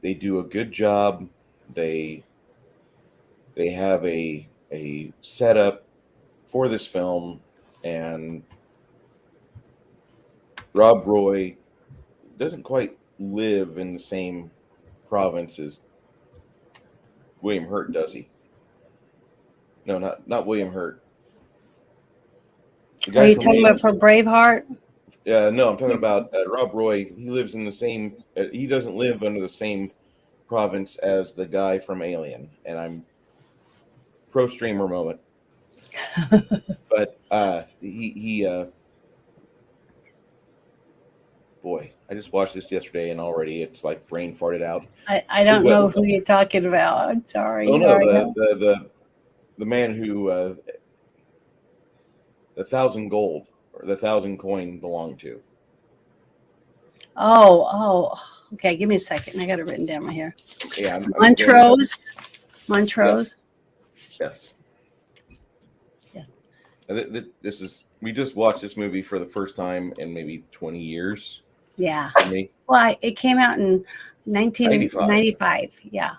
they do a good job. They they have a setup for this film, and Rob Roy doesn't quite live in the same province as William Hurt, does he? No, not William Hurt. The Are guy you from talking about for Braveheart? No, I'm talking about Rob Roy. He lives in the same. He doesn't live under the same province as the guy from Alien, and I'm pro streamer moment. But boy, I just watched this yesterday, and already it's like brain farted out. I don't know who you're talking about. I'm sorry. Oh no, the man who the 1,000 gold or the 1,000 coin belonged to. Oh, okay. Give me a second. I got it written down right here. Yeah, Montrose. Yes. Yes. This is. We just watched this movie for the first time in maybe 20 years. Yeah. Well, it came out in 1995. Yeah.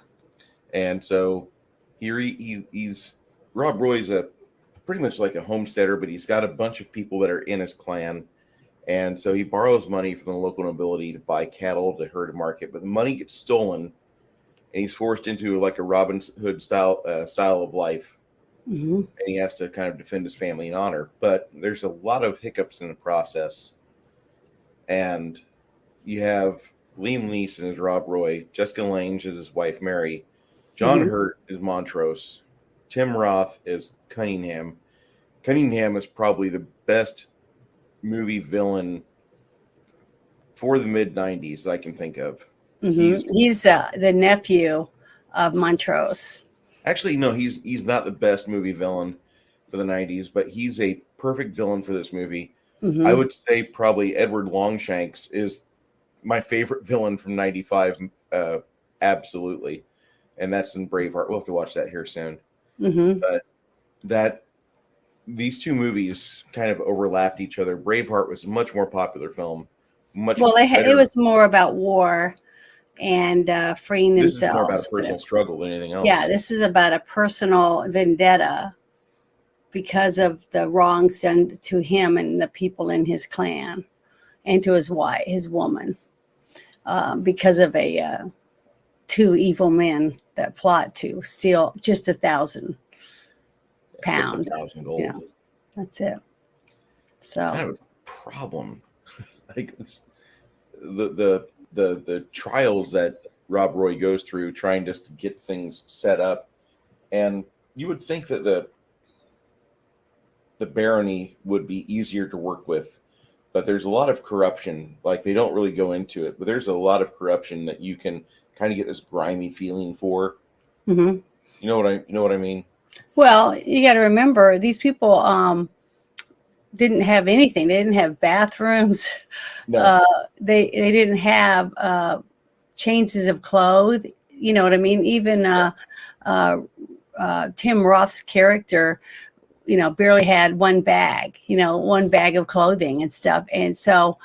And so here he's Rob Roy's pretty much like a homesteader, but he's got a bunch of people that are in his clan. And so he borrows money from the local nobility to buy cattle to herd a market, but the money gets stolen, and he's forced into like a Robin Hood style of life, and he has to kind of defend his family and honor. But there's a lot of hiccups in the process, and you have Liam Neeson as Rob Roy, Jessica Lange as his wife Mary, John Hurt is Montrose, Tim Roth is Cunningham. Cunningham is probably the best movie villain for the mid-90s I can think of. He's the nephew of Montrose. Actually, no, he's not the best movie villain for the 90s, but he's a perfect villain for this movie. I would say probably Edward Longshanks is my favorite villain from 95, absolutely. And that's in Braveheart. We'll have to watch that here soon. But these two movies kind of overlapped each other. Braveheart was a much more popular film. It was more about war and freeing themselves. This is more about a personal struggle than anything else. Yeah, this is about a personal vendetta because of the wrongs done to him and the people in his clan and to his wife, his woman, because of two evil men that plot to steal just 1,000 pounds. 1,000 gold. Yeah, that's it. So kind of a problem. Like the trials that Rob Roy goes through trying just to get things set up, and you would think that the barony would be easier to work with, but there's a lot of corruption. Like, they don't really go into it, but there's a lot of corruption that you can kind of get this grimy feeling for. You know what I mean? Well, you got to remember, these people didn't have anything. They didn't have bathrooms. No. They didn't have changes of clothes. You know what I mean? Even Tim Roth's character, barely had one bag of clothing and stuff. And so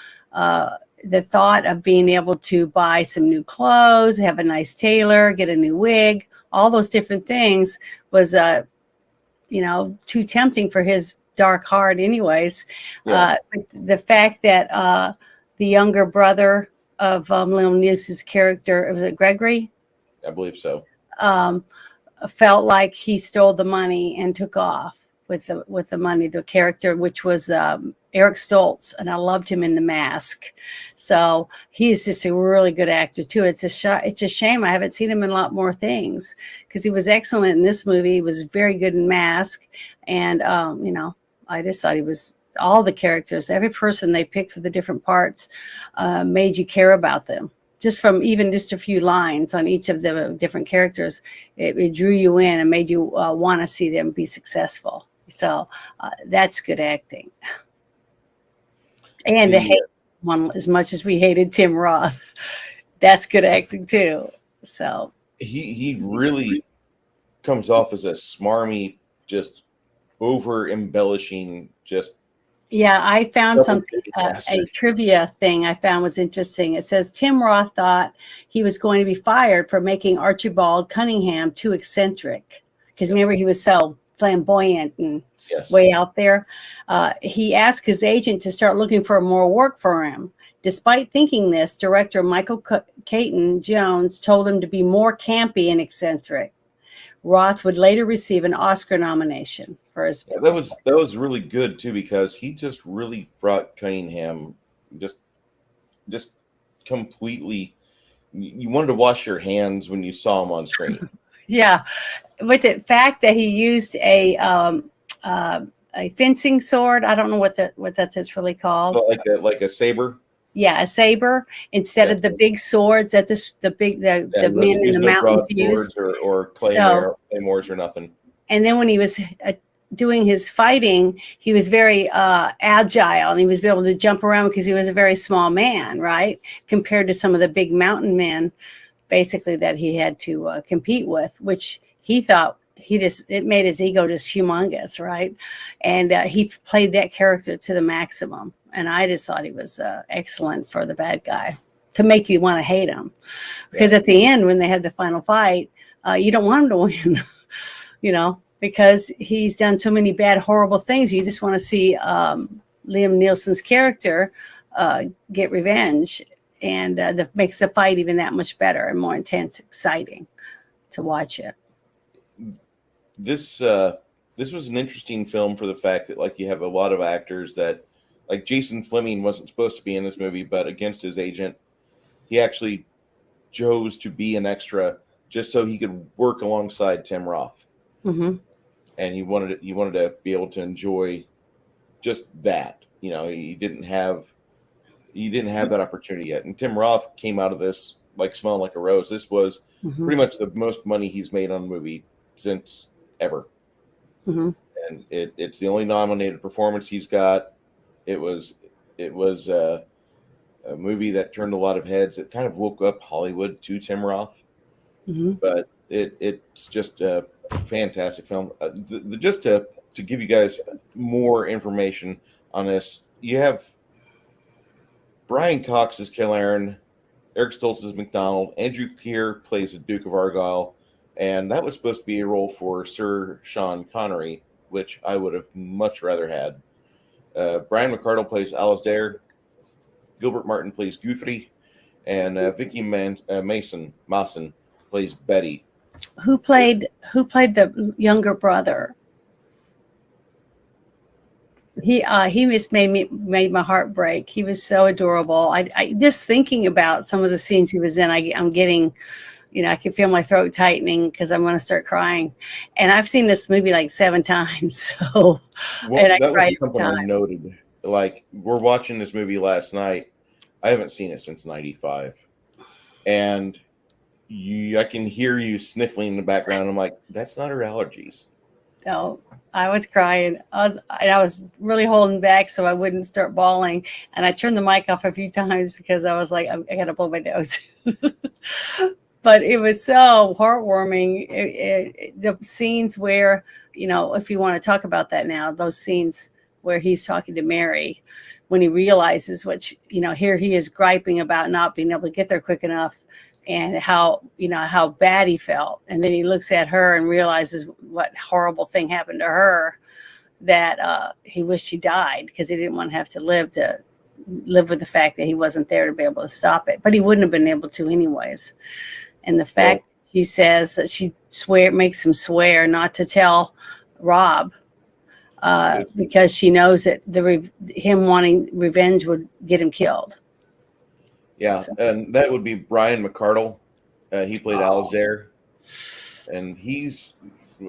the thought of being able to buy some new clothes, have a nice tailor, get a new wig, all those different things was, too tempting for his dark heart anyways. The fact that the younger brother of Liam Neeson's character, was it Gregory? I believe so. Felt like he stole the money and took off with the money, the character, which was Eric Stoltz, and I loved him in The Mask. So he's just a really good actor too. It's a shame I haven't seen him in a lot more things, because he was excellent in this movie. He was very good in Mask, and I just thought he was, all the characters, every person they picked for the different parts made you care about them. Just from even just a few lines on each of the different characters, it drew you in and made you want to see them be successful. So that's good acting. And to hate one as much as we hated Tim Roth, that's good acting too. So he really comes off as a smarmy, just over embellishing, just Yeah, I found Double something, digit a bastard. trivia thing I found was interesting. It says Tim Roth thought he was going to be fired for making Archibald Cunningham too eccentric. Because Yeah. remember, he was so flamboyant and way Yes. out there. He asked his agent to start looking for more work for him. Despite thinking this, director Michael Caton Jones told him to be more campy and eccentric. Roth would later receive an Oscar nomination for his Yeah, that was really good too, because he just really brought Cunningham just just completely. You wanted to wash your hands when you saw him on screen. Yeah, with the fact that he used a fencing sword. I don't know what that's really called. But like a saber. Yeah, a saber instead Yeah. of the big swords that the And men wasn't in the using no mountains broadswords used. or So, claymores or nothing. and then when he was doing his fighting, he was very agile, and he was able to jump around because he was a very small man, right? Compared to some of the big mountain men, basically, that he had to compete with, which he thought it made his ego just humongous, right? And he played that character to the maximum. And I just thought he was excellent for the bad guy, to make you want to hate him. Because at the end, when they had the final fight, you don't want him to win, because he's done so many bad, horrible things. You just want to see Liam Neeson's character get revenge. And that makes the fight even that much better and more intense, exciting to watch it. This was an interesting film for the fact that, like, you have a lot of actors that, like, Jason Fleming wasn't supposed to be in this movie, but against his agent, he actually chose to be an extra just so he could work alongside Tim Roth. Mm-hmm. And he wanted to be able to enjoy just that. He didn't have that opportunity yet. And Tim Roth came out of this like smelling like a rose. This was pretty much the most money he's made on a movie since ever. Mm-hmm. And it's the only nominated performance he's got. It was a movie that turned a lot of heads. It kind of woke up Hollywood to Tim Roth. Mm-hmm. But it's just a fantastic film. Just to give you guys more information on this, you have Brian Cox as Killearn, Eric Stoltz as MacDonald, Andrew Keir plays the Duke of Argyll, and that was supposed to be a role for Sir Sean Connery, which I would have much rather had. Brian McArdle plays Alasdair, Gilbert Martin plays Guthrie, and Vicky Mawson plays Betty. Who played the younger brother? He just made my heart break. He was so adorable. I just thinking about some of the scenes he was in, I'm getting, I can feel my throat tightening because I'm going to start crying. And I've seen this movie like 7 times. So, and I that cried was something I noted. Like, we're watching this movie last night. I haven't seen it since '95, and I can hear you sniffling in the background. I'm like, that's not her allergies. No, I was crying. I was really holding back so I wouldn't start bawling. And I turned the mic off a few times because I was like, I got to blow my nose. But it was so heartwarming. The scenes where, if you want to talk about that now, those scenes where he's talking to Mary, when he realizes here he is griping about not being able to get there quick enough, and how bad he felt. And then he looks at her and realizes what horrible thing happened to her, that he wished he died because he didn't want to have to live with the fact that he wasn't there to be able to stop it. But he wouldn't have been able to anyways. And the fact that she says that she makes him swear not to tell Rob because she knows that him wanting revenge would get him killed. Yeah, and that would be Brian McArdle. He played Alasdair, and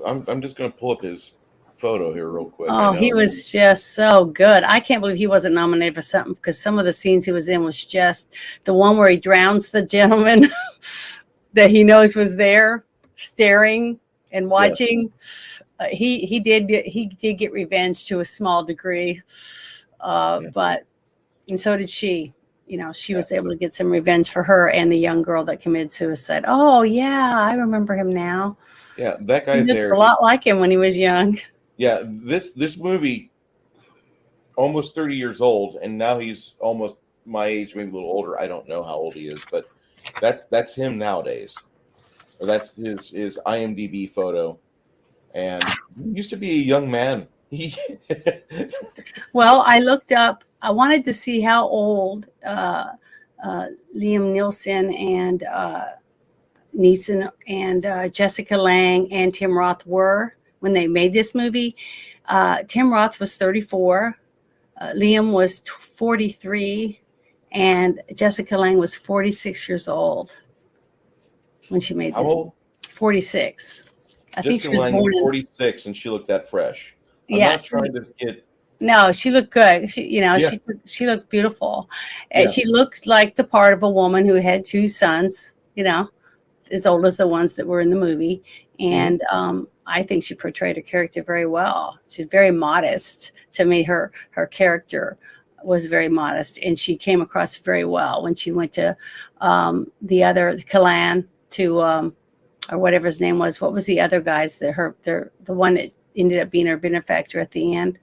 I'm just going to pull up his photo here real quick. Oh, he was just so good. I can't believe he wasn't nominated for something, because some of the scenes he was in was just the one where he drowns the gentleman that he knows was there staring and watching. Yes. He did get revenge to a small degree, but and so did she. She was able to get some revenge for her and the young girl that committed suicide. Oh, yeah, I remember him now. Yeah, that guy looks a lot like him when he was young. Yeah, this movie almost 30 years old, and now he's almost my age, maybe a little older. I don't know how old he is, but that's him nowadays. Or that's his IMDb photo, and he used to be a young man. He Well, I looked up. I wanted to see how old Liam Neeson and Neeson and Jessica Lange and Tim Roth were when they made this movie. Tim Roth was 34, Liam was 43, and Jessica Lange was 46 years old when she made how this. old? 46. I think she Jessica was Lange born was in. 46, and she looked that fresh. I'm Yeah, not trying to get. no, she looked good. She, you know, Yeah. she looked beautiful. Yeah. And she looked like the part of a woman who had two sons, you know, as old as the ones that were in the movie. And I think she portrayed her character very well. She's very modest. To me, her character was very modest, and she came across very well when she went to the other Kalan to or whatever his name was. What was the other guys that the one that ended up being her benefactor at the end?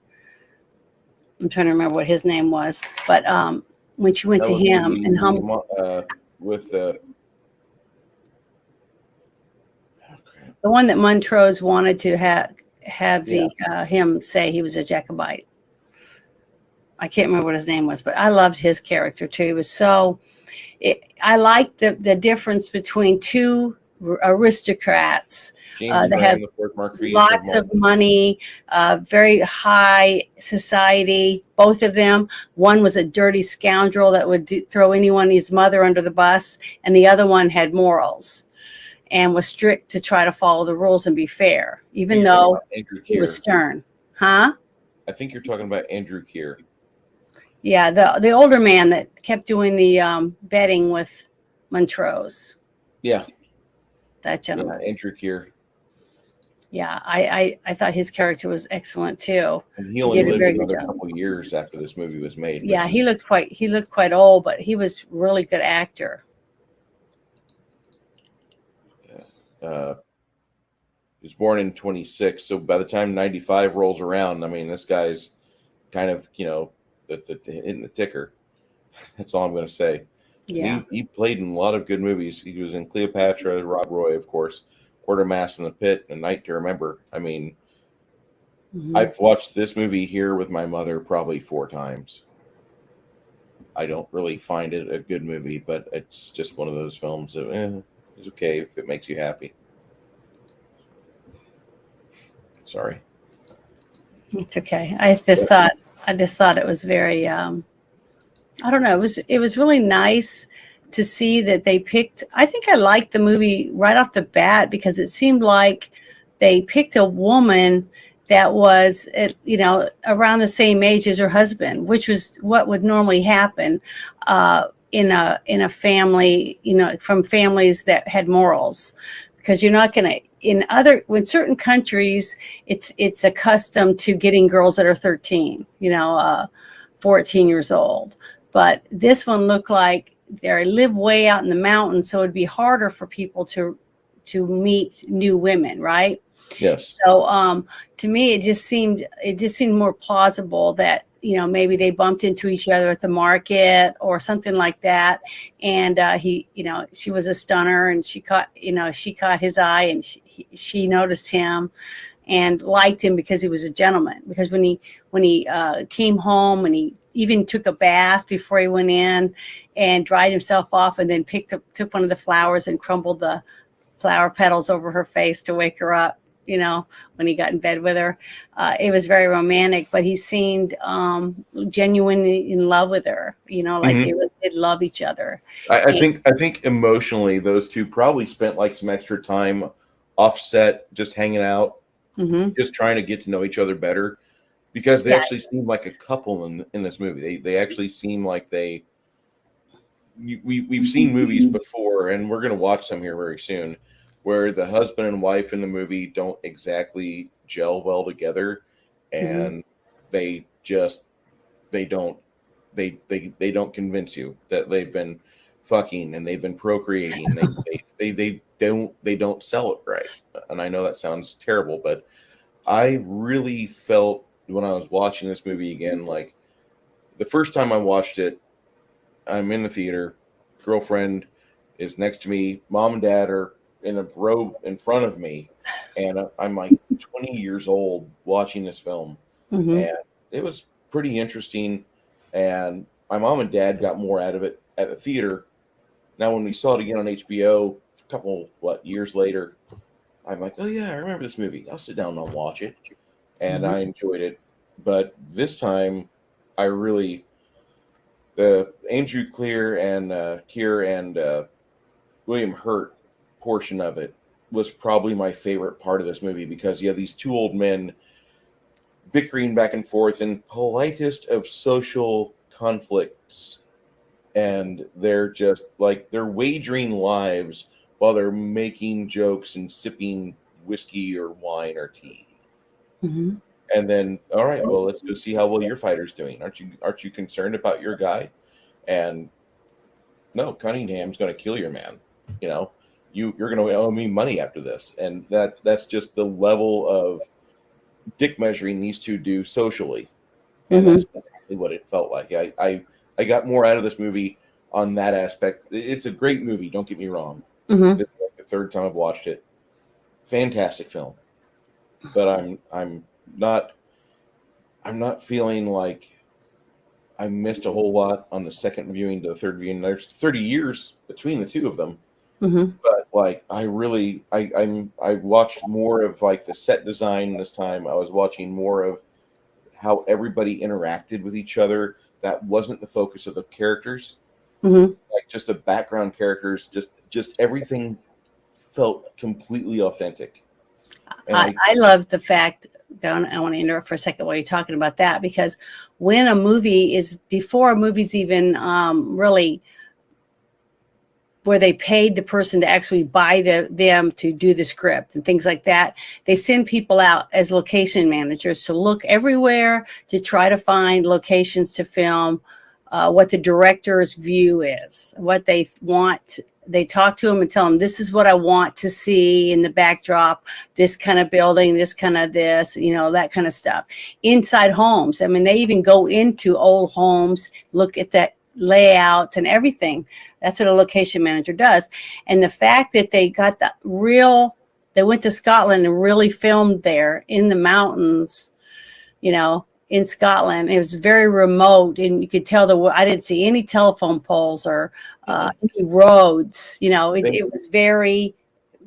I'm trying to remember what his name was, but when she went That to would him be and with the one that Montrose wanted to have him say he was a Jacobite. I can't remember what his name was, but I loved his character too. It was so. I liked the difference between two aristocrats James that had Graham, the fourth Marquis lots of money, very high society. Both of them. One was a dirty scoundrel that would throw anyone, his mother, under the bus, and the other one had morals and was strict to try to follow the rules and be fair, even though he was stern. Huh? I think you're talking about Andrew Keir. Yeah, the older man that kept doing the betting with Montrose. Yeah. That gentleman. Yeah, Andrew Keir. Yeah, I thought his character was excellent too. And he only lived another couple of years after this movie was made. Yeah, he looked quite old, but he was a really good actor. He was born in 26, so by the time 95 rolls around, I mean, this guy's kind of, hitting the ticker. That's all I'm going to say. Yeah. He played in a lot of good movies. He was in Cleopatra, Rob Roy, of course, Quartermass in the Pit, and Night to Remember. I mean, I've watched this movie here with my mother probably 4 times. I don't really find it a good movie, but it's just one of those films that it's okay if it makes you happy. Sorry. It's okay. I just thought it was very I don't know, it was really nice to see that they picked. I think I liked the movie right off the bat because it seemed like they picked a woman that was around the same age as her husband, which was what would normally happen in a family, from families that had morals, because you're not going to when certain countries it's accustomed to getting girls that are 13, 14 years old. But this one looked like they live way out in the mountains, so it'd be harder for people to meet new women, right? Yes. So to me, it just seemed more plausible that maybe they bumped into each other at the market or something like that, and she was a stunner, and she caught his eye, and she noticed him and liked him because he was a gentleman. Because when he came home, and he even took a bath before he went in and dried himself off, and then took one of the flowers and crumbled the flower petals over her face to wake her up, when he got in bed with her. It was very romantic, but he seemed genuinely in love with her, like they'd love each other. I think emotionally, those two probably spent like some extra time offset, just hanging out, just trying to get to know each other better, because they actually seem like a couple in this movie. They actually seem like we've seen movies before, and we're going to watch some here very soon, where the husband and wife in the movie don't exactly gel well together, and they don't convince you that they've been fucking and they've been procreating. They don't sell it right. And I know that sounds terrible, but I really felt when I was watching this movie again, like the first time I watched it, I'm in the theater. Girlfriend is next to me. Mom and dad are in a row in front of me, and I'm like 20 years old watching this film, Mm-hmm. and it was pretty interesting. And my mom and dad got more out of it at the theater. Now, when we saw it again on HBO a couple years later, I'm like, oh yeah, I remember this movie. I'll sit down and I'll watch it, and Mm-hmm. I enjoyed it. But this time, I really the Andrew Keir and William Hurt portion of it was probably my favorite part of this movie, because you have these two old men bickering back and forth in politest of social conflicts, and they're just like they're wagering lives while they're making jokes and sipping whiskey or wine or tea. Mm-hmm. And then, all right, well, let's go see how well your fighter's doing. Aren't you concerned about your guy? And no, Cunningham's going to kill your man. You know, you're going to owe me money after this. And that's just the level of dick measuring these two do socially, and Mm-hmm. that's exactly what it felt like. I got more out of this movie on that aspect. It's a great movie. Don't get me wrong. Mm-hmm. This is like the third time I've watched it. Fantastic film, but I'm not feeling like I missed a whole lot on the second viewing to the third viewing. There's 30 years between the two of them, Mm-hmm. but like I watched more of like the set design this time. I was watching more of how everybody interacted with each other. That wasn't the focus of the characters. Mm-hmm. Like just the background characters, just everything felt completely authentic. And I love the fact. I want to interrupt for a second while you're talking about that, because when a movie is before a movie's even really where they paid the person to actually buy them to do the script and things like that, they send people out as location managers to look everywhere to try to find locations to film, what the director's view is, what they want. They talk to them and tell them, this is what I want to see in the backdrop, this kind of building, this kind of this, that kind of stuff. Inside homes, I mean, they even go into old homes, look at that layouts and everything. That's what a location manager does. And the fact that they got they went to Scotland and really filmed there in the mountains, in Scotland. It was very remote, and you could tell I didn't see any telephone poles or any roads. It was very.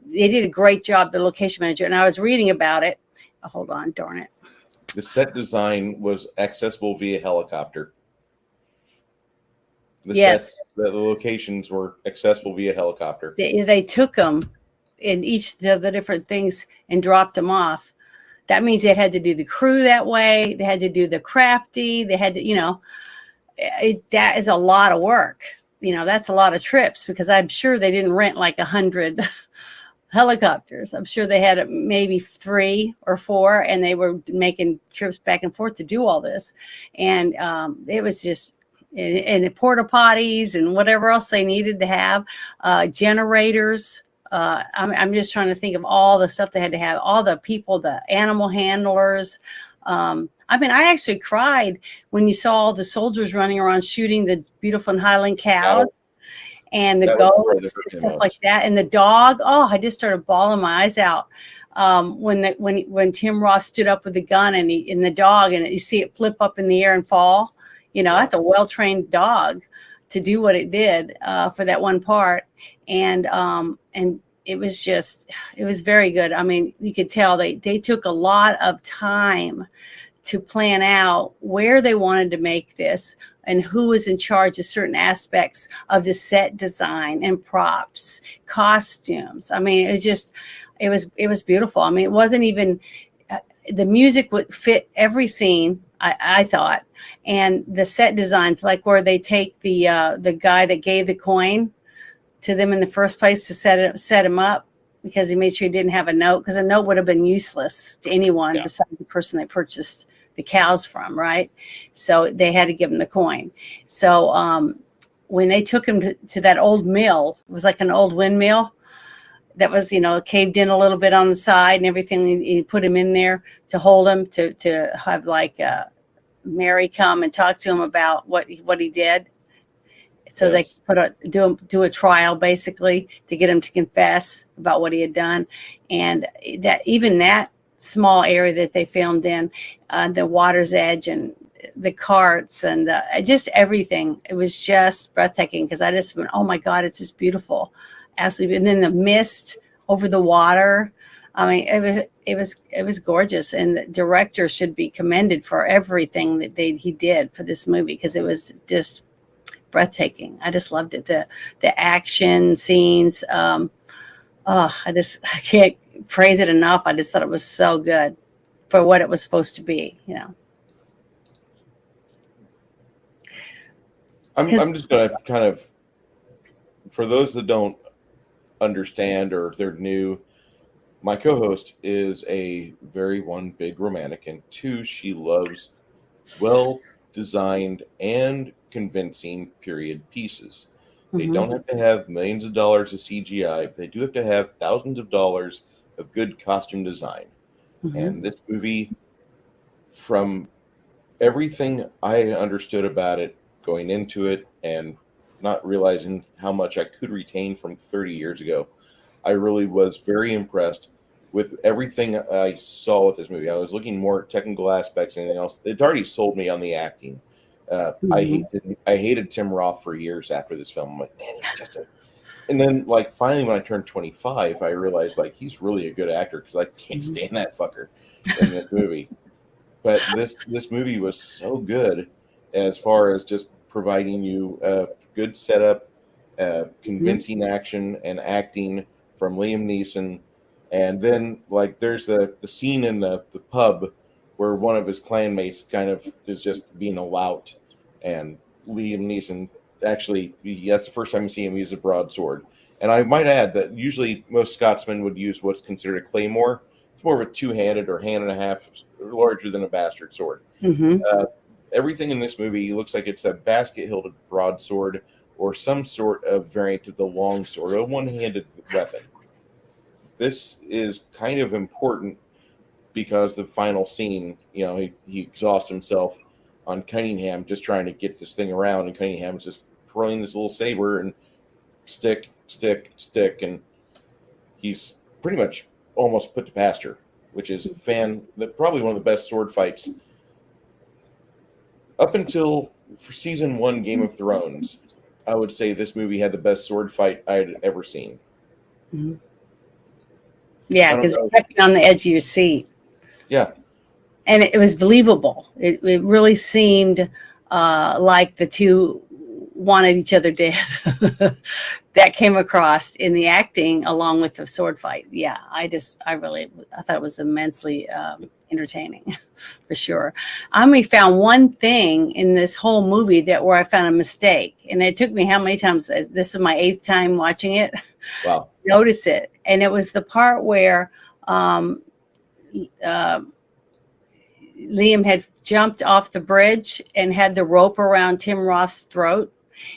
They did a great job, the location manager, and I was reading about it. Oh, hold on, darn it. the set design was accessible via helicopter. Yes. The locations were accessible via helicopter. They took them in each of the different things and dropped them off. That means they had to do the crew that way. They had to do the crafty. They had to, that is a lot of work. That's a lot of trips, because I'm sure they didn't rent like 100 helicopters. I'm sure they had maybe 3 or 4, and they were making trips back and forth to do all this. And it was just, and the porta potties and whatever else they needed to have, generators. I'm just trying to think of all the stuff they had to have, all the people, the animal handlers. I actually cried when you saw all the soldiers running around shooting the beautiful Highland cows and the goats and stuff like that. And the dog, I just started bawling my eyes out. When Tim Roth stood up with the gun and the dog, and you see it flip up in the air and fall, that's a well-trained dog to do what it did for that one part. And it was very good. You could tell they took a lot of time to plan out where they wanted to make this and who was in charge of certain aspects of the set design and props, costumes. It was beautiful. It wasn't even, the music would fit every scene, I thought. And the set designs, like where they take the guy that gave the coin to them in the first place to set him up, because he made sure he didn't have a note, because a note would have been useless to anyone besides the person they purchased the cows from, right? So they had to give him the coin. So when they took him to that old mill, it was like an old windmill that was, caved in a little bit on the side and everything. He put him in there to hold him, to have like Mary come and talk to him about what he did. So Yes. they do a trial basically to get him to confess about what he had done, and that small area that they filmed in, the water's edge and the carts and just everything. It was just breathtaking because I just went, oh my God, it's just beautiful, absolutely. And then the mist over the water. I mean, it was gorgeous, and the director should be commended for everything that he did for this movie because it was just breathtaking. I just loved it. The action scenes. I can't praise it enough. I just thought it was so good for what it was supposed to be. I'm just gonna kind of, for those that don't understand or if they're new, my co-host is a very, one, big romantic, and two, she loves well-designed and convincing period pieces. They don't have to have millions of dollars of CGI, but they do have to have thousands of dollars of good costume design. And this movie, from everything I understood about it going into it and not realizing how much I could retain from 30 years ago, I really was very impressed with everything I saw with this movie. I was looking more at technical aspects than anything else. It already sold me on the acting. I hated Tim Roth for years after this film. I'm like, man, he's just a... And then, like, finally when I turned 25, I realized, like, he's really a good actor because I can't stand that fucker in this movie. But this movie was so good as far as just providing you a good setup, convincing action and acting from Liam Neeson. And then, like, there's the scene in the pub where one of his clanmates kind of is just being a lout, and Liam Neeson, actually, that's the first time you see him use a broadsword. And I might add that usually most Scotsmen would use what's considered a claymore. It's more of a two-handed or hand and a half, larger than a bastard sword. Everything in this movie looks like it's a basket-hilted broadsword or some sort of variant of the long sword, a one-handed weapon. This is kind of important because the final scene, he exhausts himself on Cunningham just trying to get this thing around, and Cunningham's just throwing this little saber and stick, and he's pretty much almost put to pasture, which is probably one of the best sword fights up until for season 1 Game of Thrones. I would say this movie had the best sword fight I had ever seen. Yeah, because it kept you on the edge of your seat. Yeah. And it was believable. It really seemed like the two wanted each other dead. That came across in the acting along with the sword fight. Yeah, I thought it was immensely entertaining, for sure. I only found one thing in this whole movie where I found a mistake. And it took me how many times? This is my 8th time watching it. Wow. Notice it. And it was the part where Liam had jumped off the bridge and had the rope around Tim Roth's throat,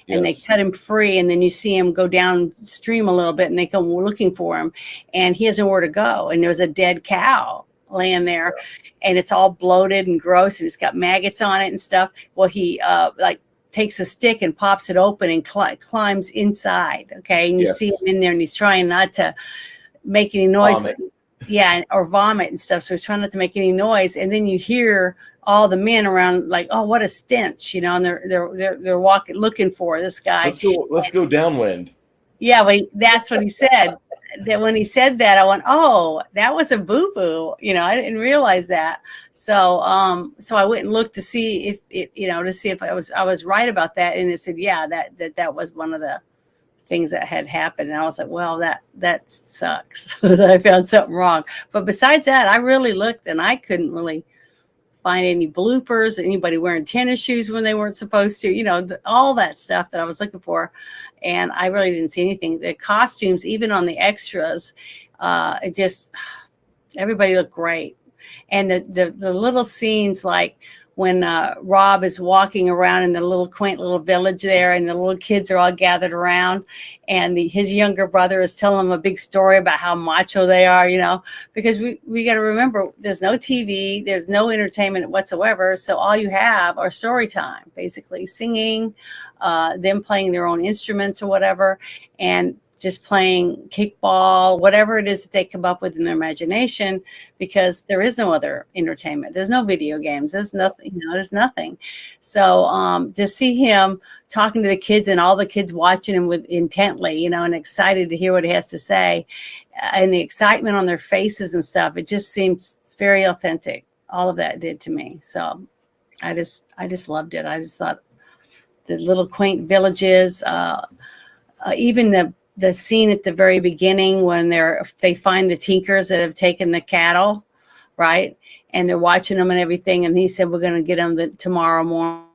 and they cut him free. And then you see him go downstream a little bit, and they come looking for him, and he doesn't know where to go. And there's a dead cow laying there, and it's all bloated and gross, and it's got maggots on it and stuff. Well, he takes a stick and pops it open and climbs inside. Okay, and you see him in there, and he's trying not to make any noise. Vomit. Yeah, or vomit and stuff. So he's trying not to make any noise. And then you hear all the men around like, oh, what a stench, and they're walking, looking for this guy. Let's go downwind. Yeah, but that's what he said. That when he said that, I went, oh, that was a boo-boo. I didn't realize that. So so I went and looked to see if I was right about that. And it said, yeah, that was one of the things that had happened. And I was like, well, that sucks that I found something wrong. But besides that, I really looked, and I couldn't really find any bloopers, anybody wearing tennis shoes when they weren't supposed to, all that stuff that I was looking for. And I really didn't see anything. The costumes, even on the extras, it just, everybody looked great. And the little scenes, like when Rob is walking around in the little quaint little village there, and the little kids are all gathered around, and his younger brother is telling him a big story about how macho they are, because we got to remember there's no TV, there's no entertainment whatsoever. So all you have are story time, basically singing, them playing their own instruments or whatever, and just playing kickball, whatever it is that they come up with in their imagination, because there is no other entertainment. There's no video games. There's nothing, there's nothing. So to see him talking to the kids and all the kids watching him with intently, and excited to hear what he has to say, and the excitement on their faces and stuff, it just seems very authentic. All of that did to me. So I just loved it. I just thought the little quaint villages, even the scene at the very beginning when they find the tinkers that have taken the cattle, right? And they're watching them and everything. And he said, we're going to get them tomorrow morning.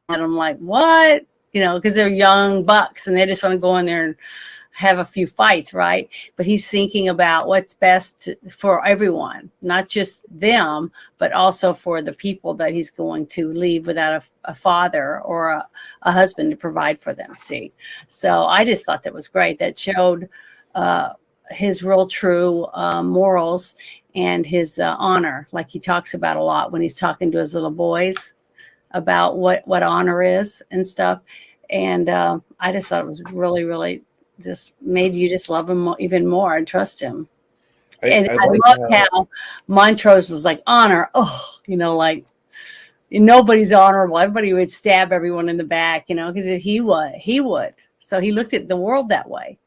And I'm like, what? Because they're young bucks and they just want to go in there and have a few fights, right? But he's thinking about what's best for everyone, not just them, but also for the people that he's going to leave without a father or a husband to provide for them. See, so I just thought that was great. That showed his real true morals and his honor, like he talks about a lot when he's talking to his little boys about what honor is and stuff. And I just thought it was really, really just made you just love him even more and trust him. I loved how Montrose was like, honor. Oh, like nobody's honorable. Everybody would stab everyone in the back, because he would. So he looked at the world that way.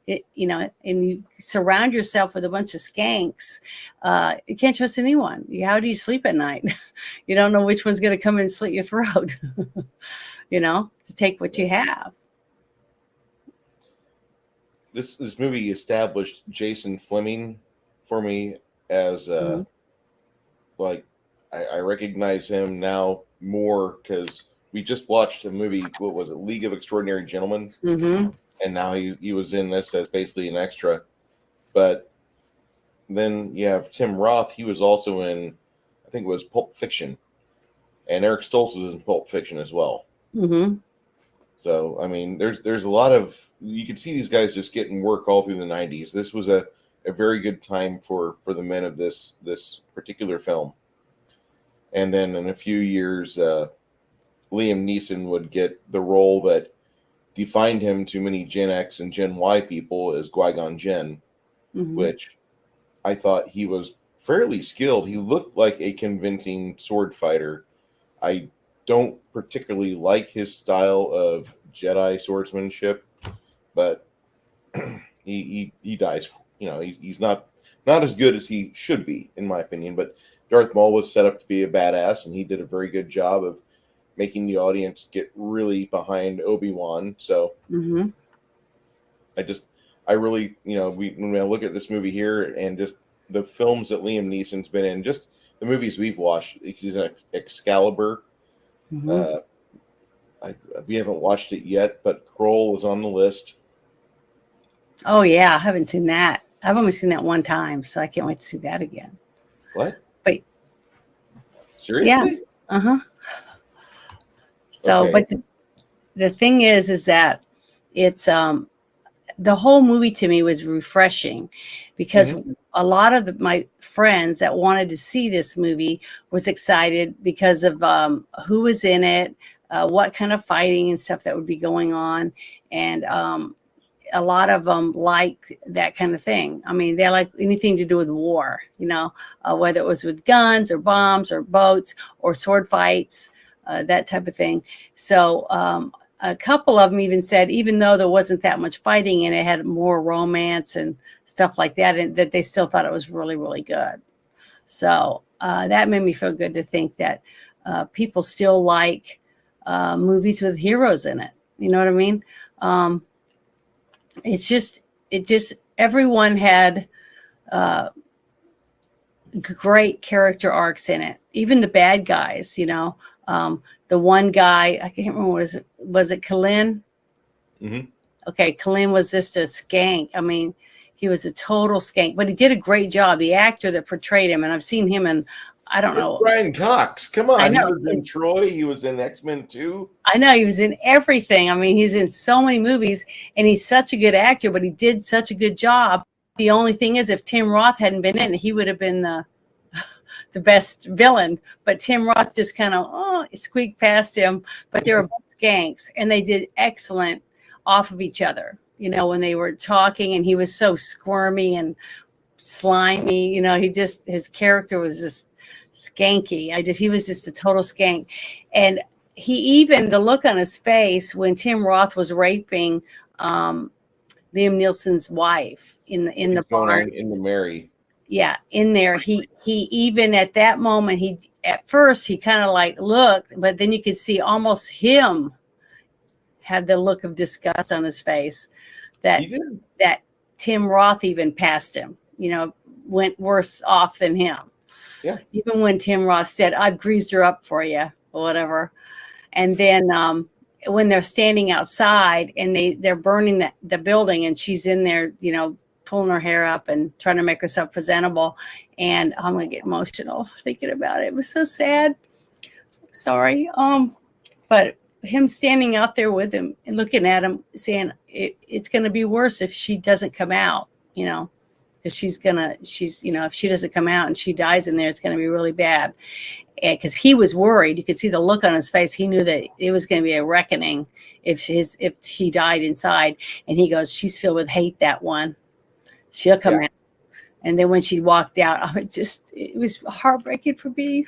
And you surround yourself with a bunch of skanks. You can't trust anyone. How do you sleep at night? You don't know which one's going to come and slit your throat, to take what you have. This movie established Jason Fleming for me as I recognize him now more because we just watched a movie. What was it? League of Extraordinary Gentlemen. Mm-hmm. And now he was in this as basically an extra. But then you have Tim Roth. He was also in, I think it was Pulp Fiction. And Eric Stoltz is in Pulp Fiction as well. Mm-hmm. So, I mean, there's a lot of, you can see these guys just getting work all through the 90s. This was a very good time for the men of this particular film. And then in a few years, Liam Neeson would get the role that defined him to many Gen X and Gen Y people as Qui-Gon Jinn, which I thought he was fairly skilled. He looked like a convincing sword fighter. I don't particularly like his style of Jedi swordsmanship, but he dies. He's not as good as he should be, in my opinion. But Darth Maul was set up to be a badass, and he did a very good job of making the audience get really behind Obi-Wan. So I really, when I look at this movie here and just the films that Liam Neeson's been in, just the movies we've watched, he's in Excalibur. We haven't watched it yet, but Kroll was on the list. Oh yeah, I haven't seen that. I've only seen that one time, so I can't wait to see that again. What? But seriously? Yeah. So, okay. But the thing is that it's the whole movie to me was refreshing because a lot of my friends that wanted to see this movie was excited because of who was in it, what kind of fighting and stuff that would be going on. And a lot of them like that kind of thing. I mean, they like anything to do with war, whether it was with guns or bombs or boats or sword fights, that type of thing. So a couple of them even said, even though there wasn't that much fighting and it had more romance and stuff like that, and that they still thought it was really, really good. So that made me feel good to think that people still like movies with heroes in it. You know what I mean? It just everyone had great character arcs in it. Even the bad guys, the one guy, I can't remember, was it Kalin? Mm-hmm. Okay, Kalin was just a skank. I mean, he was a total skank, but he did a great job. The actor that portrayed him, and I've seen him in I don't know. Brian Cox, come on. I know. He was in Troy. He was in X-Men 2. I know he was in everything. I mean, he's in so many movies, and he's such a good actor, but he did such a good job. The only thing is, if Tim Roth hadn't been in it, he would have been the best villain. But Tim Roth just kind of squeaked past him. But they were both skanks, and they did excellent off of each other. You know, when they were talking, and he was so squirmy and slimy. You know, his character was just skanky. He was just a total skank. And the look on his face when Tim Roth was raping Liam Neeson's wife in the barn. In the Mary. Yeah, in there. He even at that moment, at first he kind of like looked, but then you could see almost him had the look of disgust on his face that Tim Roth even passed him, you know, went worse off than him. Yeah. Even when Tim Roth said, "I've greased her up for you," or whatever. And then when they're standing outside and they're burning the building, and she's in there, you know, pulling her hair up and trying to make herself presentable. And I'm going to get emotional thinking about it. It was so sad. Sorry. But him standing out there with him and looking at him saying it's going to be worse if she doesn't come out, you know, because you know, if she doesn't come out and she dies in there, it's going to be really bad. Because he was worried. You could see the look on his face. He knew that it was going to be a reckoning if she died inside. And he goes, "She's filled with hate, that one. She'll come out." And then when she walked out, it was heartbreaking for me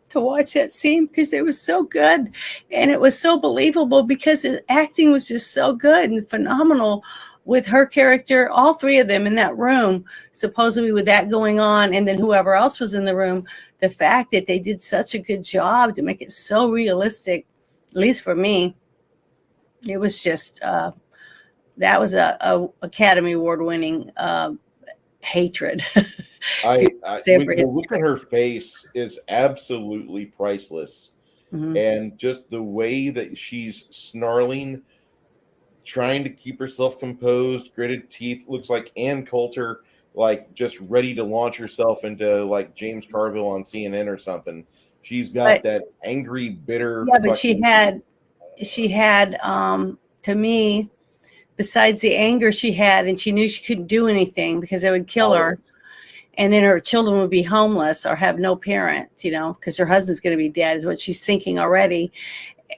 to watch that scene because it was so good. And it was so believable because his acting was just so good and phenomenal with her character, all three of them in that room, supposedly with that going on. And then whoever else was in the room, the fact that they did such a good job to make it so realistic, at least for me, it was just, that was a Academy Award winning hatred. The look on her face is absolutely priceless. Mm-hmm. And just the way that she's snarling, trying to keep herself composed, gritted teeth, looks like Ann Coulter, like just ready to launch herself into like James Carville on CNN or something. She's got that angry, bitter. Yeah, but she had to me, besides the anger she had, and she knew she couldn't do anything because they would kill her. And then her children would be homeless or have no parent, you know, because her husband's going to be dead is what she's thinking already.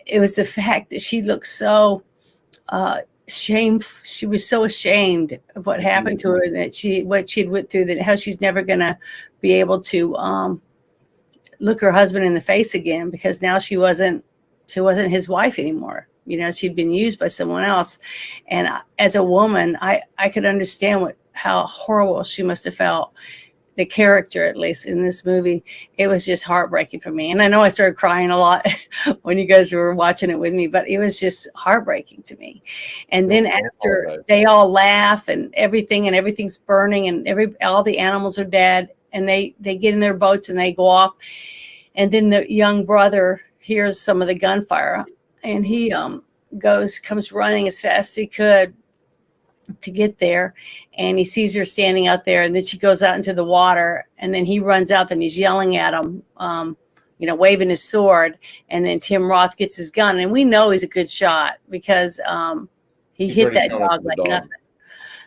It was the fact that she looked so ashamed. She was so ashamed of what happened to her, that what she'd went through, that how she's never going to be able to look her husband in the face again, because now she wasn't his wife anymore. You know, she'd been used by someone else. And as a woman, I could understand how horrible she must have felt. The character, at least in this movie, it was just heartbreaking for me. And I know I started crying a lot when you guys were watching it with me, but it was just heartbreaking to me. And then after they all laugh and everything's burning and all the animals are dead, and they get in their boats and they go off. And then the young brother hears some of the gunfire, and he comes running as fast as he could to get there, and he sees her standing out there, and then she goes out into the water, and then he runs out, and he's yelling at him, you know, waving his sword, and then Tim Roth gets his gun, and we know he's a good shot because he hit that dog like nothing,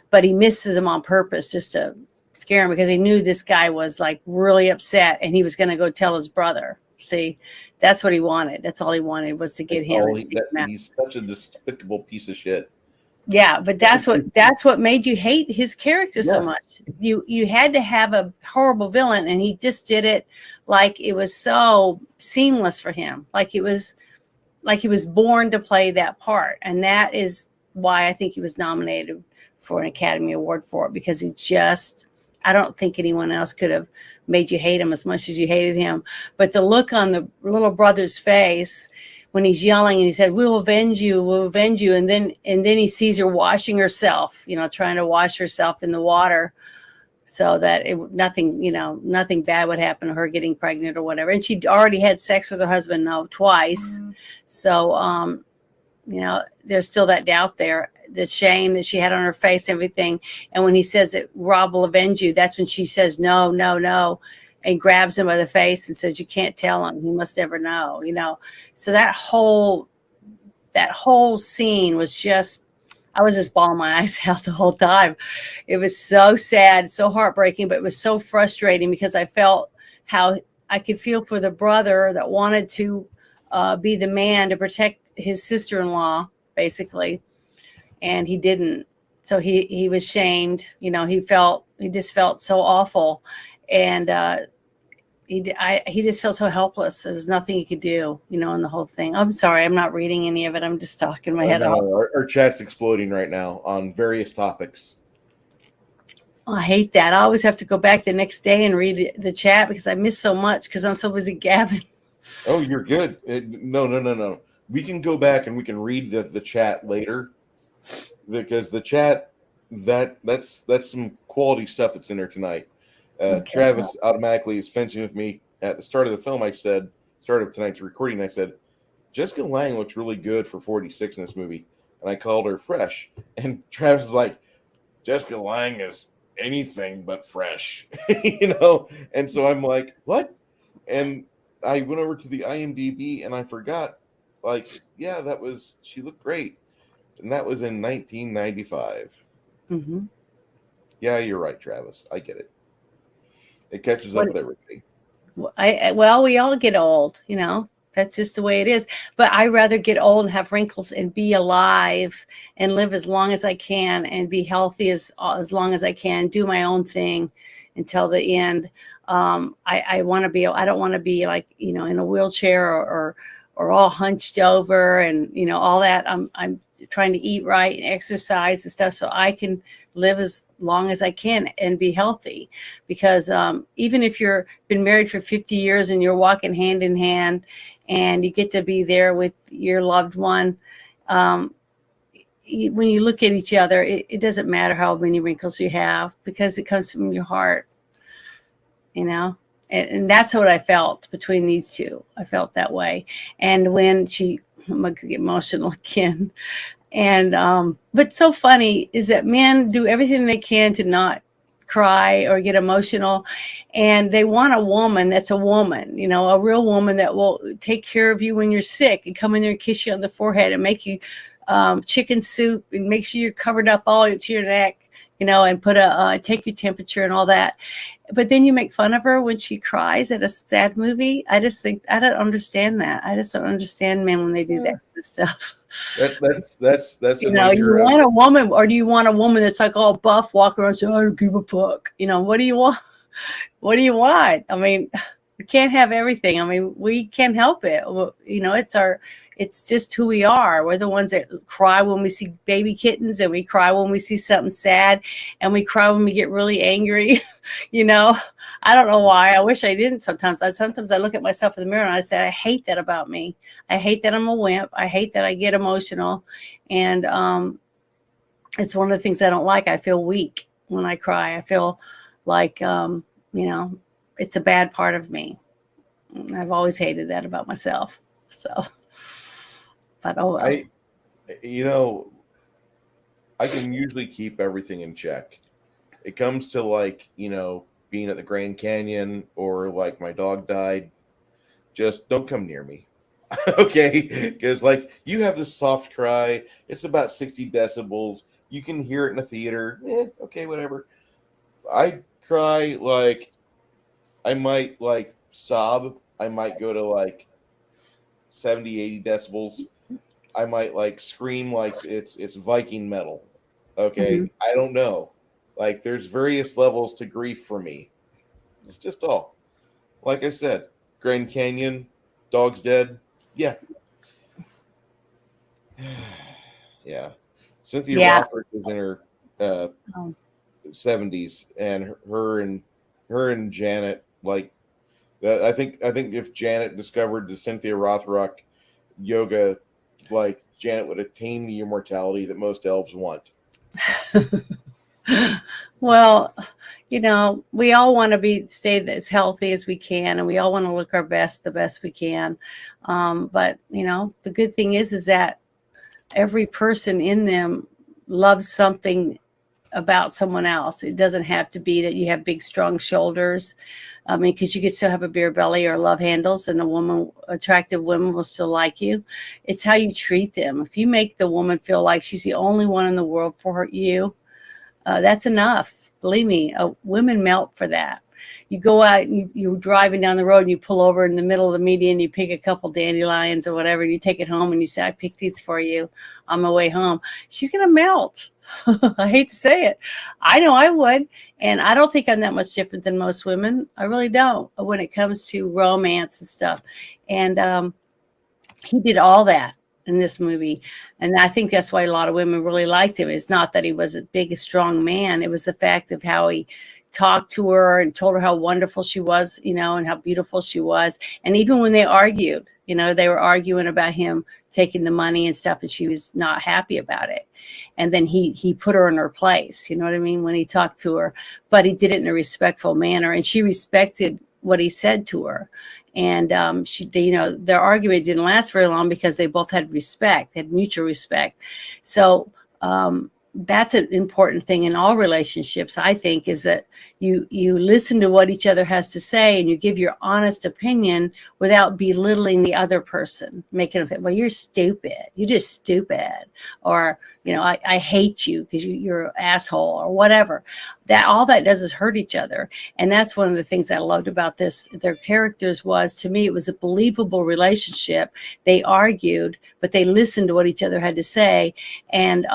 but he misses him on purpose just to scare him, because he knew this guy was like really upset, and he was going to go tell his brother. See, that's what he wanted. That's all he wanted, was to get him. He's such a despicable piece of shit. Yeah, but that's what made you hate his character so much. You had to have a horrible villain, and he just did it like it was so seamless for him. Like he was born to play that part. And that is why I think he was nominated for an Academy Award for it, because I don't think anyone else could have made you hate him as much as you hated him. But the look on the little brother's face when he's yelling and he said, we'll avenge you. And then he sees her washing herself, you know, trying to wash herself in the water so that nothing bad would happen to her getting pregnant or whatever. And she'd already had sex with her husband now twice. Mm-hmm. So, you know, there's still that doubt there, the shame that she had on her face, everything. And when he says that Rob will avenge you, that's when she says, no. and grabs him by the face and says, "You can't tell him. He must never know." So that whole scene was just, I was just bawling my eyes out the whole time. It was so sad, so heartbreaking, but it was so frustrating because I felt how I could feel for the brother that wanted to be the man to protect his sister-in-law, basically, and he didn't. So he was shamed. He just felt so awful, and he just felt so helpless. There was nothing he could do, in the whole thing. I'm sorry, I'm not reading any of it. I'm just talking my head off. Our chat's exploding right now on various topics. I hate that. I always have to go back the next day and read the chat because I miss so much because I'm so busy gabbing. Oh, you're good. No. We can go back and we can read the chat later because the chat that's some quality stuff that's in there tonight. Okay. Travis automatically is fencing with me at the start of the film. I said, start of tonight's recording, I said, Jessica Lange looks really good for 46 in this movie, and I called her fresh. And Travis is like, Jessica Lange is anything but fresh, And so I'm like, what? And I went over to the IMDb and I forgot, she looked great. And that was in 1995. Mm-hmm. Yeah, you're right, Travis. I get it. It catches up with everybody. Well, we all get old, That's just the way it is. But I'd rather get old and have wrinkles and be alive and live as long as I can and be healthy as long as I can, do my own thing until the end. I want to be. I don't want to be like in a wheelchair or all hunched over and all that. I'm trying to eat right and exercise and stuff so I can live as long as I can and be healthy. Because even if you're been married for 50 years and you're walking hand in hand and you get to be there with your loved one, when you look at each other, it doesn't matter how many wrinkles you have because it comes from your heart, And that's what I felt between these two. I felt that way. And when I'm going to get emotional again. And, but so funny is that men do everything they can to not cry or get emotional. And they want a woman that's a woman, a real woman that will take care of you when you're sick and come in there and kiss you on the forehead and make you chicken soup and make sure you're covered up all to your neck. And put take your temperature and all that. But then you make fun of her when she cries at a sad movie. I just think, I don't understand that. I just don't understand men when they do that kind of stuff. That's you want a woman, or do you want a woman that's like all buff, walk around and say, I don't give a fuck. What do you want? What do you want? I mean, we can't have everything. I mean, we can't help it. It's just who we are. We're the ones that cry when we see baby kittens, and we cry when we see something sad, and we cry when we get really angry. I don't know why. I wish I didn't sometimes. Sometimes I look at myself in the mirror and I say, I hate that about me. I hate that I'm a wimp. I hate that I get emotional. And it's one of the things I don't like. I feel weak when I cry. I feel like, it's a bad part of me. And I've always hated that about myself. So, but oh well. I can usually keep everything in check. It comes to being at the Grand Canyon or my dog died. Just don't come near me. Okay? Because you have this soft cry. It's about 60 decibels. You can hear it in the theater. Okay, whatever. I cry I might sob. I might go to 70, 80 decibels. I might scream it's Viking metal. Okay. Mm-hmm. I don't know. There's various levels to grief for me. It's just all. Like I said, Grand Canyon, dog's dead. Yeah. Yeah. Cynthia Roth was in her 70s, and her and Janet, I think if Janet discovered the Cynthia Rothrock yoga, Janet would attain the immortality that most elves want. Well, we all want to stay as healthy as we can, and we all want to look our best, the best we can. But the good thing is that every person in them loves something about someone else. It doesn't have to be that you have big, strong shoulders. I mean, because you could still have a beer belly or love handles, and attractive women will still like you. It's how you treat them. If you make the woman feel like she's the only one in the world for you, that's enough. Believe me, women melt for that. You go out, and you're driving down the road, and you pull over in the middle of the median, you pick a couple dandelions or whatever, and you take it home, and you say, I picked these for you on my way home. She's going to melt. I hate to say it. I know I would. And I don't think I'm that much different than most women. I really don't when it comes to romance and stuff. And he did all that in this movie. And I think that's why a lot of women really liked him. It's not that he was a big, strong man. It was the fact of how he talked to her and told her how wonderful she was, and how beautiful she was. And even when they argued, they were arguing about him taking the money and stuff, and she was not happy about it. And then he put her in her place, you know what I mean, when he talked to her, but he did it in a respectful manner, and she respected what he said to her. And their argument didn't last very long because they both had respect, had mutual respect. So that's an important thing in all relationships, I think, is that you listen to what each other has to say, and you give your honest opinion without belittling the other person, making them think, well, you're stupid. You're just stupid. Or, I hate you because you're an asshole or whatever. All that does is hurt each other. And that's one of the things I loved about their characters was, to me, it was a believable relationship. They argued, but they listened to what each other had to say, and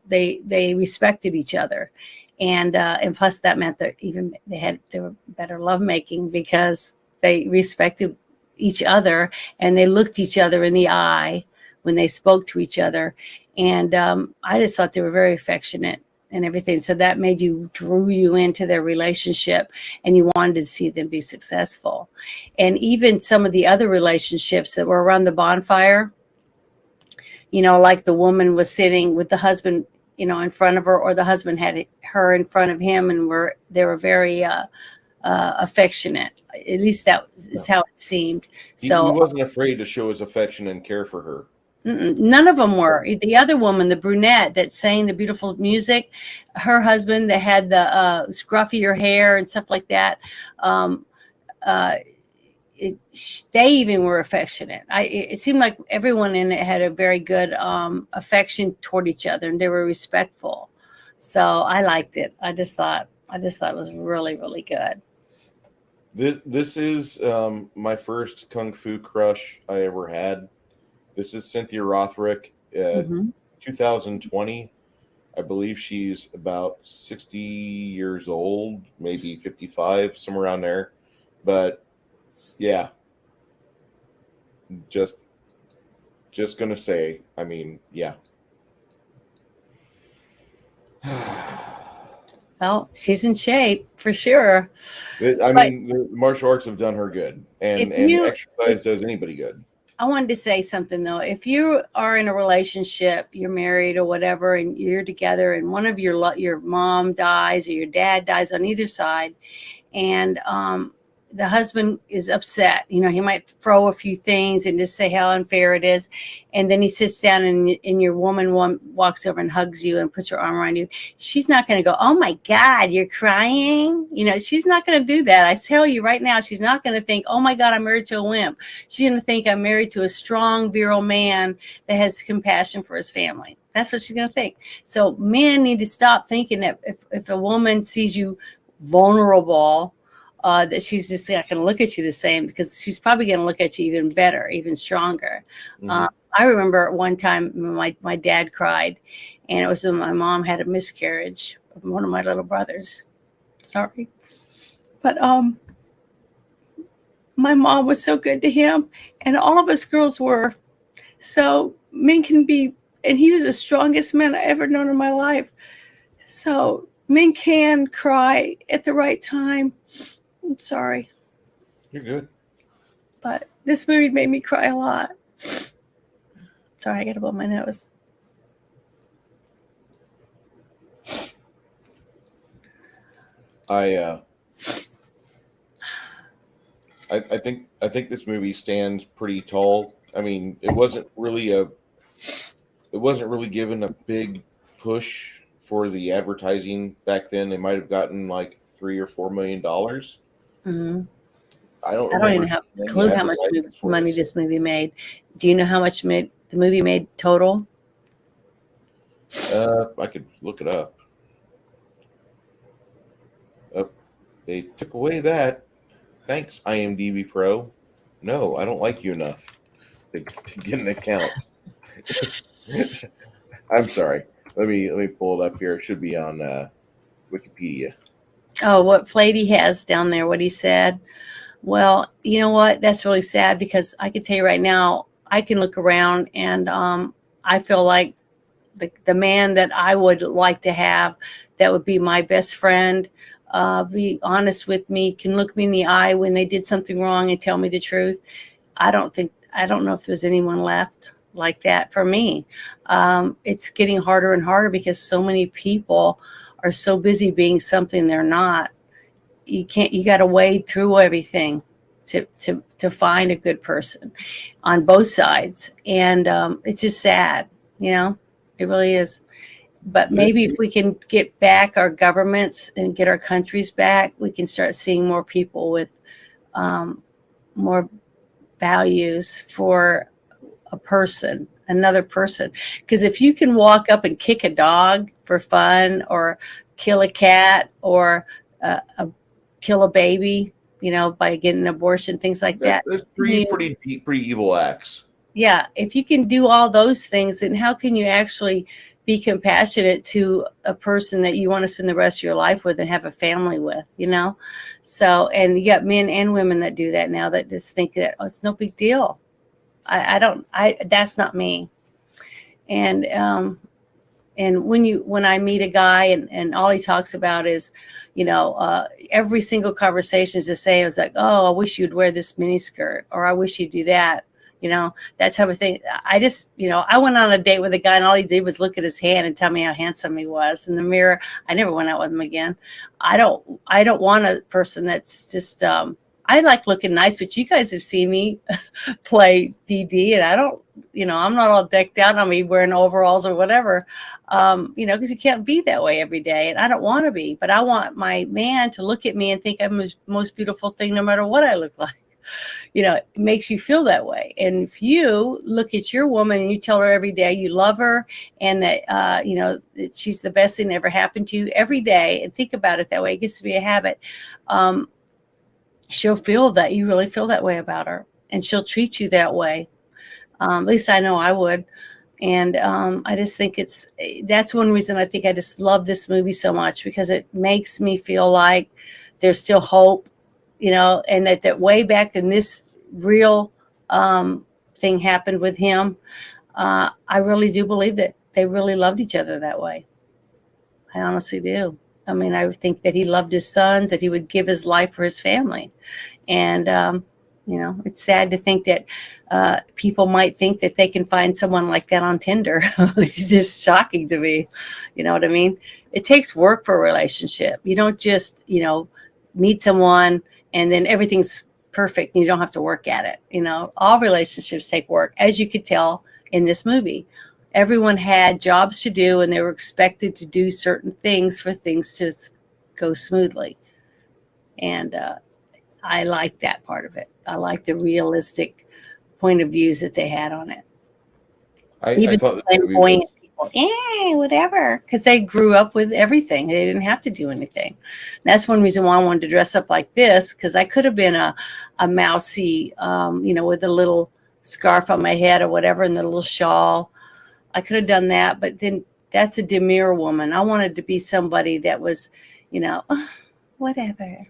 they respected each other. And plus that meant that they were better lovemaking because they respected each other, and they looked each other in the eye when they spoke to each other. And I just thought they were very affectionate and everything. So that drew you into their relationship, and you wanted to see them be successful. And even some of the other relationships that were around the bonfire, like the woman was sitting with the husband, in front of her, or the husband had her in front of him, and they were very affectionate. At least that is how it seemed. So he wasn't afraid to show his affection and care for her. None of them were. The other woman, the brunette that sang the beautiful music, her husband that had the scruffier hair and stuff like that, they even were affectionate. It seemed like everyone in it had a very good affection toward each other, and they were respectful. So I liked it. I just thought it was really, really good. This is my first kung fu crush I ever had. This is Cynthia Rothrock, 2020. I believe she's about 60 years old, maybe 55, somewhere around there. But yeah, just gonna say, I mean, yeah. Well, she's in shape for sure. I mean, the martial arts have done her good, and exercise does anybody good. I wanted to say something though. If you are in a relationship, you're married or whatever, and you're together, and one of your mom dies or your dad dies on either side, and the husband is upset. He might throw a few things and just say how unfair it is. And then he sits down, and your woman walks over and hugs you and puts her arm around you. She's not going to go, oh my God, you're crying. She's not going to do that. I tell you right now, she's not going to think, oh my God, I'm married to a wimp. She's going to think I'm married to a strong, virile man that has compassion for his family. That's what she's going to think. So men need to stop thinking that if a woman sees you vulnerable, that she's just not going to look at you the same, because she's probably going to look at you even better, even stronger. Mm-hmm. I remember one time my dad cried, and it was when my mom had a miscarriage of one of my little brothers. Sorry. But my mom was so good to him, and all of us girls were. So men can be, and he was the strongest man I ever known in my life. So men can cry at the right time. I'm sorry. You're good. But this movie made me cry a lot. Sorry, I got to blow my nose. I think this movie stands pretty tall. I mean, it wasn't really given a big push for the advertising back then. They might have gotten like $3 or $4 million. Mhm. I don't I don't remember even have a any clue how much advertisements for money this. this movie made. Do you know how much the movie made total? I could look it up. Oh, they took away that. Thanks, IMDb Pro. No, I don't like you enough to get an account. I'm sorry. Let me pull it up here. It should be on Wikipedia. Oh, what Flady has down there, what he said. Well, you know what? That's really sad because I can tell you right now, I can look around and I feel like the man that I would like to have that would be my best friend, be honest with me, can look me in the eye when they did something wrong and tell me the truth. I don't know if there's anyone left like that for me. It's getting harder and harder because so many people are so busy being something they're not. You got to wade through everything to find a good person on both sides. And it's just sad, it really is. But maybe if we can get back our governments and get our countries back, we can start seeing more people with more values for a person, another person. Because if you can walk up and kick a dog for fun, or kill a cat, or kill a baby, by getting an abortion, things like that. There's three pretty evil acts. Yeah, if you can do all those things, then how can you actually be compassionate to a person that you want to spend the rest of your life with and have a family with, So, and you got men and women that do that now, that just think that, oh, it's no big deal. That's not me. And when I meet a guy and all he talks about is, every single conversation is the same. It's like, oh, I wish you'd wear this mini skirt, or I wish you'd do that, that type of thing. I just, I went on a date with a guy and all he did was look at his hand and tell me how handsome he was in the mirror. I never went out with him again. I don't want a person that's just, I like looking nice, but you guys have seen me play DD, and I don't, I'm not all decked out on me wearing overalls or whatever, because you can't be that way every day. And I don't want to be, but I want my man to look at me and think I'm the most beautiful thing, no matter what I look like. It makes you feel that way. And if you look at your woman and you tell her every day you love her, and that, that she's the best thing that ever happened to you every day, and think about it that way, it gets to be a habit. She'll feel that you really feel that way about her, and she'll treat you that way. At least I know I would. And I just think that's one reason I think I just love this movie so much, because it makes me feel like there's still hope, and that way back in this real thing happened with him. I really do believe that they really loved each other that way. I honestly do. I mean, I think that he loved his sons, that he would give his life for his family. And, it's sad to think that people might think that they can find someone like that on Tinder. It's just shocking to me. You know what I mean? It takes work for a relationship. You don't just, meet someone and then everything's perfect and you don't have to work at it. All relationships take work, as you could tell in this movie. Everyone had jobs to do, and they were expected to do certain things for things to go smoothly. And I like that part of it. I like the realistic point of views that they had on it. I thought flamboyant people, whatever, because they grew up with everything. They didn't have to do anything. And that's one reason why I wanted to dress up like this, because I could have been a mousy, with a little scarf on my head or whatever, and the little shawl. I could have done that, but then that's a demure woman. I wanted to be somebody that was, whatever,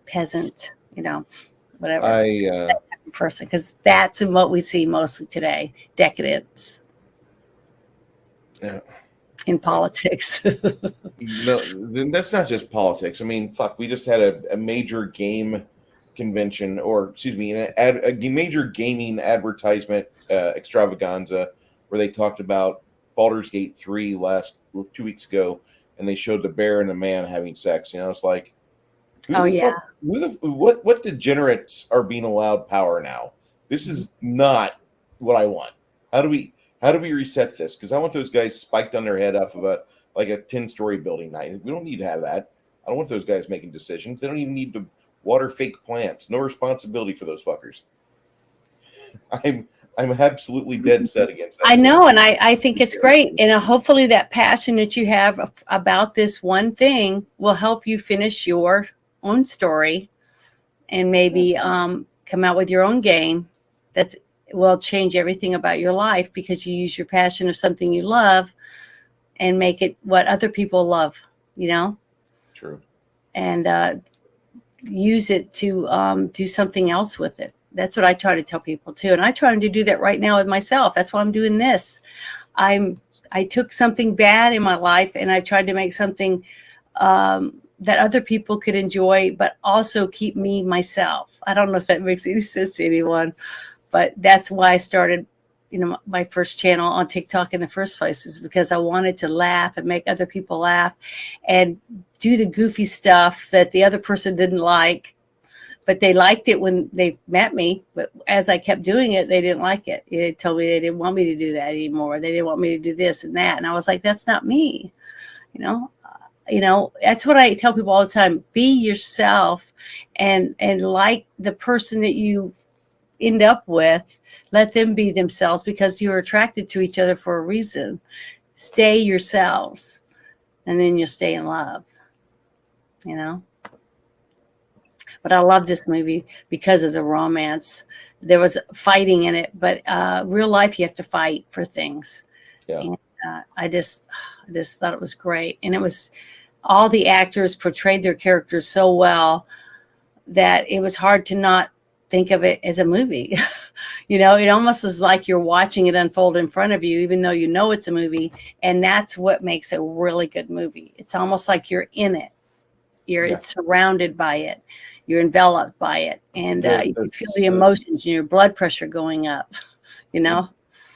peasant, whatever. That type of person, because that's what we see mostly today, decadence. Yeah. In politics. No, that's not just politics. I mean, fuck, we just had a major game convention, or excuse me, a major gaming advertisement extravaganza, where they talked about Baldur's Gate 3 2 weeks ago, and they showed the bear and the man having sex. It's like, what degenerates are being allowed power now? This is not what I want. How do we reset this? Because I want those guys spiked on their head off of like a 10-story building night. We don't need to have that. I don't want those guys making decisions. They don't even need to water fake plants. No responsibility for those fuckers. I'm absolutely dead set against that. I know, and I think it's great. And hopefully that passion that you have about this one thing will help you finish your own story and maybe come out with your own game that will change everything about your life, because you use your passion of something you love and make it what other people love, you know? True. And use it to do something else with it. That's what I try to tell people too. And I try to do that right now with myself. That's why I'm doing this. I took something bad in my life and I tried to make something that other people could enjoy, but also keep me myself. I don't know if that makes any sense to anyone, but that's why I started, my first channel on TikTok in the first place, is because I wanted to laugh and make other people laugh and do the goofy stuff that the other person didn't like. But they liked it when they met me. But as I kept doing it, they didn't like it. They told me they didn't want me to do that anymore. They didn't want me to do this and that. And I was like, that's not me. That's what I tell people all the time. Be yourself and like the person that you end up with, let them be themselves, because you're attracted to each other for a reason. Stay yourselves, and then you'll stay in love, But I love this movie because of the romance. There was fighting in it, but real life, you have to fight for things. Yeah. And, I just thought it was great. And it was, all the actors portrayed their characters so well that it was hard to not think of it as a movie. It almost is like you're watching it unfold in front of you, even though it's a movie. And that's what makes a really good movie. It's almost like you're in it. It's surrounded by it. You're enveloped by it. And you can feel the emotions and your blood pressure going up,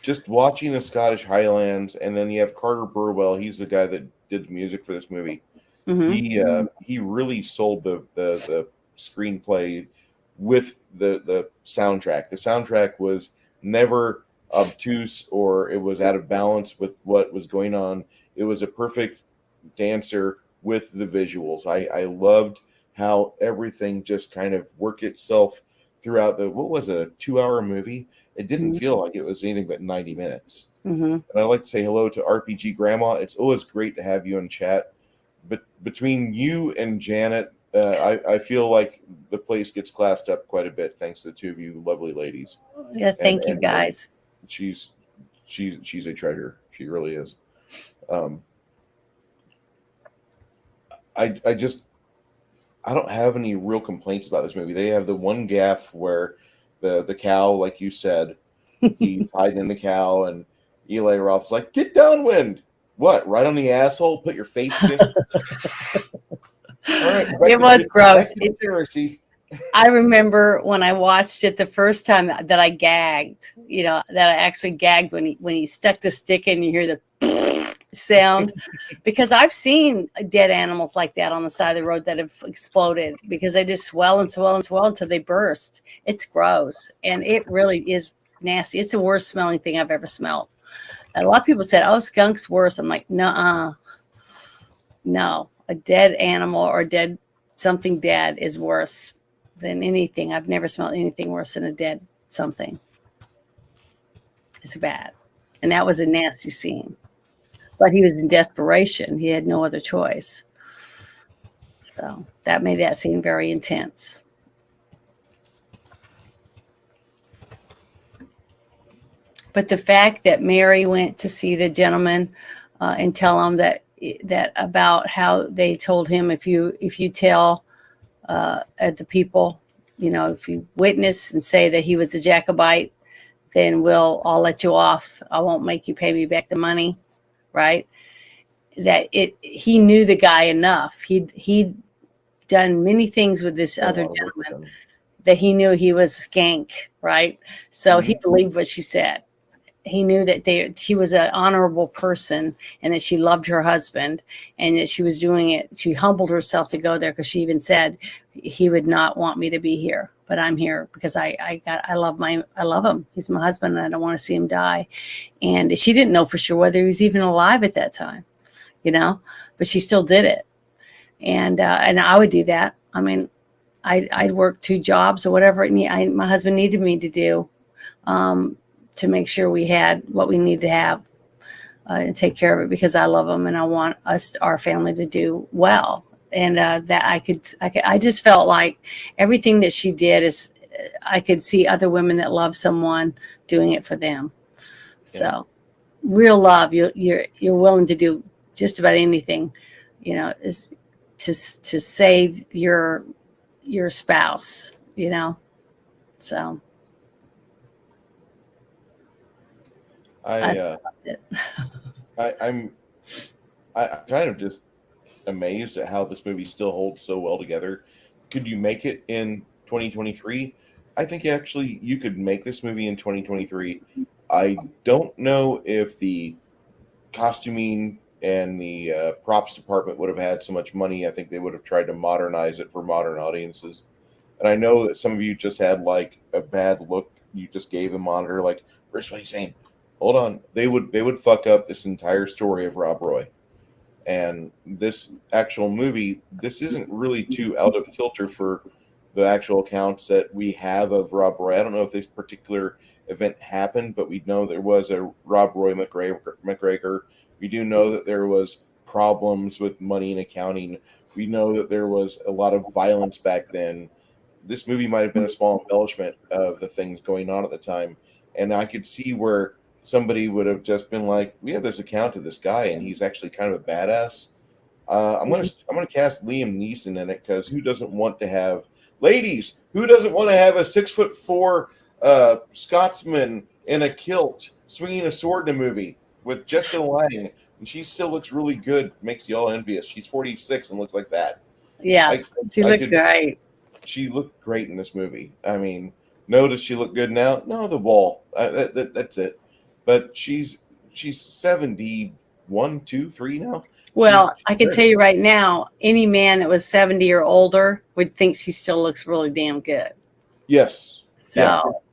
Just watching the Scottish Highlands, and then you have Carter Burwell. He's the guy that did the music for this movie. Mm-hmm. He really sold the screenplay with the soundtrack. The soundtrack was never obtuse or it was out of balance with what was going on. It was a perfect dancer with the visuals. I loved how everything just kind of worked itself throughout what was it, a 2-hour movie? It didn't feel like it was anything but 90 minutes. Mm-hmm. And I'd like to say hello to RPG Grandma. It's always great to have you in chat. But between you and Janet, I feel like the place gets classed up quite a bit thanks to the two of you lovely ladies. Yeah, thank you guys. She's a treasure. She really is. I don't have any real complaints about this movie. They have the one gaffe where the cow, like you said, he's hiding in the cow, and Eli Roth's like, "Get downwind." What? Right on the asshole? Put your face against it. All right, it was gross. I remember when I watched it the first time that I gagged. That I actually gagged when he stuck the stick in. You hear the sound, because I've seen dead animals like that on the side of the road that have exploded, because they just swell and swell and swell until they burst. It's gross, and it really is nasty. It's the worst smelling thing I've ever smelled. And a lot of people said, "Oh, skunk's worse." I'm like, no, a dead animal or something dead is worse than anything. I've never smelled anything worse than a dead something. It's bad, and that was a nasty scene. But he was in desperation. He had no other choice. So that made that scene very intense. But the fact that Mary went to see the gentleman and tell him that about how they told him, if you tell the people, if you witness and say that he was a Jacobite, then I'll let you off. I won't make you pay me back the money. Right? He knew the guy enough. He'd done many things with this other gentleman that he knew he was a skank, right? So he believed what she said. He knew that she was an honorable person and that she loved her husband and that she was doing it. She humbled herself to go there, because she even said, he would not want me to be here, but I'm here because I love him. He's my husband and I don't want to see him die. And she didn't know for sure whether he was even alive at that time. but she still did it. And I would do that. I mean, I'd work 2 jobs or whatever my husband needed me to do, to make sure we had what we need to have, and take care of it, because I love him and I want our family to do well. And that I just felt like everything that she did is, I could see other women that love someone doing it for them. So real love, you're willing to do just about anything, is to save your spouse, so I'm kind of just amazed at how this movie still holds so well together. Could you make it in 2023? I think actually you could make this movie in 2023. I don't know if the costuming and the props department would have had so much money. I think they would have tried to modernize it for modern audiences. And I know that some of you just had like a bad look. You just gave the monitor like, Bruce, what are you saying? Hold on. They would fuck up this entire story of Rob Roy. And this actual movie, this isn't really too out of kilter for the actual accounts that we have of Rob Roy. I don't know if this particular event happened, but we know there was a Rob Roy MacGregor. We do know that there was problems with money and accounting. We know that there was a lot of violence back then. This movie might have been a small embellishment of the things going on at the time. And I could see where somebody would have just been like, we have this account of this guy and he's actually kind of a badass. I'm gonna cast Liam Neeson in it, because who doesn't want to have, ladies, who doesn't want to have a 6'4" Scotsman in a kilt swinging a sword in a movie with Jessica Lange, and she still looks really good, makes you all envious. She's 46 and looks like that. Yeah, she looked great. She looked great in this movie. I mean, does she look good now? No, the wall. That's it. But she's 71, 2, 3 now. Well, I can tell you right now, any man that was 70 or older would think she still looks really damn good. Yes. So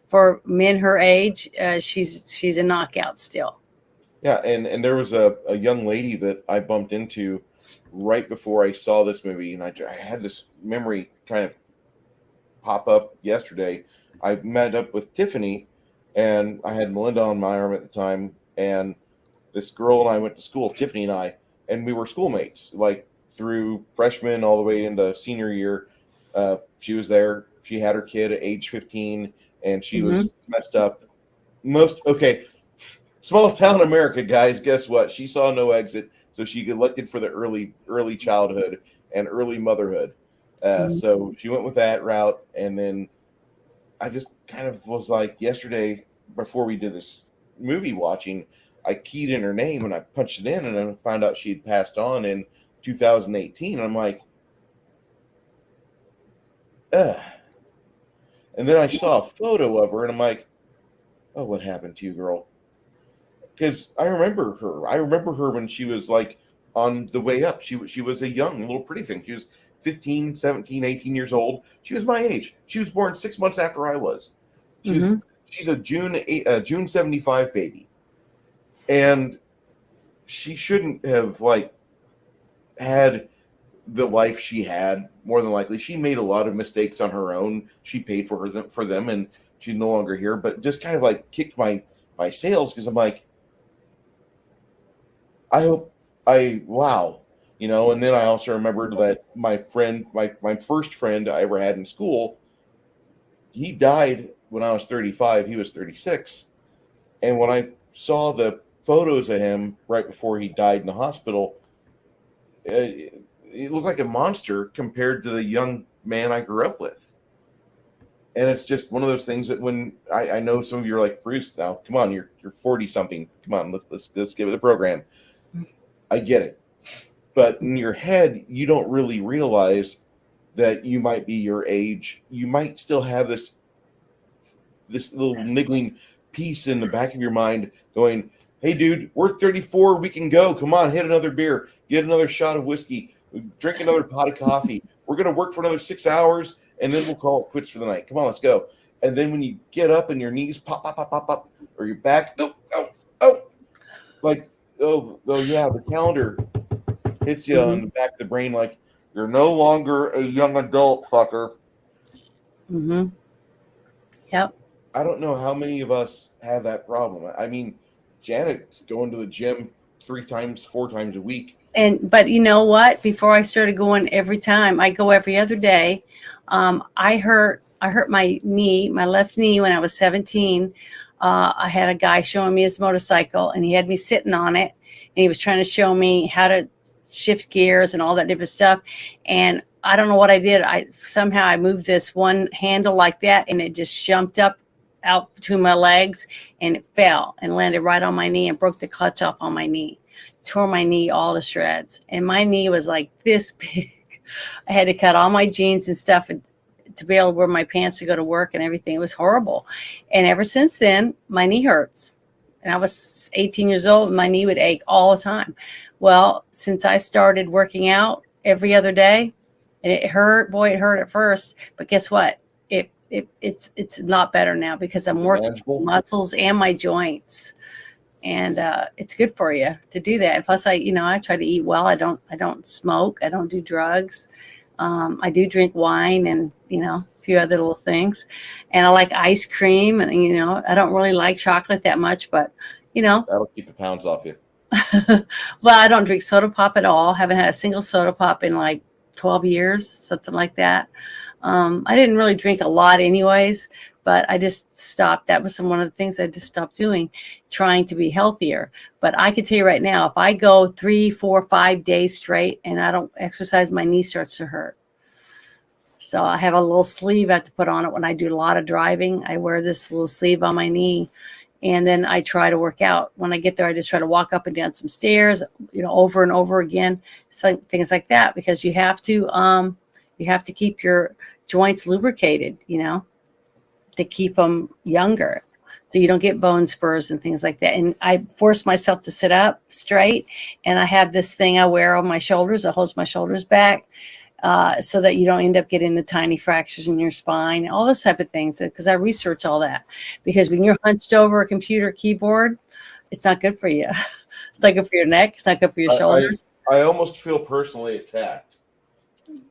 for men her age, she's a knockout still. Yeah, and there was a young lady that I bumped into right before I saw this movie, and I had this memory kind of pop up yesterday. I met up with Tiffany, and I had Melinda on my arm at the time, and this girl and I went to school, Tiffany and we were schoolmates, like through freshman all the way into senior year. She was there. She had her kid at age 15, and she was messed up. Small town America, guys, guess what? She saw no exit, so she elected for the early childhood and early motherhood. So she went with that route, and then I just kind of was like, yesterday, before we did this movie watching, I keyed in her name and I punched it in, and I found out she had passed on in 2018. And I'm like, ugh. And then I saw a photo of her, and I'm like, oh, what happened to you, girl? Because I remember her. I remember her when she was like on the way up. She was a young little pretty thing. She was 15, 17, 18 years old. She was my age. She was born 6 months after I was. She's a June 75 baby. And she shouldn't have like had the life she had. More than likely, she made a lot of mistakes on her own. She paid for them, and she's no longer here. But just kind of like kicked my sails, because I'm like, wow. And then I also remembered that my friend, my first friend I ever had in school, he died when I was 35. He was 36. And when I saw the photos of him right before he died in the hospital, it looked like a monster compared to the young man I grew up with. And it's just one of those things that when I know some of you are like, Bruce, now come on, you're 40 something. Come on, let's give it the program. I get it. But in your head, you don't really realize that you might be your age. You might still have this little niggling piece in the back of your mind going, hey, dude, we're 34. We can go. Come on, hit another beer. Get another shot of whiskey. Drink another pot of coffee. We're going to work for another 6 hours, and then we'll call it quits for the night. Come on, let's go. And then when you get up and your knees pop, or your back, oh, like yeah, the calendar hits you on the back of the brain like you're no longer a young adult, fucker. Mm-hmm. Yep. I don't know how many of us have that problem. I mean, Janet's going to the gym 3 times, 4 times a week. But you know what? Before I started going every time, I go every other day. I hurt my knee, my left knee, when I was 17. I had a guy showing me his motorcycle, and he had me sitting on it, and he was trying to show me how to shift gears and all that different stuff. And I don't know what I did. Somehow I moved this one handle like that, and it just jumped up out between my legs, and it fell and landed right on my knee and broke the clutch off on my knee. Tore my knee all to shreds, and my knee was like this big. I had to cut all my jeans and stuff to be able to wear my pants to go to work and everything. It was horrible. And ever since then, my knee hurts. And I was 18 years old, and my knee would ache all the time. Well, since I started working out every other day, and it hurt. Boy, it hurt at first, but guess what? It's a lot better now because I'm working muscles and my joints. And it's good for you to do that. And plus, I try to eat well. I don't smoke. I don't do drugs. I do drink wine and a few other little things. And I like ice cream. And I don't really like chocolate that much, but that'll keep the pounds off you. Well, I don't drink soda pop at all. Haven't had a single soda pop in like 12 years, something like that. I didn't really drink a lot anyways, but I just stopped. That was one of the things I just stopped doing, trying to be healthier. But I can tell you right now, if I go 3, 4, 5 days straight and I don't exercise, my knee starts to hurt. So I have a little sleeve I have to put on it when I do a lot of driving. I wear this little sleeve on my knee, and then I try to work out. When I get there, I just try to walk up and down some stairs, over and over again, things like that, because you have to keep your joints lubricated, to keep them younger, so you don't get bone spurs and things like that. And I force myself to sit up straight, and I have this thing I wear on my shoulders that holds my shoulders back, so that you don't end up getting the tiny fractures in your spine, all those type of things, because I research all that. Because when you're hunched over a computer keyboard, it's not good for you. It's not good for your neck. It's not good for your shoulders. I almost feel personally attacked.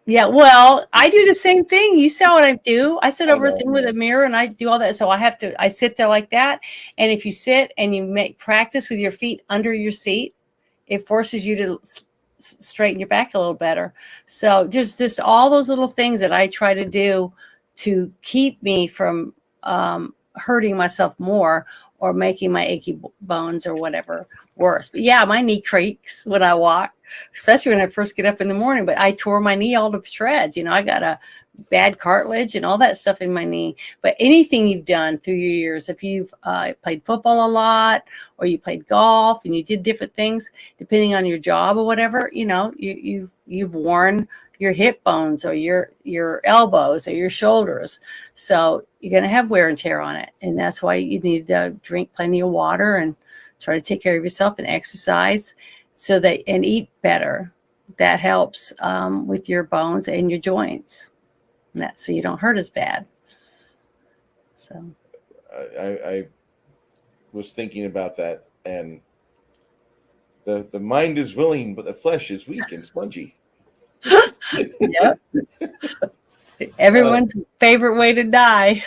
Yeah, well, I do the same thing. You saw what I do. I sit over a thing with a mirror, and I do all that. So I sit there like that. And if you sit and you practice with your feet under your seat, it forces you to straighten your back a little better. So just all those little things that I try to do to keep me from hurting myself more or making my achy bones or whatever worse. But yeah, my knee creaks when I walk, especially when I first get up in the morning. But I tore my knee all to shreds. I got a bad cartilage and all that stuff in my knee. But anything you've done through your years, if you've played football a lot, or you played golf and you did different things, depending on your job or whatever, you've worn your hip bones or your elbows or your shoulders. So you're going to have wear and tear on it. And that's why you need to drink plenty of water and try to take care of yourself and exercise and eat better. That helps with your bones and your joints. So you don't hurt as bad. So I was thinking about that, and the mind is willing, but the flesh is weak and spongy. Yeah. Everyone's favorite way to die.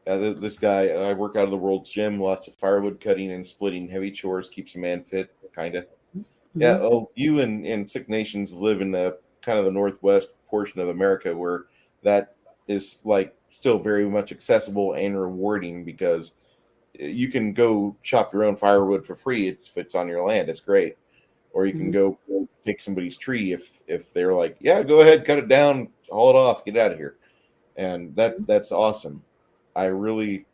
This guy, I work out of the World's Gym, lots of firewood cutting and splitting, heavy chores, keeps a man fit, kind of. Mm-hmm. Yeah. Oh, you and Sick Nations live in the kind of the northwest portion of America, where that is like still very much accessible and rewarding, because you can go chop your own firewood for free. If it's on your land, it's great. Or you can go pick somebody's tree if they're like, yeah, go ahead, cut it down, haul it off, get out of here. And that's awesome. I really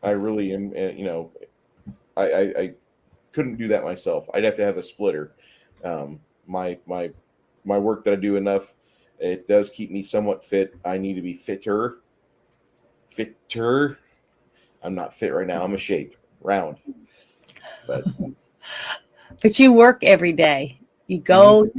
am. I couldn't do that myself. I'd have to have a splitter. My work that I do enough, it does keep me somewhat fit. I need to be fitter. I'm not fit right now. I'm a shape, round. But you work every day. You go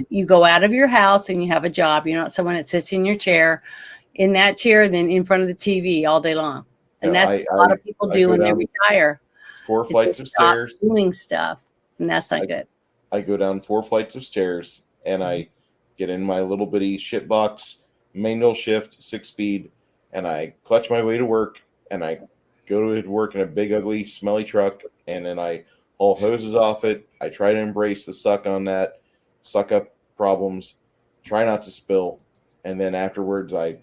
out of your house and you have a job. You're not someone that sits in that chair, then in front of the TV all day long. And that's what a lot of people do when they retire. 4 It's flights just of stop stairs. doing stuff, and that's not good. I go down 4 flights of stairs, and I get in my little bitty shit box, manual shift, 6-speed, and I clutch my way to work, and I go to work in a big, ugly, smelly truck, and then I haul hoses off it. I try to embrace the suck on that, suck up problems, try not to spill, and then afterwards I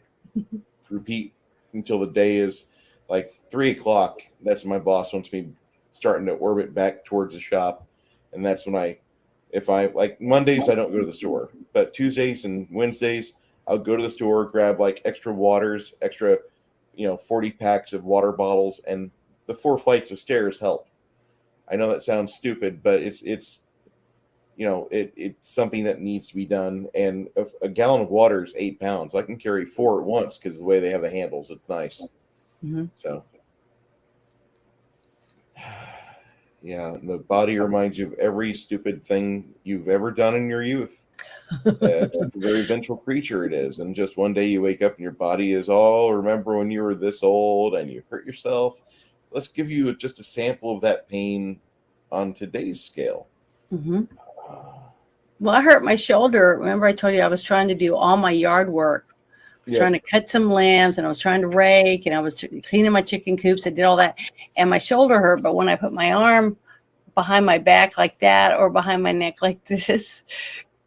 repeat until the day is like 3 o'clock. That's when my boss wants me starting to orbit back towards the shop, and that's when if I like Mondays, I don't go to the store, but Tuesdays and Wednesdays, I'll go to the store, grab like extra waters, extra, 40 packs of water bottles, and the 4 flights of stairs help. I know that sounds stupid, but it's something that needs to be done. And a gallon of water is 8 pounds. I can carry 4 at once because the way they have the handles, it's nice. Mm-hmm. So. Yeah, the body reminds you of every stupid thing you've ever done in your youth. It's a very vengeful creature it is. And just one day you wake up and your body is all, remember when you were this old and you hurt yourself? Let's give you just a sample of that pain on today's scale. Mm-hmm. Well, I hurt my shoulder. Remember I told you I was trying to do all my yard work. I was trying to cut some lambs, and I was trying to rake, and I was cleaning my chicken coops. I did all that, and my shoulder hurt. But when I put my arm behind my back like that, or behind my neck like this,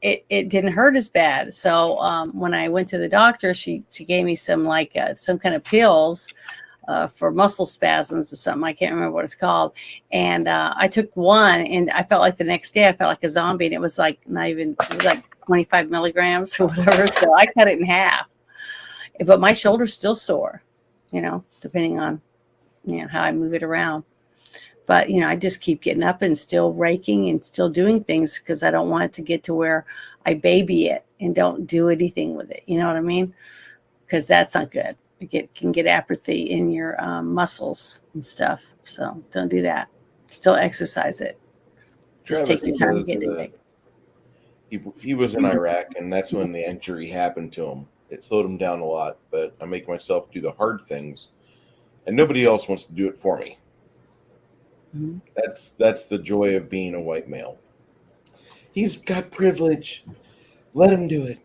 it didn't hurt as bad. So when I went to the doctor, she gave me some some kind of pills for muscle spasms or something. I can't remember what it's called. And I took one, and I felt like the next day I felt like a zombie, and it was like it was like 25 milligrams or whatever. So I cut it in half. But my shoulder's still sore, depending on, how I move it around. But, I just keep getting up and still raking and still doing things because I don't want it to get to where I baby it and don't do anything with it. You know what I mean? Because that's not good. It can get apathy in your muscles and stuff. So don't do that. Still exercise it. Just Travis take your time to get it. He was in Iraq, and that's when the injury happened to him. It slowed him down a lot, but I make myself do the hard things, and nobody else wants to do it for me. Mm-hmm. That's the joy of being a white male. He's got privilege. Let him do it.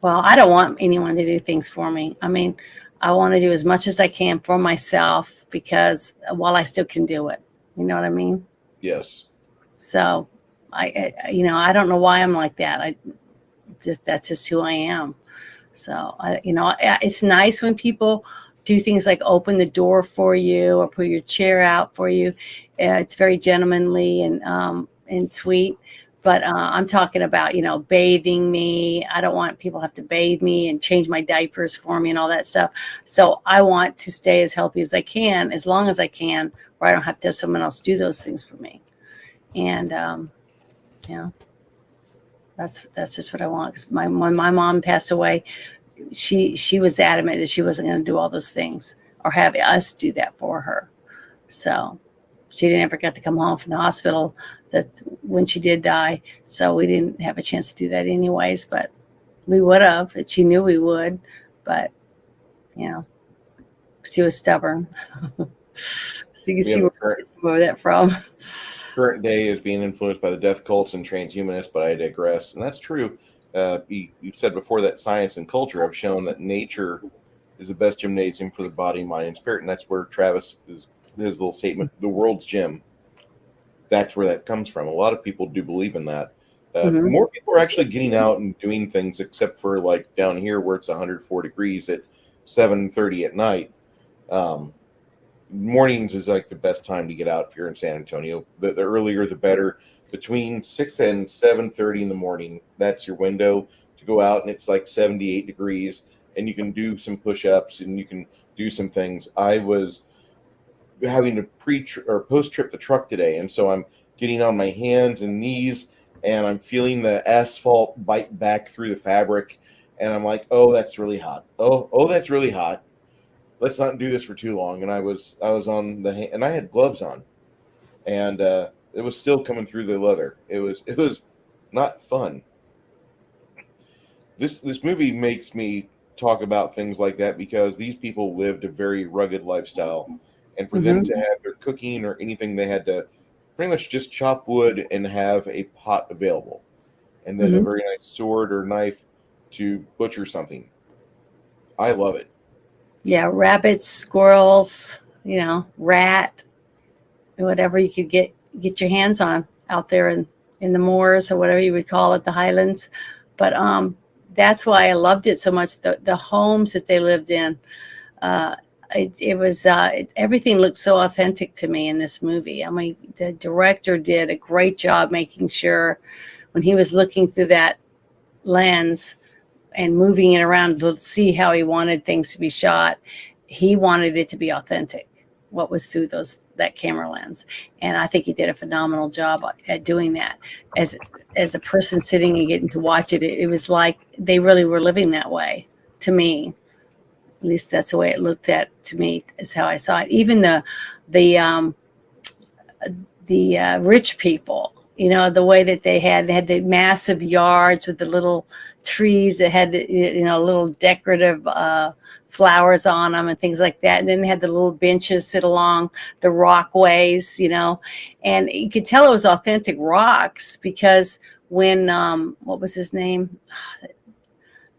Well, I don't want anyone to do things for me. I mean, I want to do as much as I can for myself because while I still can do it. You know what I mean? Yes. So I don't know why I'm like that. That's just who I am. So it's nice when people do things like open the door for you or put your chair out for you. It's very gentlemanly and sweet. But I'm talking about, bathing me. I don't want people to have to bathe me and change my diapers for me and all that stuff. So I want to stay as healthy as I can, as long as I can, where I don't have to have someone else do those things for me. And, that's just what I want. 'Cause when my mom passed away, she was adamant that she wasn't going to do all those things or have us do that for her. So she didn't ever get to come home from the hospital when she did die. So we didn't have a chance to do that anyways, but we would have. She knew we would, but she was stubborn. So you can see where that from. Current day is being influenced by the death cults and transhumanists, but I digress. And that's true. You said before that science and culture have shown that nature is the best gymnasium for the body, mind, and spirit. And that's where Travis his little statement, the world's gym. That's where that comes from. A lot of people do believe in that. More people are actually getting out and doing things, except for like down here where it's 104 degrees at 7:30 at night. Mornings is like the best time to get out if you're in San Antonio. The earlier, the better. Between 6 and 7:30 in the morning, that's your window to go out, and it's like 78 degrees, and you can do some push-ups and you can do some things. I was having to post-trip the truck today, and so I'm getting on my hands and knees, and I'm feeling the asphalt bite back through the fabric, and I'm like, oh, that's really hot. Oh, that's really hot. Let's not do this for too long. And I was on and I had gloves on, and it was still coming through the leather. It was not fun. This movie makes me talk about things like that because these people lived a very rugged lifestyle, and for them to have their cooking or anything, they had to pretty much just chop wood and have a pot available, and then a very nice sword or knife to butcher something. I love it. Yeah, rabbits, squirrels, rat, whatever you could get your hands on out there in the moors or whatever you would call it, the Highlands. But that's why I loved it so much. The homes that they lived in, it was everything looked so authentic to me in this movie. I mean, the director did a great job making sure when he was looking through that lens and moving it around to see how he wanted things to be shot, he wanted it to be authentic, what was through that camera lens. And I think he did a phenomenal job at doing that. As a person sitting and getting to watch it, it was like they really were living that way to me. At least that's the way it looked at to me, is how I saw it. Even the rich people, the way that they had the massive yards with the little trees that had little decorative flowers on them and things like that, and then they had the little benches sit along the rockways, and you could tell it was authentic rocks because when what was his name,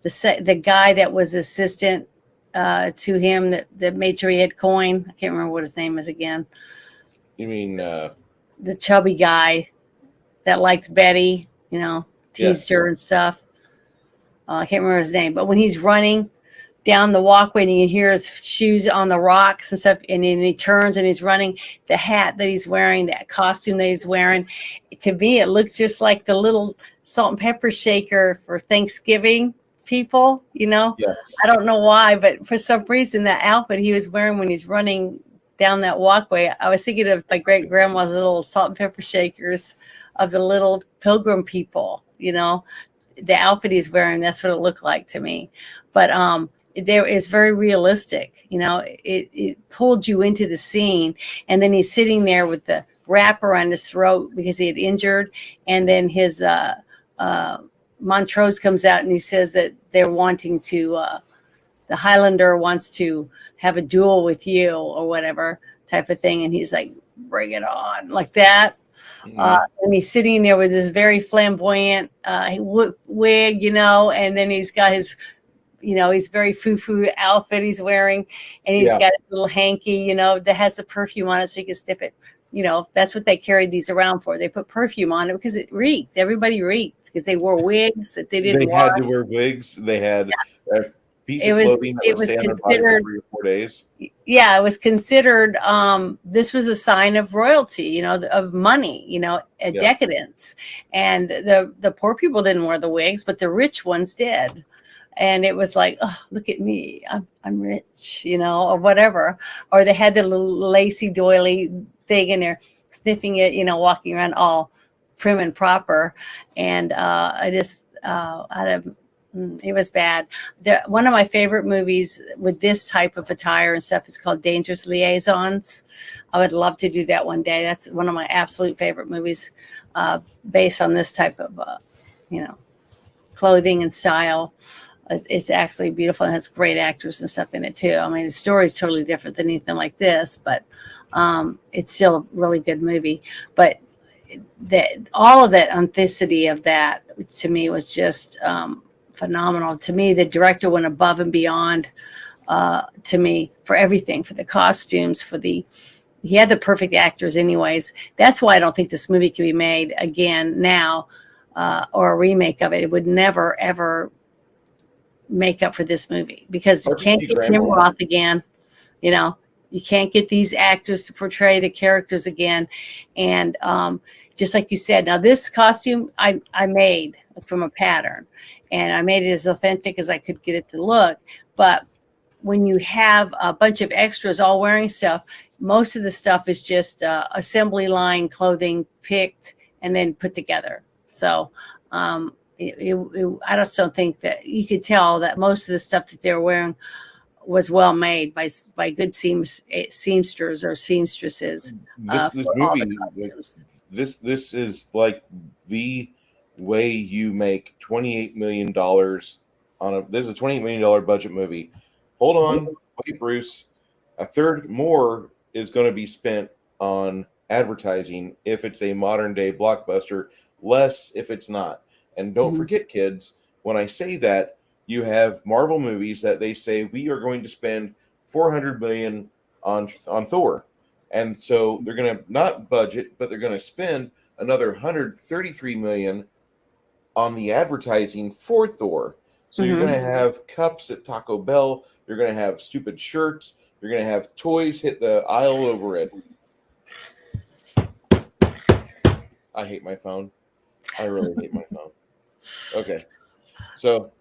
the guy that was assistant to him that made sure he had coin, I can't remember what his name is again. You mean the chubby guy that liked Betty, teased her and stuff. I can't remember his name, but when he's running down the walkway and you can hear his shoes on the rocks and stuff, and then he turns and he's running, the hat that he's wearing, that costume that he's wearing, to me, it looked just like the little salt and pepper shaker for Thanksgiving people, Yes. I don't know why, but for some reason, that outfit he was wearing when he's running down that walkway, I was thinking of my great grandma's little salt and pepper shakers of the little pilgrim people, the outfit he's wearing, that's what it looked like to me. But there is very realistic, it pulled you into the scene. And then he's sitting there with the wrap around his throat because he had injured. And then his Montrose comes out and he says that they're wanting to, the Highlander wants to have a duel with you or whatever type of thing. And he's like, bring it on, like that. And he's sitting there with this very flamboyant wig, and then he's got his, he's very foo-foo outfit he's wearing, and he's got a little hanky, that has a perfume on it so he can sniff it. That's what they carried these around for. They put perfume on it because it reeked. Everybody reeked because they wore wigs that they didn't had to wear wigs. They had a piece of clothing that would stay on their body for 3 or 4 days. Yeah, it was considered, this was a sign of royalty, of money, a decadence. And the poor people didn't wear the wigs, but the rich ones did. And it was like, oh, look at me, I'm rich, or whatever. Or they had the little lacy doily thing in there, sniffing it, walking around all prim and proper. And it was bad. One of my favorite movies with this type of attire and stuff is called Dangerous Liaisons. I would love to do that one day. That's one of my absolute favorite movies, based on this type of, clothing and style. It's actually beautiful and has great actors and stuff in it too. I mean, the story is totally different than anything like this, but it's still a really good movie. But all of that authenticity of that to me was just phenomenal. To me, the director went above and beyond to me for everything, for the costumes, he had the perfect actors anyways. That's why I don't think this movie can be made again now, or a remake of it. It would never, ever make up for this movie because you can't get Tim Roth again. You can't get these actors to portray the characters again. And just like you said, now this costume I made from a pattern, and I made it as authentic as I could get it to look. But when you have a bunch of extras all wearing stuff, most of the stuff is just assembly line clothing picked and then put together. So I just don't think that you could tell that most of the stuff that they're wearing was well made by good seamsters or seamstresses. This movie, this is like the way you make $28 million this is a $28 million budget movie. Hold on, wait, Bruce. A third more is going to be spent on advertising if it's a modern day blockbuster, less if it's not. And don't forget, kids, when I say that, you have Marvel movies that they say we are going to spend 400 million on Thor. And so they're going to not budget, but they're going to spend another 133 million on the advertising for Thor. So you're going to have cups at Taco Bell, you're going to have stupid shirts, you're going to have toys hit the aisle over it. I hate my phone. I really hate my phone. Okay. So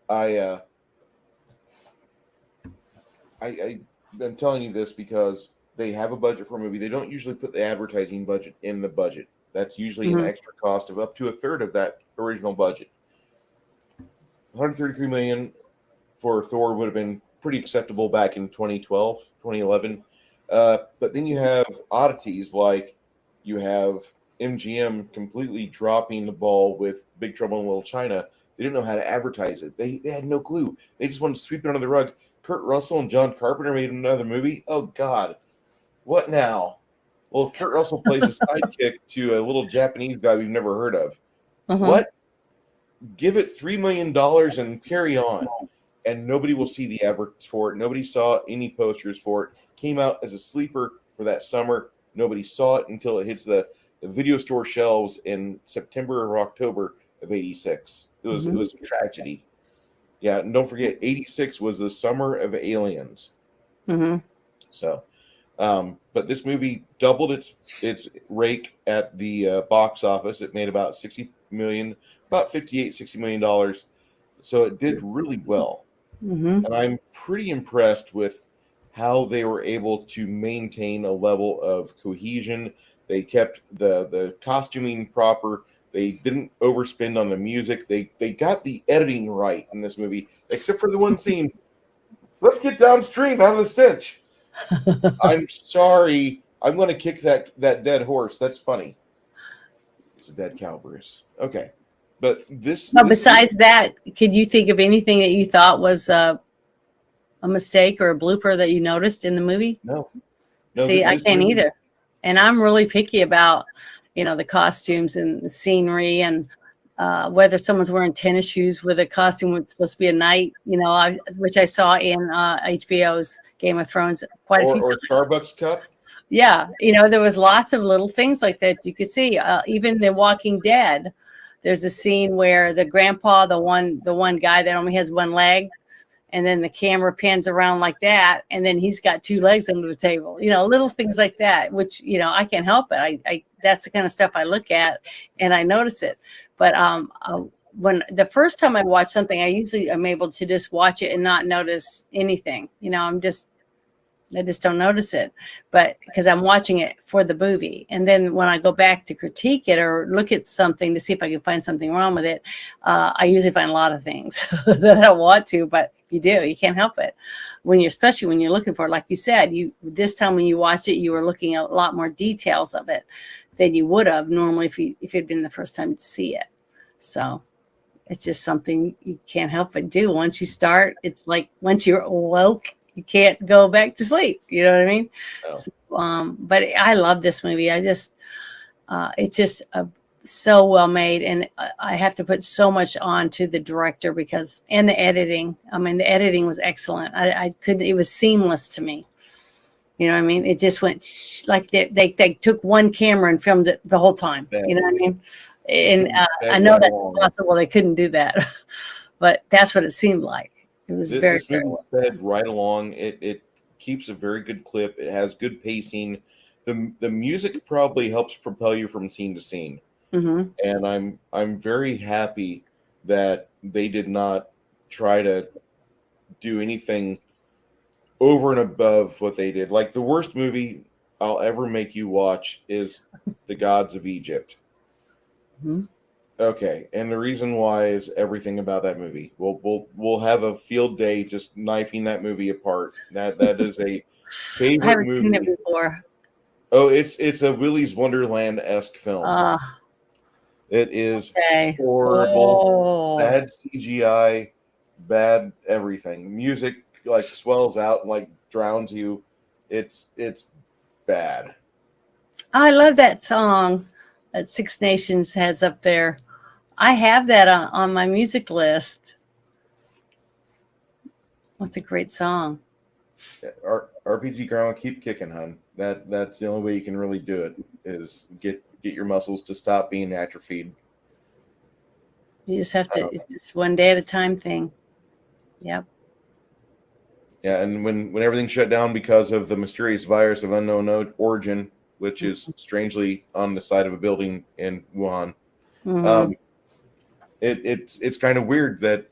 I'm telling you this because they have a budget for a movie. They don't usually put the advertising budget in the budget. That's usually an extra cost of up to a third of that original budget. 133 million for Thor would have been pretty acceptable back in 2012, 2011. But then you have oddities like you have MGM completely dropping the ball with Big Trouble in Little China. They didn't know how to advertise it. They had no clue. They just wanted to sweep it under the rug. Kurt Russell and John Carpenter made another movie. Oh, God. What now? Well, Kurt Russell plays a sidekick to a little Japanese guy we've never heard of. What? Give it $3 million and carry on. And nobody will see the adverts for it. Nobody saw any posters for it. Came out as a sleeper for that summer. Nobody saw it until it hits the video store shelves in September or October of '86. It was a tragedy. Yeah, and don't forget, '86 was the summer of Aliens. So, but this movie doubled its rake at the box office. It made about 60 million, about 58, $60 million. So it did really well. And I'm pretty impressed with how they were able to maintain a level of cohesion. They kept the costuming proper. They didn't overspend on the music. They got the editing right in this movie, except for the one scene. Let's get downstream out of the stench. I'm sorry. I'm going to kick that dead horse. That's funny. It's a dead cow, Bruce. Okay. But this... Well, besides that, could you think of anything that you thought was a mistake or a blooper that you noticed in the movie? No. See, I can't either. And I'm really picky about, the costumes and the scenery and whether someone's wearing tennis shoes with a costume that's supposed to be a knight, which I saw in HBO's Game of Thrones quite a few times. Or Starbucks cup. Yeah. There was lots of little things like that you could see. Even The Walking Dead, there's a scene where the grandpa, the one guy that only has one leg, and then the camera pans around like that, and then he's got two legs under the table. Little things like that, which I can't help it. I that's the kind of stuff I look at and I notice it. But when the first time I watch something, I usually am able to just watch it and not notice anything. I just don't notice it, but because I'm watching it for the movie. And then when I go back to critique it or look at something to see if I can find something wrong with it, I usually find a lot of things that I don't want to, but you can't help it especially when you're looking for it. Like you said, this time when you watch it, you were looking at a lot more details of it than you would have normally if it had been the first time to see it. So it's just something you can't help but do. Once you start, it's like once you're awoke, you can't go back to sleep. You know what I mean? No. So, but I love this movie. It's just so well made, and I have to put so much on to the director and the editing. I mean, the editing was excellent. I couldn't. It was seamless to me. You know what I mean? It just went like they took one camera and filmed it the whole time. You know what I mean? And I know that's impossible. They couldn't do that, but that's what it seemed like. It was very well fed right along. It keeps a very good clip. It has good pacing. The music probably helps propel you from scene to scene. And I'm very happy that they did not try to do anything over and above what they did. Like the worst movie I'll ever make you watch is The Gods of Egypt. Okay, and the reason why is everything about that movie. We'll have a field day just knifing that movie apart. That is a favorite I haven't movie. seen it before. Oh, it's a Willy's Wonderland-esque film. It is horrible, bad CGI, bad everything. Music like swells out and like drowns you. It's bad. I love that song that Six Nations has up there. I have that on my music list. That's a great song. RPG ground, keep kicking, hun. That's the only way you can really do it is get your muscles to stop being atrophied. You just have to, it's just one day at a time thing. Yep. Yeah, and when everything shut down because of the mysterious virus of unknown origin, which is strangely on the side of a building in Wuhan, Mm-hmm. it's kind of weird that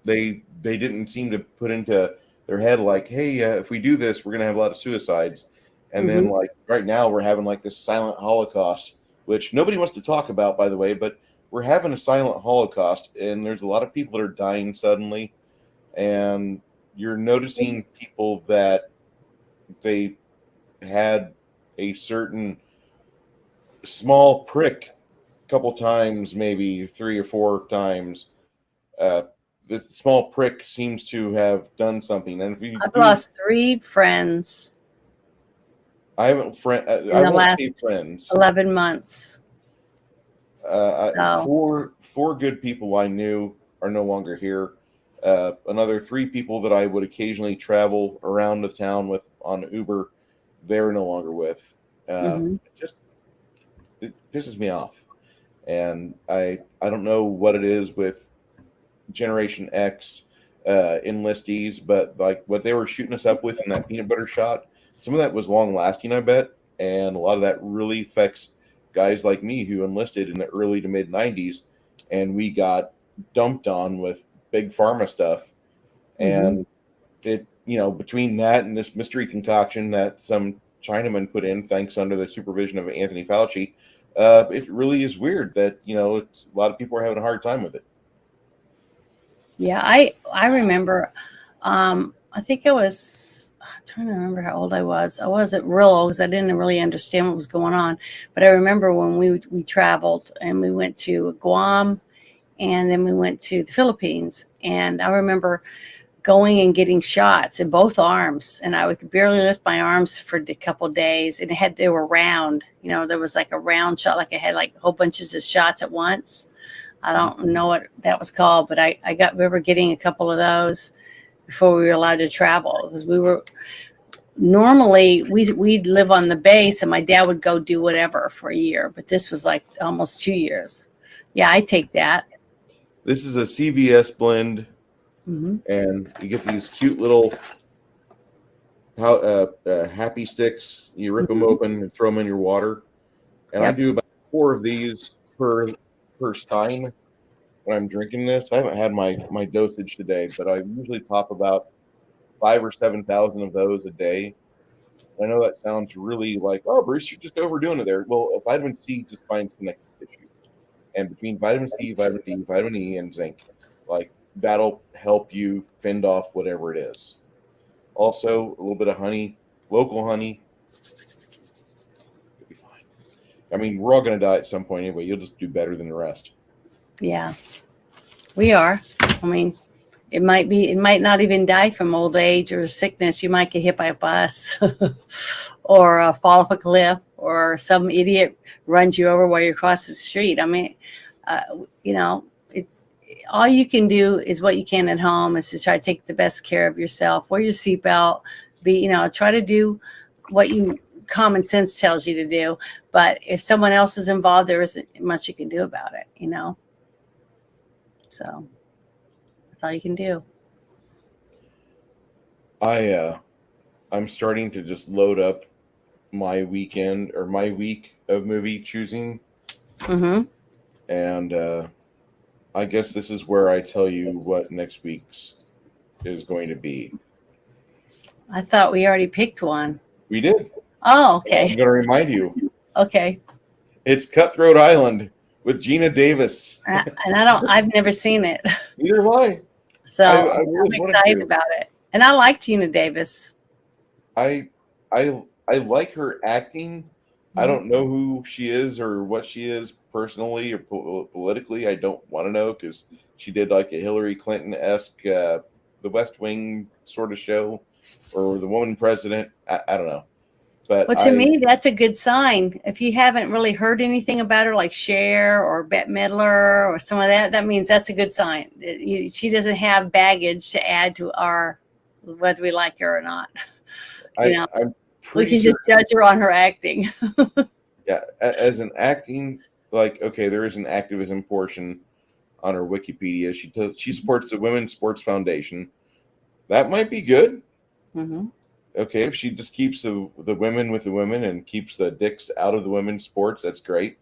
they didn't seem to put into their head like, hey, if we do this, we're gonna have a lot of suicides, and then Mm-hmm. like right now we're having like this silent Holocaust, which nobody wants to talk about, by the way, but we're having a silent Holocaust, and there's a lot of people that are dying suddenly, and you're noticing people that they had a certain small prick a couple times, maybe 3 or 4 times. Uh, the small prick seems to have done something. And if you I've do, lost 3 friends I haven't in I the won't say last friends. 11 months. So, Four good people I knew are no longer here. Another 3 people that I would occasionally travel around the town with on Uber, they're no longer with. mm-hmm. It pisses me off, and I don't know what it is with Generation X enlistees, but like what they were shooting us up with in that peanut butter shot, some of that was long lasting, I bet, and a lot of that really affects guys like me who enlisted in the early to mid '90s, and we got dumped on with big pharma stuff, Mm-hmm. and it between that and this mystery concoction that some Chinaman put in, thanks under the supervision of Anthony Fauci, it really is weird that it's a lot of people are having a hard time with it. Yeah, I remember. I think I'm trying to remember how old I was. I wasn't real old because I didn't really understand what was going on. But I remember when we traveled and we went to Guam and then we went to the Philippines. And I remember going and getting shots in both arms, and I could barely lift my arms for a couple of days. And they were round. There was like a round shot, like I had like whole bunches of shots at once. I don't know what that was called, but I remember getting a couple of those before we were allowed to travel, because we were normally we'd live on the base and my dad would go do whatever for a year, but this was like almost 2 years. Yeah, I take that. This is a CVS blend, Mm-hmm. and you get these cute little happy sticks. You rip them Mm-hmm. open and throw them in your water. And I Yep. do about 4 of these per stein when I'm drinking this. I haven't had my dosage today, but I usually pop about 5 or 7 thousand of those a day. I know that sounds really like, oh, Bruce, you're just overdoing it there. Well, vitamin C just finds connective tissue, and between vitamin C, vitamin D, vitamin E, and zinc, like that'll help you fend off whatever it is. Also, a little bit of honey, local honey, you'll be fine. I mean, we're all going to die at some point anyway. You'll just do better than the rest. Yeah, we are. I mean, it might not even die from old age or sickness. You might get hit by a bus or fall off a cliff, or some idiot runs you over while you're across the street. I mean, uh, it's all you can do is what you can at home is to try to take the best care of yourself. Wear your seatbelt. Try to do what common sense tells you to do. But if someone else is involved, there isn't much you can do about it. So that's all you can do. I'm starting to just load up my weekend or my week of movie choosing, Mm-hmm. and I guess this is where I tell you what next week's is going to be. I thought we already picked one. We did. Oh, I'm okay. going to remind you. Okay. It's Cutthroat Island with Gina Davis. And I've never seen it. Neither have I. So I've I'm always wanted excited to. about it. And I like Gina Davis. I I like her acting. I don't know who she is or what she is personally or politically. I don't want to know because she did like a Hillary Clinton-esque The West Wing sort of show. or the woman president. I don't know. But Well, to me, that's a good sign. If you haven't really heard anything about her, like Cher or Bette Midler or some of that, that means that's a good sign. She doesn't have baggage to add to our, whether we like her or not. I'm We pretty can sure. just judge her on her acting. Yeah, as an acting, like, okay, there is an activism portion on her Wikipedia. She supports the Women's Sports Foundation. That might be good. Mm-hmm. Okay, if she just keeps the women with the women and keeps the dicks out of the women's sports, that's great.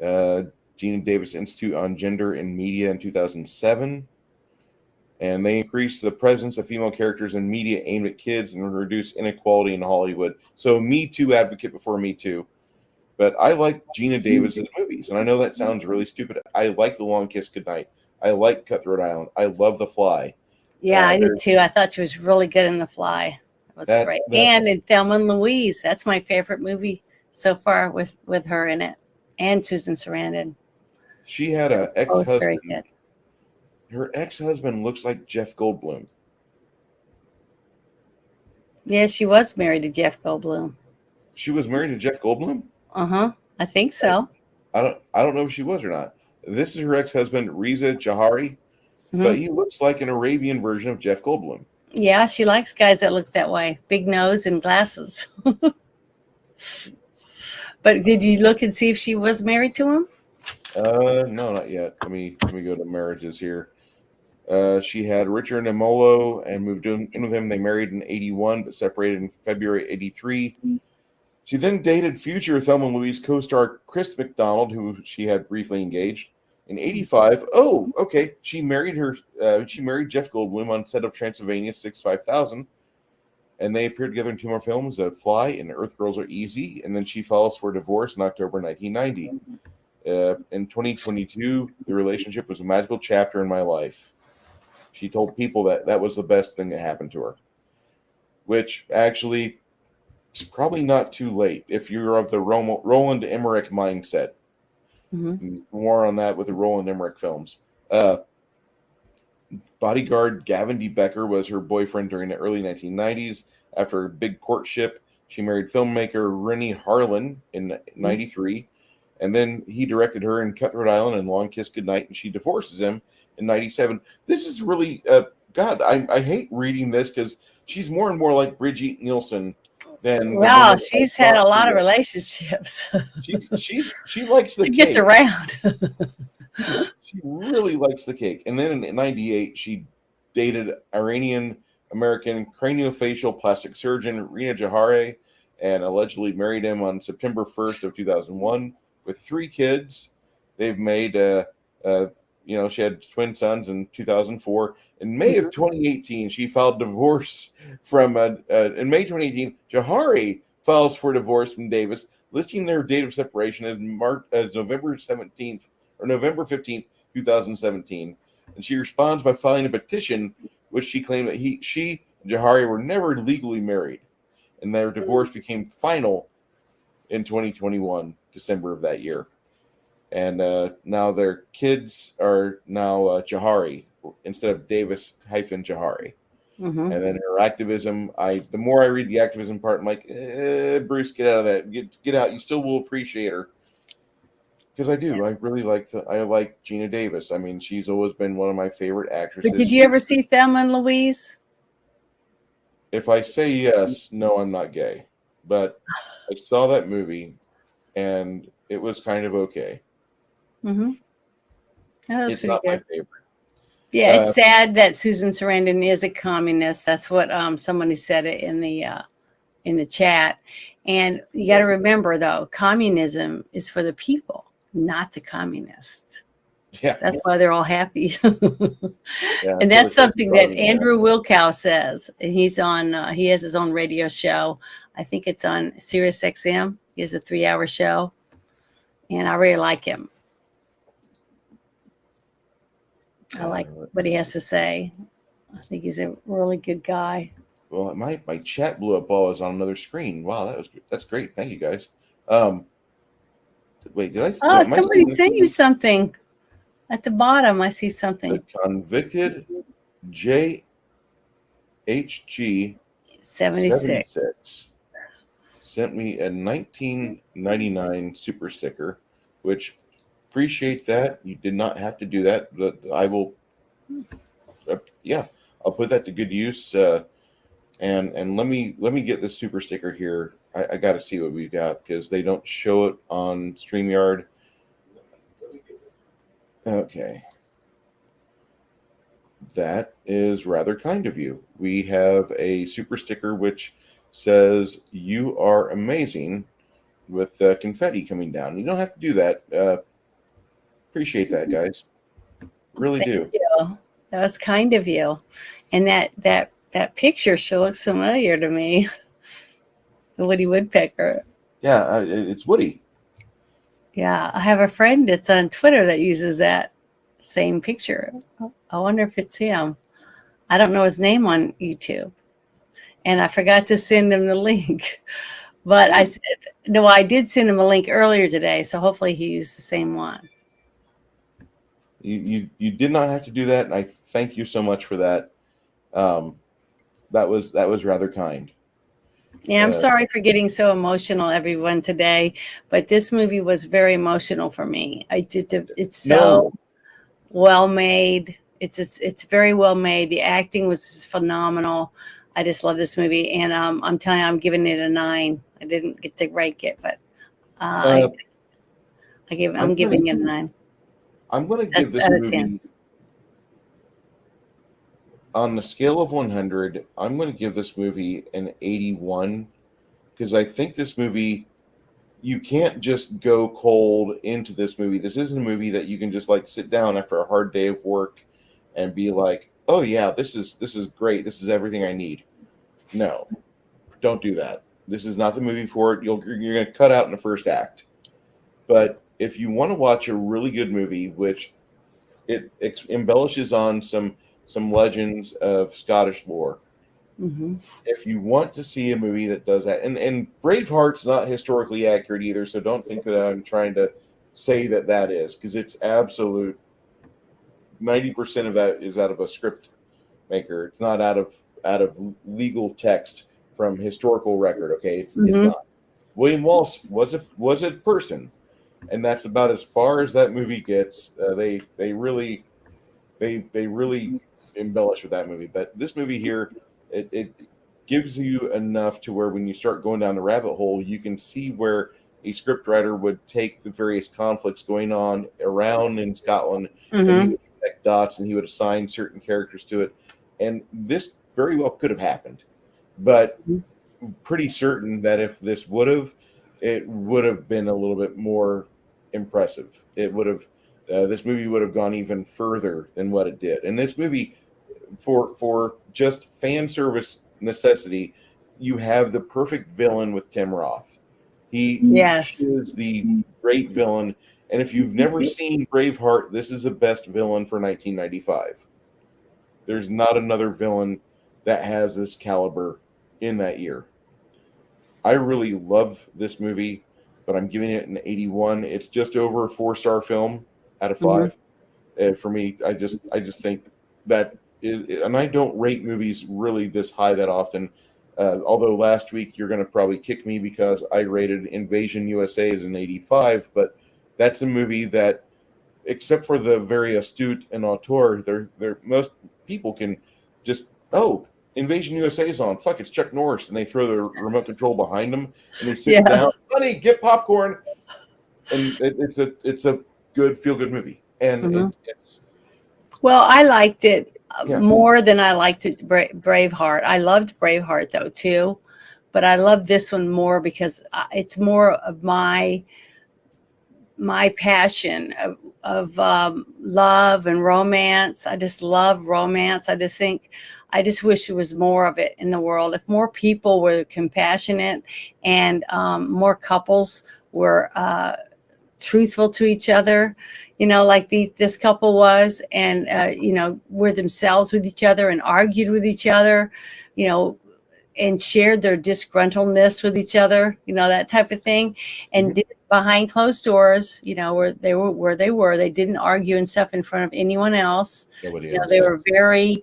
Gina Davis Institute on Gender in Media in 2007. And they increased the presence of female characters in media aimed at kids and reduce inequality in Hollywood. So Me Too advocate before Me Too. But I like Gina Davis's movies, and I know that sounds really stupid. I like The Long Kiss Goodnight. I like Cutthroat Island. I love The Fly. Yeah, I did too. I thought she was really good in The Fly. It was great. And in Thelma and Louise, that's my favorite movie so far with her in it, and Susan Sarandon. She had an ex-husband. Very good. Her ex-husband looks like Jeff Goldblum. Yeah, she was married to Jeff Goldblum. She was married to Jeff Goldblum? Uh-huh. I think so. I don't know if she was or not. This is her ex-husband, Reza Jahari, but he looks like an Arabian version of Jeff Goldblum. Yeah, she likes guys that look that way. Big nose and glasses. But did you look and see if she was married to him? No, not yet. Let me go to marriages here. She had Richard Nemolo and moved in with him. They married in 1981, but separated in February 1983. She then dated future Thelma and Louise co-star Chris MacDonald, who she had briefly engaged. In 1985, oh, okay, she married Jeff Goldblum on set of Transylvania 65000, and they appeared together in two more films, Fly and Earth Girls Are Easy, and then she files for divorce in October 1990. In 2022, the relationship was a magical chapter in my life. She told people that was the best thing that happened to her, which actually is probably not too late if you're of the Roland Emmerich mindset. More on that with the Roland Emmerich films. Bodyguard Gavin D. Becker was her boyfriend during the early 1990s. After a big courtship, she married filmmaker Rennie Harlan in 1993. And then he directed her in Cutthroat Island and Long Kiss Goodnight, and she divorces him in 1997. This is really, God, I hate reading this because she's more and more like Brigitte Nielsen than. Wow, she's had a lot of relationships. She likes the she cake. Gets around. She really likes the cake. And then in 1998, she dated Iranian-American craniofacial plastic surgeon Rina Jahare and allegedly married him on September 1st of 2001. With 3 kids. They've made, she had twin sons in 2004. In May of 2018, she filed divorce from, in May 2018, Jahari files for divorce from Davis, listing their date of separation as November 17th or November 15th, 2017. And she responds by filing a petition, which she claimed that she and Jahari were never legally married. And their divorce became final in 2021. December of that year. And now their kids are now Jahari instead of Davis -Jahari. And then her activism, the more I read the activism part, I'm like, Bruce, get out of that. Get out. You still will appreciate her. Because I do. I really like Gina Davis. I mean, she's always been one of my favorite actresses. But did you ever see Thelma and Louise? If I say yes, no, I'm not gay. But I saw that movie. And it was kind of okay. It's not good. my favorite. Yeah, it's sad that Susan Sarandon is a communist. That's what somebody said it in the chat. And you got to remember, though, communism is for the people, not the communists. Yeah, that's why they're all happy. And that's something that Andrew Wilkow says. And he's on. He has his own radio show. I think it's on Sirius XM. He has a 3-hour show, and I really like him. I like what he has to say. I think he's a really good guy. Well, my chat blew up while I was on another screen. Wow, that's great. Thank you guys. Wait, did I? Oh, somebody sent you something. At the bottom, I see something. The convicted J. HG 76. 76 sent me a 1999 super sticker, which appreciate that. You did not have to do that, but I will. Yeah, I'll put that to good use. And let me get this super sticker here. I got to see what we got because they don't show it on StreamYard. Okay. That is rather kind of you. We have a super sticker which says, "You are amazing," with confetti coming down. You don't have to do that. Appreciate that, guys. Really Thank do. you. That was kind of you. And that picture sure looks familiar to me. The Woody Woodpecker. Yeah, it's Woody. Yeah, I have a friend that's on Twitter that uses that same picture. I wonder if it's him. I don't know his name on YouTube. And I forgot to send him the link. But I said, no, I did send him a link earlier today. So hopefully he used the same one. You did not have to do that, and I thank you so much for that. That was rather kind. Yeah, I'm sorry for getting so emotional, everyone, today, but this movie was very emotional for me. It's so well made. It's very well made. The acting was phenomenal. I just love this movie, and I'm telling you, I'm giving it a 9. I didn't get to rank it, but I'm giving it a 9. I'm going to give this movie, on the scale of 100, I'm going to give this movie an 81 because I think this movie, you can't just go cold into this movie. This isn't a movie that you can just like sit down after a hard day of work and be like, "Oh yeah, this is great. This is everything I need." No, don't do that. This is not the movie for it. You're going to cut out in the first act. But if you want to watch a really good movie, which it embellishes on some legends of Scottish lore. Mm-hmm. If you want to see a movie that does that, and Braveheart's not historically accurate either, so don't think that I'm trying to say that is, because it's absolute. 90% of that is out of a script maker. It's not out of legal text from historical record. Okay, it's not. William Wallace was a person, and that's about as far as that movie gets. They really embellish with that movie, but this movie here, it gives you enough to where when you start going down the rabbit hole, you can see where a scriptwriter would take the various conflicts going on around in Scotland, and he would connect dots, and he would assign certain characters to it, and this very well could have happened, but pretty certain that if this it would have been a little bit more impressive. It would have. This movie would have gone even further than what it did. And this movie, for just fan service necessity, you have the perfect villain with Tim Roth. He is the great villain. And if you've never seen Braveheart, this is the best villain for 1995. There's not another villain that has this caliber in that year. I really love this movie, but I'm giving it an 81. It's just over a 4-star film out of 5. For me, I just think that and I don't rate movies really this high that often. Although last week you're going to probably kick me because I rated Invasion USA as an 85, but that's a movie that, except for the very astute and auteur, they're most people can just, "Oh, Invasion USA is on. Fuck, it's Chuck Norris," and they throw the remote control behind them and they sit down. "Honey, get popcorn," and it's a good feel-good movie. And it's well, I liked it more than I liked Braveheart. I loved Braveheart though too, but I love this one more because it's more of my passion of love and romance. I just love romance. I just wish there was more of it in the world. If more people were compassionate and more couples were truthful to each other, like this couple was, and were themselves with each other and argued with each other, and shared their disgruntledness with each other, that type of thing, and did it behind closed doors, where they were. They didn't argue and stuff in front of anyone else. They were very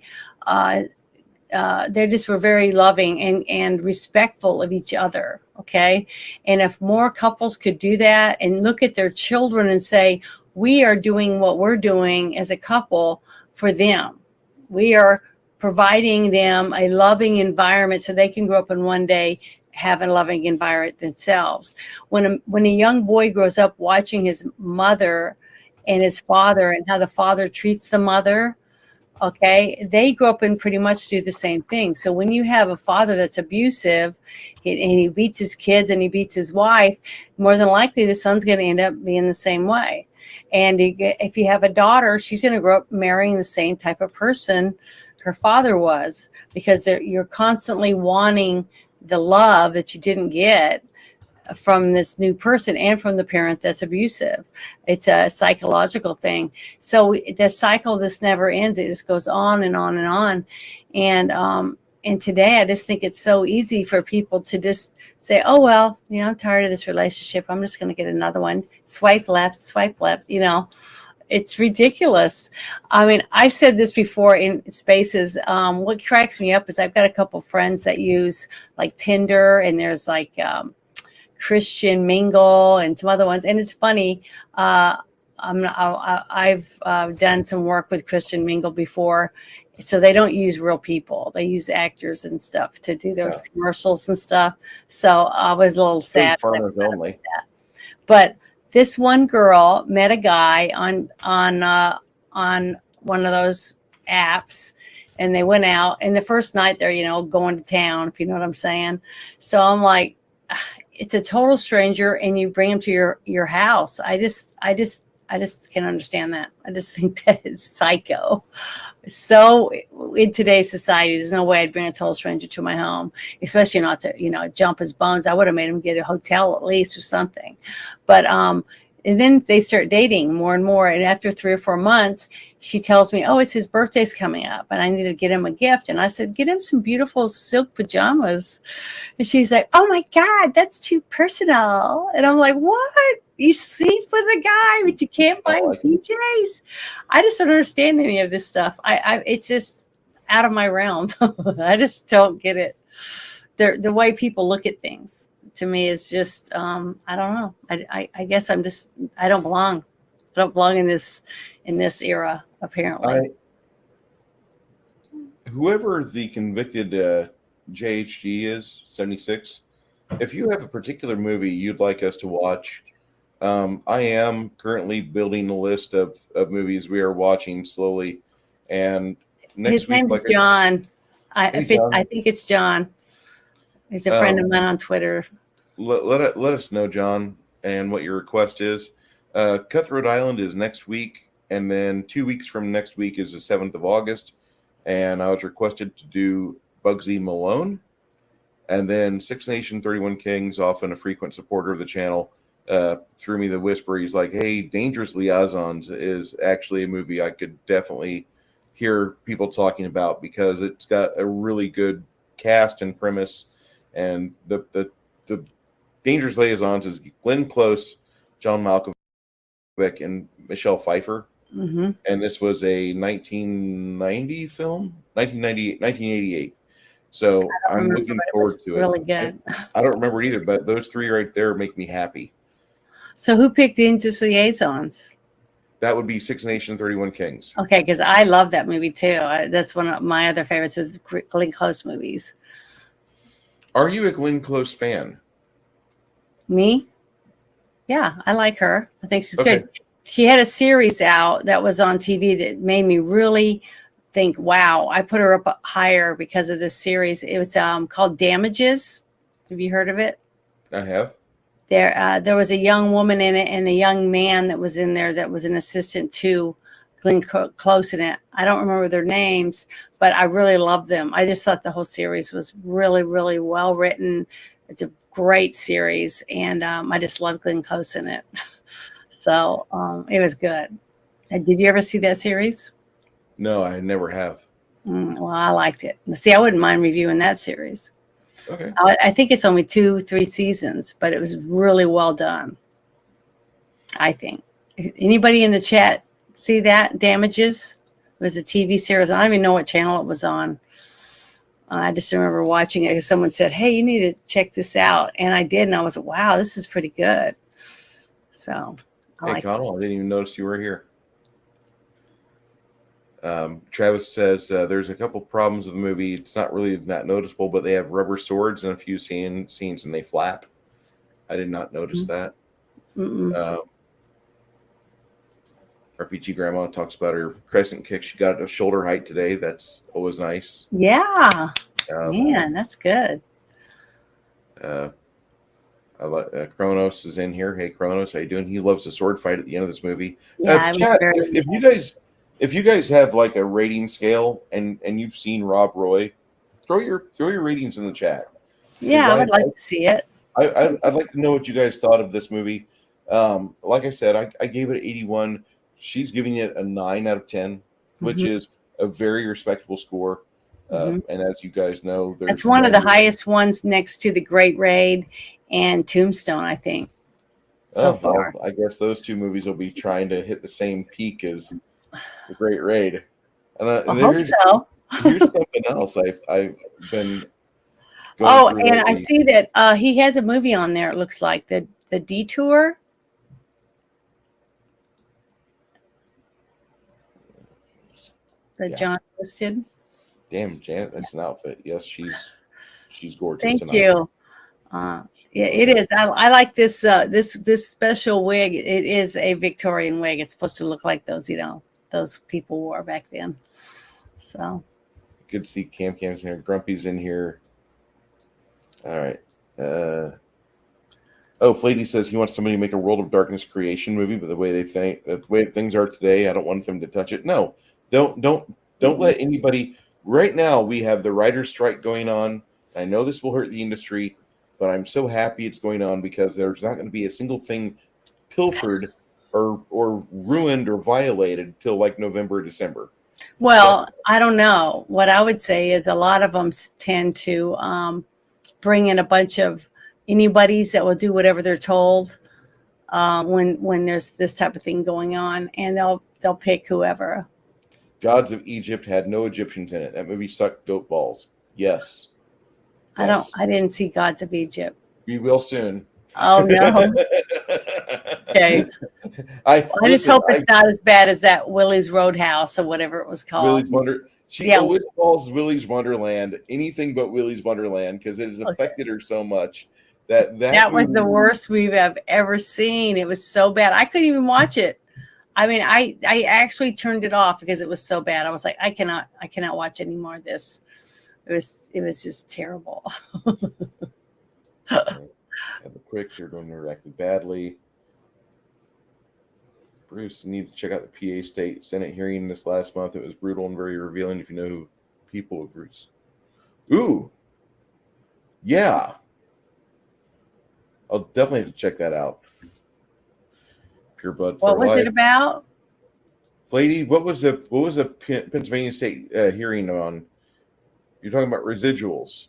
they just were very loving and respectful of each other. Okay. And if more couples could do that and look at their children and say, we are doing what we're doing as a couple for them. We are providing them a loving environment so they can grow up and one day have a loving environment themselves. When a young boy grows up watching his mother and his father and how the father treats the mother, okay, they grow up and pretty much do the same thing. So when you have a father that's abusive and he beats his kids and he beats his wife, more than likely the son's going to end up being the same way. And if you have a daughter, she's going to grow up marrying the same type of person her father was, because you're constantly wanting the love that you didn't get from this new person and from the parent that's abusive. It's a psychological thing. So the cycle just never ends. It just goes on and on and on. And today I just think it's so easy for people to just say, oh, well, I'm tired of this relationship. I'm just going to get another one. Swipe left, It's ridiculous. I mean, I said this before in spaces. What cracks me up is I've got a couple friends that use like Tinder, and there's like Christian Mingle and some other ones. And it's funny. I've done some work with Christian Mingle before. So they don't use real people. They use actors and stuff to do those commercials and stuff. So I was a little sad. Only. But this one girl met a guy on one of those apps, and they went out. And the first night they're, going to town, if you know what I'm saying. So I'm like, it's a total stranger, and you bring him to your house. I just can't understand that. I just think that is psycho. So in today's society, there's no way I'd bring a total stranger to my home, especially not to, jump his bones. I would have made him get a hotel at least or something. But and then they start dating more and more. And after 3 or 4 months, she tells me, oh, it's his birthday's coming up and I need to get him a gift. And I said, get him some beautiful silk pajamas. And she's like, oh my God, that's too personal. And I'm like, what? You sleep with a guy, but you can't buy PJs? I just don't understand any of this stuff. It's just out of my realm. I just don't get it. The way people look at things to me is just, I don't know. I guess I don't belong. I don't belong in this era, apparently. Whoever the convicted JHG is, 76, if you have a particular movie you'd like us to watch, I am currently building a list of movies we are watching slowly. And his name's John. I think it's John. He's a friend of mine on Twitter. Let us know, John, and what your request is. Cutthroat Island is next week, and then 2 weeks from next week is the 7th of August. And I was requested to do Bugsy Malone. And then Six Nation 31 Kings, often a frequent supporter of the channel, threw me the whisper. He's like, hey, Dangerous Liaisons is actually a movie I could definitely hear people talking about because it's got a really good cast and premise. And the Dangerous Liaisons is Glenn Close, John Malkovich, and Michelle Pfeiffer. Mm-hmm. And this was a 1990 film, 1988. So I'm looking forward to it. Really good. I don't remember it either, but those three right there make me happy. So who picked Dangerous Liaisons? That would be Six Nation 31 Kings. Okay, because I love that movie too. That's one of my other favorites is Glenn Close movies. Are you a Glenn Close fan? Me? Yeah, I like her. I think she's good. She had a series out that was on TV that made me really think, wow, I put her up higher because of this series. It was called Damages. Have you heard of it? I have. There was a young woman in it and a young man that was in there that was an assistant to Glenn Close in it. I don't remember their names, but I really loved them. I just thought the whole series was really, really well written. It's a great series, and I just loved Glenn Close in it. So it was good. Did you ever see that series? No, I never have. Well, I liked it. See, I wouldn't mind reviewing that series. Okay. I think it's only 2-3 seasons, but it was really well done, I think. Anybody in the chat see that? Damages? It was a TV series. I don't even know what channel it was on. I just remember watching it because someone said, "Hey, you need to check this out," and I did, and I was like, "Wow, this is pretty good." So, I Hey, like. Connell, I didn't even notice you were here. Travis says there's a couple problems with the movie. It's not really that noticeable, but they have rubber swords in a few scenes and they flap. I did not notice that. RPG Grandma talks about her crescent kick. She got it to shoulder height today. That's always nice. Yeah, man, that's good. I like Kronos is in here. Hey, Kronos, how you doing? He loves the sword fight at the end of this movie. Yeah, Chat, if you guys have like a rating scale and you've seen Rob Roy, throw your ratings in the chat. Yeah, I would like to see it. I'd like to know what you guys thought of this movie. Like I said, I gave it an 81. She's giving it a 9 out of 10, which is a very respectable score. And as you guys know, it's one of the highest ones next to The Great Raid and Tombstone, I think. So far, I guess those two movies will be trying to hit the same peak as The Great Raid. And I hope so. Here's something else I've been. And I see that he has a movie on there. It looks like the Detour. That John posted. Damn, Janet, that's an outfit. Yes, she's gorgeous. Thank you. Yeah, it is. I like this this special wig. It is a Victorian wig. It's supposed to look like those those people wore back then. So good to see Cam's in here. Grumpy's in here. All right. Flatey says he wants somebody to make a World of Darkness creation movie, but the way things are today, I don't want them to touch it. No, don't let anybody. Right now, we have the writer's strike going on. I know this will hurt the industry, but I'm so happy it's going on because there's not going to be a single thing pilfered or ruined or violated till like November or December. Well, I don't know. What I would say is a lot of them tend to bring in a bunch of anybody's that will do whatever they're told when there's this type of thing going on, and they'll pick whoever. Gods of Egypt had no Egyptians in it. That movie sucked goat balls. Yes. I didn't see Gods of Egypt. We will soon. Oh no. Okay. I just hope it's not as bad as that Willy's Roadhouse or whatever it was called. She always calls Willy's Wonderland anything but Willy's Wonderland because it has affected her so much that was the worst we've ever seen. It was so bad. I couldn't even watch it. I mean, I actually turned it off because it was so bad. I was like, I cannot watch any more of this. It was just terrible. The Quicks are going to react badly. Bruce, you need to check out the PA State Senate hearing this last month. It was brutal and very revealing if you know who people with Bruce. Ooh. Yeah. I'll definitely have to check that out. Pure Blood for What was life. it about? Lady, what was the Pennsylvania State hearing on? You're talking about residuals.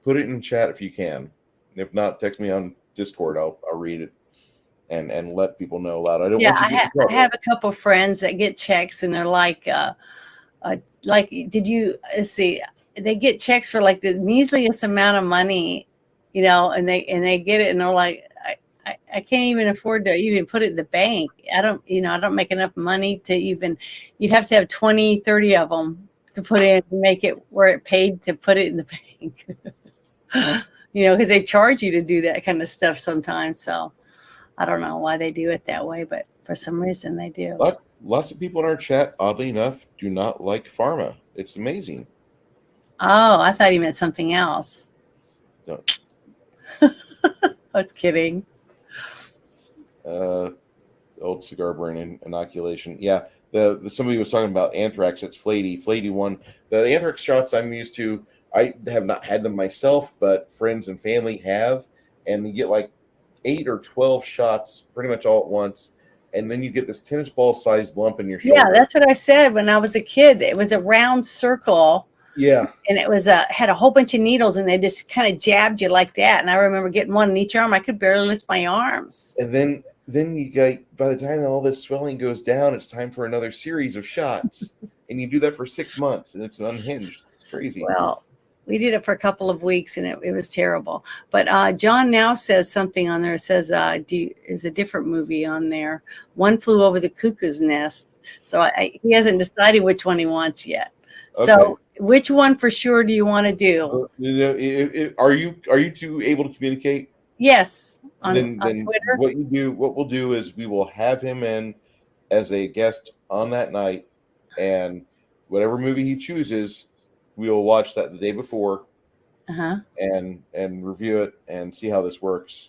Put it in chat if you can. If not, text me on Discord. I'll read it and let people know loud. I don't want you to get in trouble. I have a couple of friends that get checks and they're like did you see? They get checks for like the measliest amount of money, and they get it and they're like, I can't even afford to even put it in the bank. I don't make enough money to even, you'd have to have 20, 30 of them to put in to make it where it paid to put it in the bank. Because they charge you to do that kind of stuff sometimes. So I don't know why they do it that way, but for some reason they do. Lots of people in our chat, oddly enough, do not like pharma. It's amazing. Oh, I thought he meant something else. No. I was kidding. Old cigar burning inoculation. Yeah, somebody was talking about anthrax. It's Flatey one. The anthrax shots I'm used to, I have not had them myself, but friends and family have, and you get like 8 or 12 shots pretty much all at once, and then you get this tennis ball sized lump in your shoulder. Yeah, that's what I said when I was a kid. It was a round circle. Yeah. And it was had a whole bunch of needles, and they just kind of jabbed you like that. And I remember getting one in each arm. I could barely lift my arms. And then you got, by the time all this swelling goes down, it's time for another series of shots. And you do that for 6 months, and it's unhinged. It's crazy. Well, We did it for a couple of weeks, and it was terrible. But John now says something on there. It says, is a different movie on there. One Flew Over the Cuckoo's Nest. So he hasn't decided which one he wants yet. Okay. So which one for sure do you want to do? Are you two able to communicate? Yes, on Then Twitter. What we'll do is we will have him in as a guest on that night, and whatever movie he chooses, we will watch that the day before, and review it and see how this works.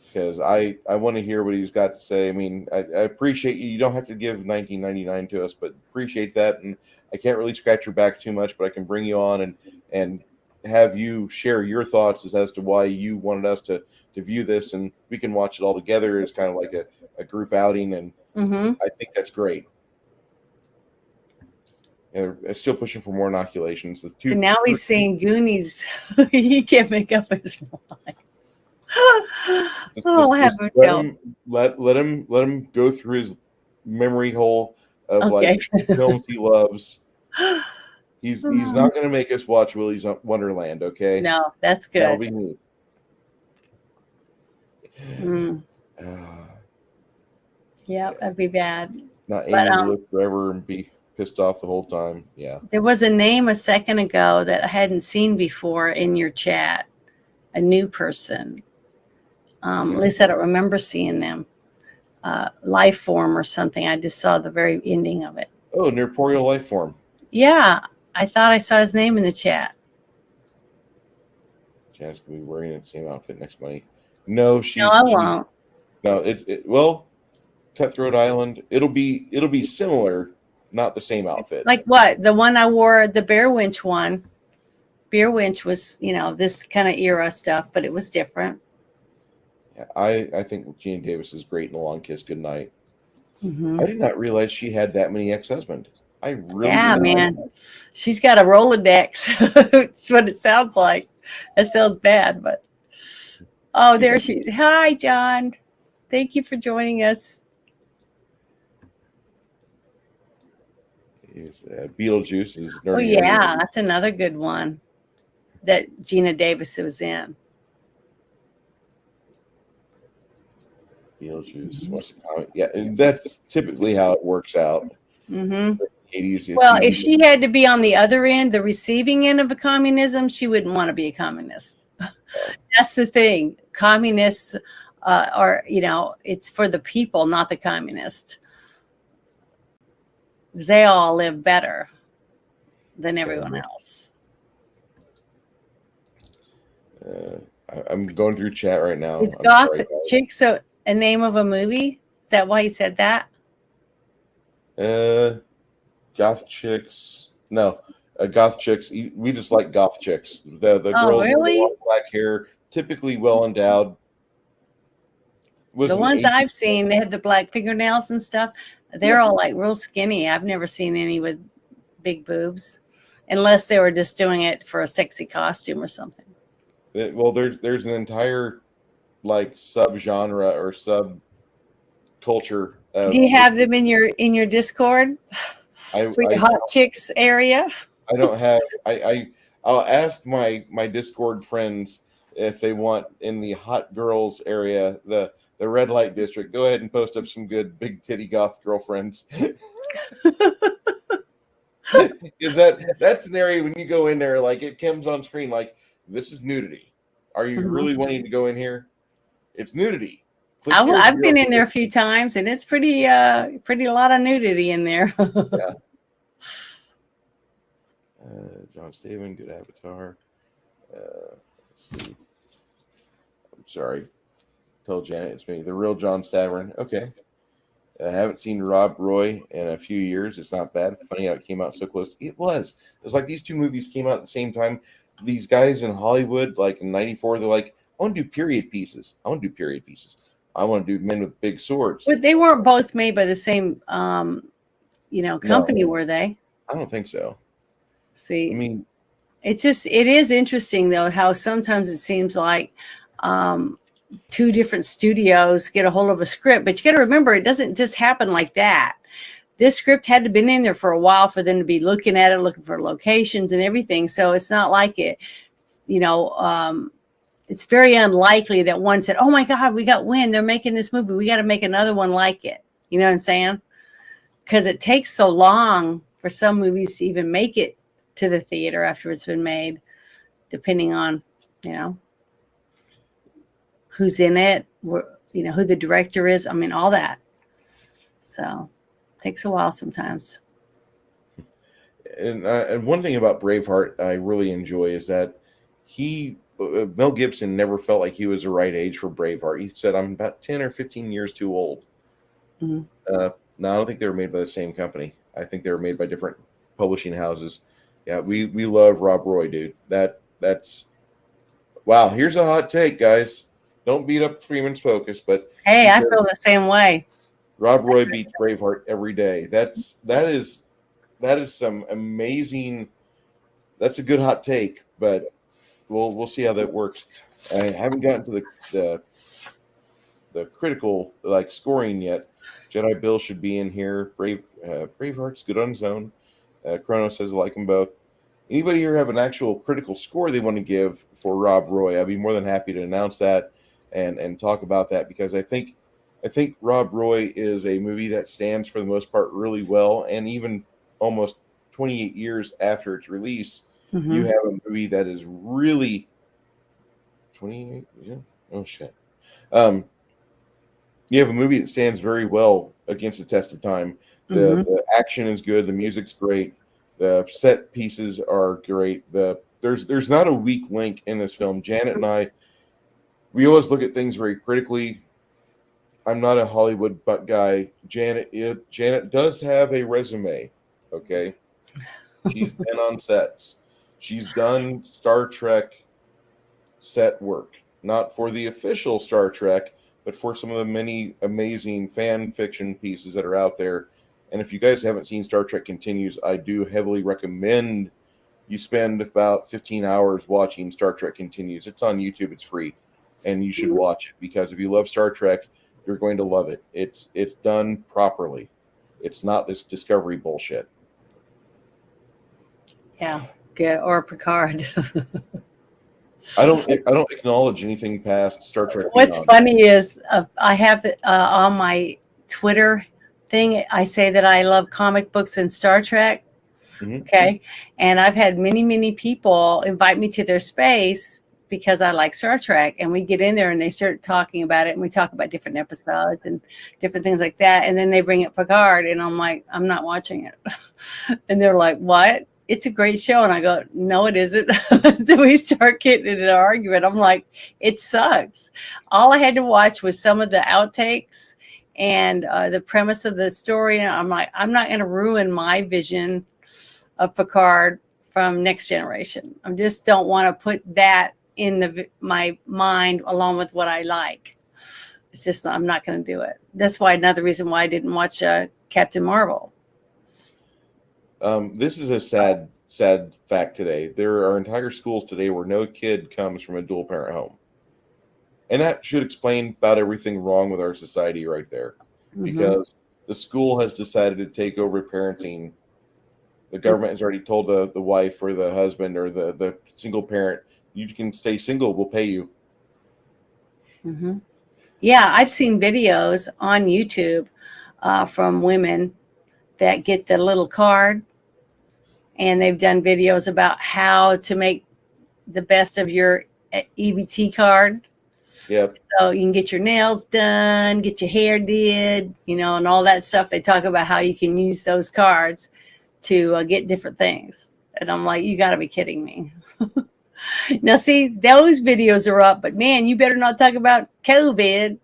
Because I want to hear what he's got to say. I mean, I appreciate you. You don't have to give 1999 to us, but appreciate that. And I can't really scratch your back too much, but I can bring you on and have you share your thoughts as to why you wanted us to view this, and we can watch it all together as kind of like a group outing, and I think that's great. And I'm still pushing for more inoculations. So now he's saying Goonies. He can't make up his mind. I'll have him tell. Let him go through his memory hole of like films he loves. He's not going to make us watch Willy's Wonderland, okay? No, that's good. That'll be neat. Yeah, that'd be bad. Not Amy to live forever and be pissed off the whole time. Yeah. There was a name a second ago that I hadn't seen before in your chat. A new person. At least I don't remember seeing them. Life form or something. I just saw the very ending of it. Oh, Neurporeal life form. Yeah, I thought I saw his name in the chat. Janet's gonna be wearing the same outfit next month. No, I won't. No, well, Cutthroat Island. It'll be similar, not the same outfit. Like what? The one I wore, the Bear Winch one. Bear Winch was, this kind of era stuff, but it was different. Yeah, I think Gina Davis is great in The Long Kiss Goodnight. I did not realize she had that many ex-husbands. I really man. She's got a Rolodex. That's what it sounds like. That sounds bad, but there she is. Hi, John. Thank you for joining us. Beetlejuice is. Oh yeah, that's another good one that Gina Davis was in. Beetlejuice. Yeah, and that's typically how it works out. 80s, well, if she had to be on the other end, the receiving end of a communism, she wouldn't want to be a communist. That's the thing. Communists it's for the people, not the communists. Because they all live better than everyone else. I'm going through chat right now. Is Goth Chicks a name of a movie? Is that why he said that? Goth chicks. No, goth chicks. We just like goth chicks. The girls really? with black hair, typically well endowed. The ones I've seen, they had the black fingernails and stuff. They're all like real skinny. I've never seen any with big boobs, unless they were just doing it for a sexy costume or something. Well, there's an entire like subgenre or subculture. Do you have them in your Discord? For your hot chicks area? I don't have. I'll ask my Discord friends if they want in the hot girls area, the red light district. Go ahead and post up some good big titty goth girlfriends. Is that's an area when you go in there, like it comes on screen like this is nudity. Are you really wanting to go in here? It's nudity. I've been in there a few times, and it's pretty a lot of nudity in there. Yeah. John Staven, good avatar. Let's see. I'm sorry. Tell Janet it's me, the real John Stavern. Okay. I haven't seen Rob Roy in a few years. It's not bad. Funny how it came out so close. It was like these two movies came out at the same time. These guys in Hollywood, like in '94, they're like, I want to do period pieces. I want to do men with big swords. But they weren't both made by the same, company, No. Were they? I don't think so. See, I mean, it is interesting though how sometimes it seems like two different studios get a hold of a script, but you got to remember it doesn't just happen like that. this script had to been in there for a while for them to be looking at it, looking for locations and everything. So it's not like it, it's very unlikely that one said, oh my God, we got wind. They're making this movie. We got to make another one like it. You know what I'm saying? Because it takes so long for some movies to even make it to the theater after it's been made, depending on, who's in it, who the director is. I mean, all that. So it takes a while sometimes. And one thing about Braveheart I really enjoy is that Mel Gibson never felt like he was the right age for Braveheart. He said, I'm about 10 or 15 years too old. Mm-hmm. No, I don't think they were made by the same company. I think they were made by different publishing houses. Yeah, we love Rob Roy, dude. That's wow. Here's a hot take, guys. Don't beat up Freeman's Focus, but hey, I feel the same way. Rob Roy beats Braveheart every day. That is some amazing. That's a good hot take, but we'll see how that works. I haven't gotten to the critical scoring yet. Jedi Bill should be in here. Braveheart's good on his own. Chrono says I like them both. Anybody here have an actual critical score they want to give for Rob Roy? I'd be more than happy to announce that and talk about that, because I think Rob Roy is a movie that stands for the most part really well, and even almost 28 years after its release, mm-hmm. you have a movie that is really 28. Yeah. Oh shit. You have a movie that stands very well against the test of time. The action is good. The music's great. The set pieces are great. There's not a weak link in this film. Janet and I, we always look at things very critically. I'm not a Hollywood butt guy. Janet does have a resume. Okay, she's been on sets. She's done Star Trek set work, not for the official Star Trek, but for some of the many amazing fan fiction pieces that are out there. And if you guys haven't seen Star Trek Continues, I do heavily recommend you spend about 15 hours watching Star Trek Continues. It's on YouTube. It's free. And you should watch it, because if you love Star Trek, you're going to love it. It's done properly. It's not this Discovery bullshit. Yeah, good. Or Picard. I don't acknowledge anything past Star Trek. What's funny is I have on my Twitter thing, I say that I love comic books and Star Trek. Mm-hmm. Okay. And I've had many people invite me to their space because I like Star Trek, and we get in there and they start talking about it, and we talk about different episodes and different things like that. And then they bring up Picard, and I'm like, I'm not watching it. And they're like, what? It's a great show. And I go, no, it isn't. Then we start getting in an argument. I'm like, it sucks. All I had to watch was some of the outtakes and the premise of the story. And I'm like, I'm not going to ruin my vision of Picard from Next Generation. I just don't want to put that in my mind along with what I like. It's just, I'm not going to do it. That's why another reason why I didn't watch Captain Marvel. This is a sad fact today. There are entire schools today where no kid comes from a dual parent home. And that should explain about everything wrong with our society right there. Mm-hmm. Because the school has decided to take over parenting. The government has already told the wife or the husband or the single parent, you can stay single, we'll pay you. Mm-hmm. Yeah, I've seen videos on YouTube from women that get the little card, and they've done videos about how to make the best of your EBT card. Yep. So you can get your nails done, get your hair did, and all that stuff. They talk about how you can use those cards to get different things. And I'm like, you got to be kidding me. Now, see, those videos are up, but man, you better not talk about COVID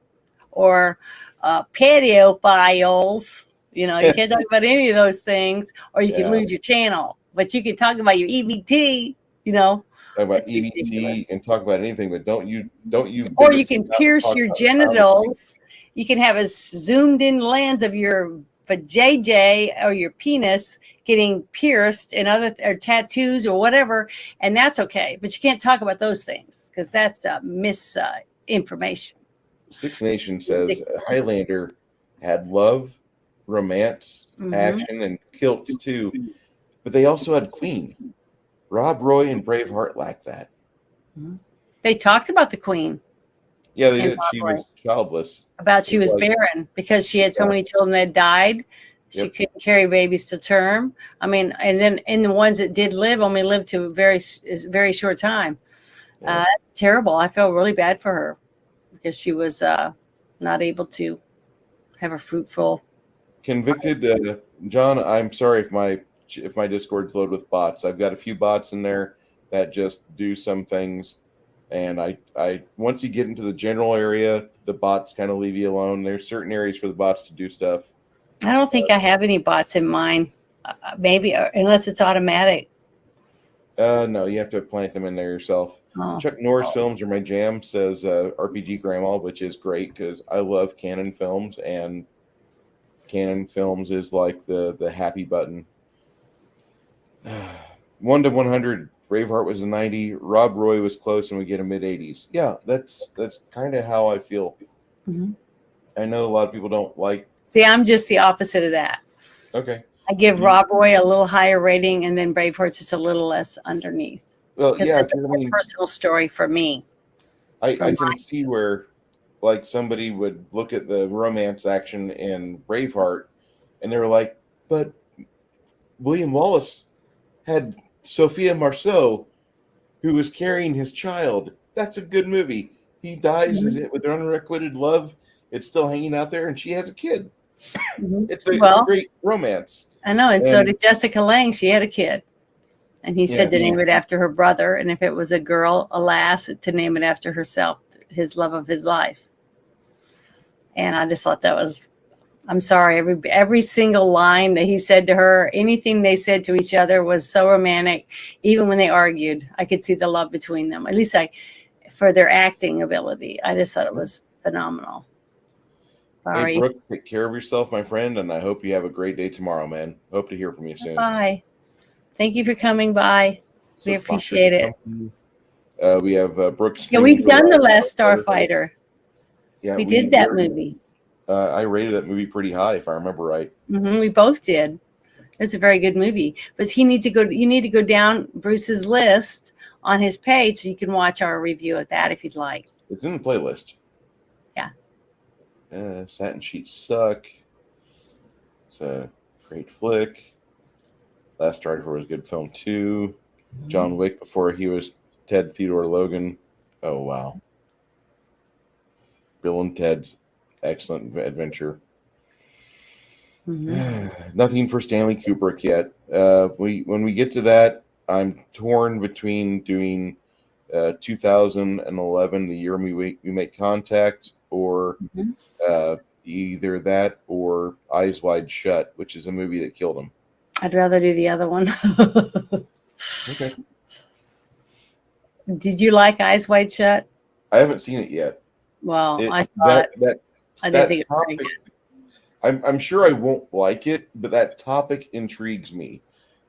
or pedophiles. You can't talk about any of those things, or you can lose your channel. But you can talk about your EBT, Talk about EBT ridiculous. And talk about anything, but don't you. Or you can pierce your genitals. You can have a zoomed in lens of your JJ or your penis getting pierced and or tattoos or whatever, and that's okay. But you can't talk about those things because that's misinformation. Six Nations says Highlander had love, romance, Hmm. action, and kilts too. But they also had Queen. Rob Roy and Braveheart lacked that. They talked about the Queen Yeah, they in did. She Broadway, was childless. about she It's was like, barren because she had so many children that died. She yep. couldn't carry babies to term. I mean, and then in the ones that did live, only lived to a very short time. Yeah. That's terrible. I feel really bad for her because she was not able to have a fruitful. Convicted, John. I'm sorry if my Discord's loaded with bots. I've got a few bots in there that just do some things, and I once you get into the general area, the bots kind of leave you alone. There's certain areas for the bots to do stuff. I don't think I have any bots in mine. Maybe unless it's automatic. No, you have to plant them in there yourself. Oh. Chuck Norris films are my jam, says RPG Grandma, which is great because I love canon films, and canon films is like the happy button. 1 to 100, Braveheart was a 90. Rob Roy was close, and we get a mid 80s. Yeah, that's kind of how I feel. Mm-hmm. I know a lot of people don't like. See, I'm just the opposite of that. Okay. I give Rob Roy a little higher rating, and then Braveheart's just a little less underneath. Well, yeah, It's a personal story for me. I can see where, like, somebody would look at the romance action in Braveheart, and they're like, "But William Wallace had Sophia Marceau, who was carrying his child. That's a good movie. He dies with an unrequited love. It's still hanging out there, and she has a kid. Mm-hmm. It's a great romance." I know, and so did Jessica Lange. She had a kid, and he said to name it after her brother, and if it was a girl, alas, to name it after herself, his love of his life. And I just thought that was, I'm sorry, every single line that he said to her, anything they said to each other was so romantic. Even when they argued, I could see the love between them. At least for their acting ability, I just thought it was phenomenal. Sorry. Hey, Brooke, take care of yourself, my friend, and I hope you have a great day tomorrow, man. Hope to hear from you soon. Bye. Thank you for coming by. We appreciate it. We have Brooks. Yeah, we've done The Last Starfighter. Yeah, we did that movie. I rated that movie pretty high, if I remember right. Mm-hmm, we both did. It's a very good movie. But you need to go down Bruce's list on his page so you can watch our review of that if you'd like. It's in the playlist. Yeah. Satin Sheets suck. It's a great flick. Last Starfighter was a good film too. Mm-hmm. John Wick before he was Ted Theodore Logan. Oh wow. Bill and Ted's excellent adventure. Mm-hmm. Nothing for Stanley Kubrick yet. When we get to that, I'm torn between doing 2011, the year we make contact, or either that or Eyes Wide Shut, which is a movie that killed him. I'd rather do the other one. Okay. Did you like Eyes Wide Shut? I haven't seen it yet. Well, I thought I didn't think it was very good. I'm sure I won't like it, but that topic intrigues me.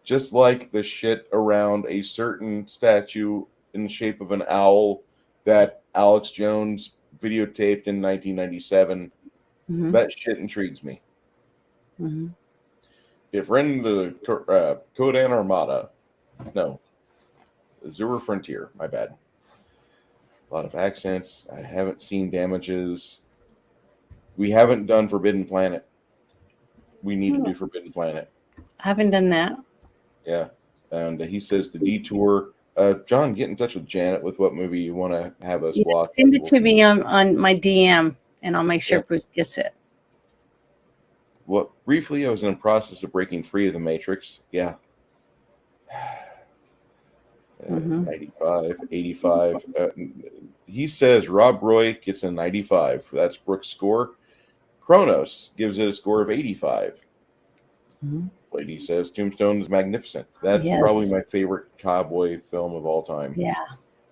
Just like the shit around a certain statue in the shape of an owl that Alex Jones videotaped in 1997. Mm-hmm. That shit intrigues me. Mm-hmm. If we're in the Kodan Armada, no, Azure Frontier, my bad. A lot of accents. I haven't seen Damages. We haven't done Forbidden Planet. We need to do Forbidden Planet. I haven't done that. Yeah. And he says the detour. John, get in touch with Janet with what movie you want to have us watch. Send it to me on my DM, and I'll make sure Bruce gets it. Well, briefly, I was in the process of breaking free of the Matrix. Yeah. 95, 85. He says Rob Roy gets a 95. That's Brooks' score. Kronos gives it a score of 85. Mm-hmm. Lady says Tombstone is magnificent. That's probably my favorite cowboy film of all time. Yeah,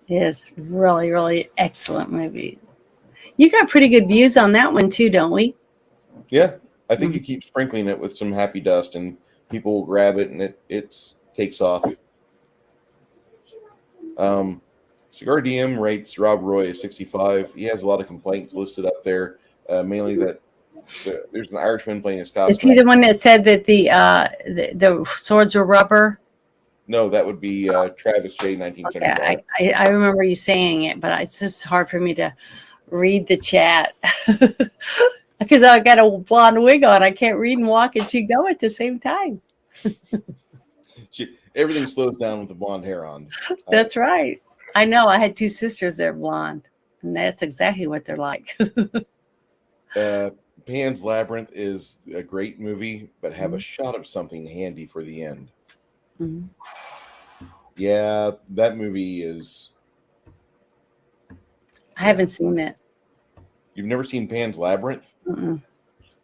it's really, really excellent movie. You got pretty good views on that one too, don't we? Yeah, I think you keep sprinkling it with some happy dust, and people will grab it, and it takes off. Cigar DM rates Rob Roy as 65. He has a lot of complaints listed up there, mainly that There's an Irishman playing a Is he Scotsman. the one that said that the swords were rubber? No, that would be Travis J. 1975. Okay, I remember you saying it, but it's just hard for me to read the chat because I got a blonde wig on. I can't read and walk and chew gum at the same time. Everything slows down with the blonde hair on. That's right. I know. I had two sisters that are blonde, and that's exactly what they're like. Pan's Labyrinth is a great movie, but have a shot of something handy for the end. Mm-hmm. Yeah, that movie is. I haven't seen it. You've never seen Pan's Labyrinth? Mm-mm.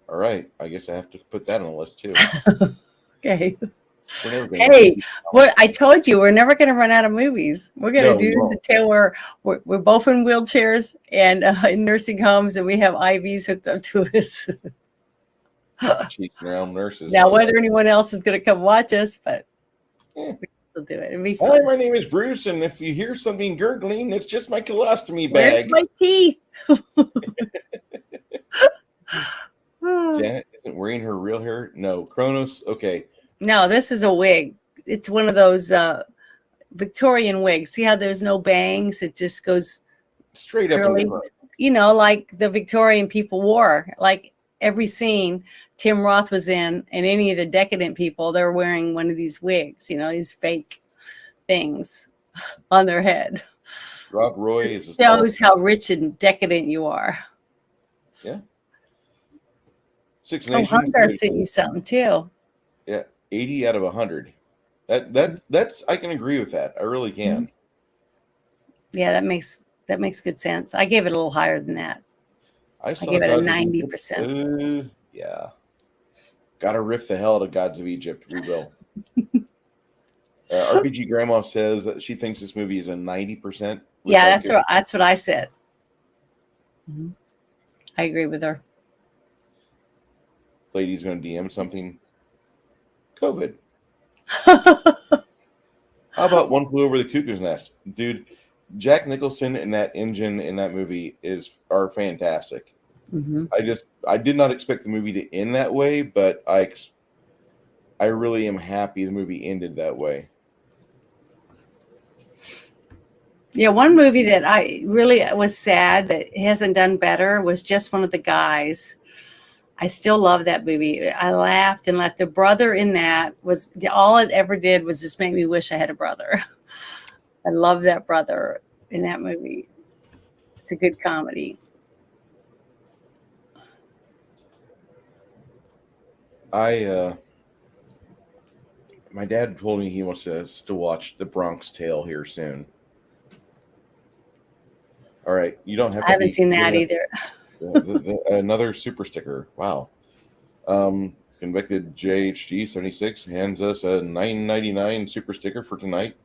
All right, I guess I have to put that on the list too. Okay. Hey, what I told you, we're never going to run out of movies. We're going to do this until we're both in wheelchairs and in nursing homes, and we have IVs hooked up to us. Nurses. Now, whether anyone else is going to come watch us, but we can still do it. It'd be fun. Hi, my name is Bruce, and if you hear something gurgling, it's just my colostomy bag. Where's my teeth? Janet isn't wearing her real hair. No, Kronos. Okay. No, this is a wig. It's one of those Victorian wigs. See how there's no bangs? It just goes straight up. You know, like the Victorian people wore. Like every scene Tim Roth was in, and any of the decadent people, they're wearing one of these wigs. You know, these fake things on their head. Rob Roy is shows how rich and decadent you are. Yeah. Six Nations. Hunter sent you something too. Yeah. 80 out of 100. That's I can agree with that. I really can. Yeah, that makes good sense. I gave it a little higher than that. I gave it a 90%. Yeah. Gotta riff the hell out of Gods of Egypt. We will. RPG Grandma says that she thinks this movie is a 90%. Yeah, that's what I said. Mm-hmm. I agree with her. Lady's going to DM something. COVID. How about One Flew Over the Cuckoo's Nest? Dude, Jack Nicholson and that engine in that movie are fantastic. Mm-hmm. I did not expect the movie to end that way, but I really am happy the movie ended that way. Yeah, one movie that I really was sad that hasn't done better was Just One of the Guys. I still love that movie. I laughed and laughed. The brother in that was all it ever did was just make me wish I had a brother. I love that brother in that movie. It's a good comedy. My dad told me he wants us to watch The Bronx Tale here soon. All right, you don't have to. I haven't seen that either. Another super sticker. Wow. Convicted JHG 76 hands us a $9.99 super sticker for tonight.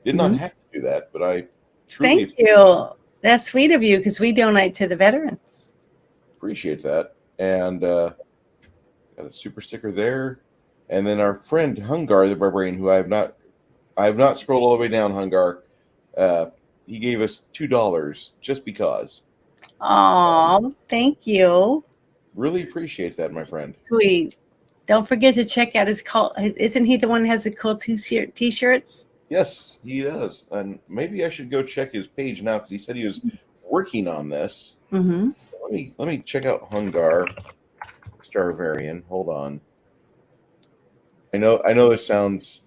Did not have to do that, but I truly thank you. That's sweet of you because we donate to the veterans. Appreciate that. And got a super sticker there. And then our friend Hungar the Barbarian, who I have not scrolled all the way down, Hungar. He gave us $2 just because. Oh, thank you. Really appreciate that, my friend. Sweet. Don't forget to check out isn't he the one that has the cool t-shirts? Yes, he does. And maybe I should go check his page now because he said he was working on this. Mm-hmm. Let me check out Hungar Starvarian. Hold on. I know this sounds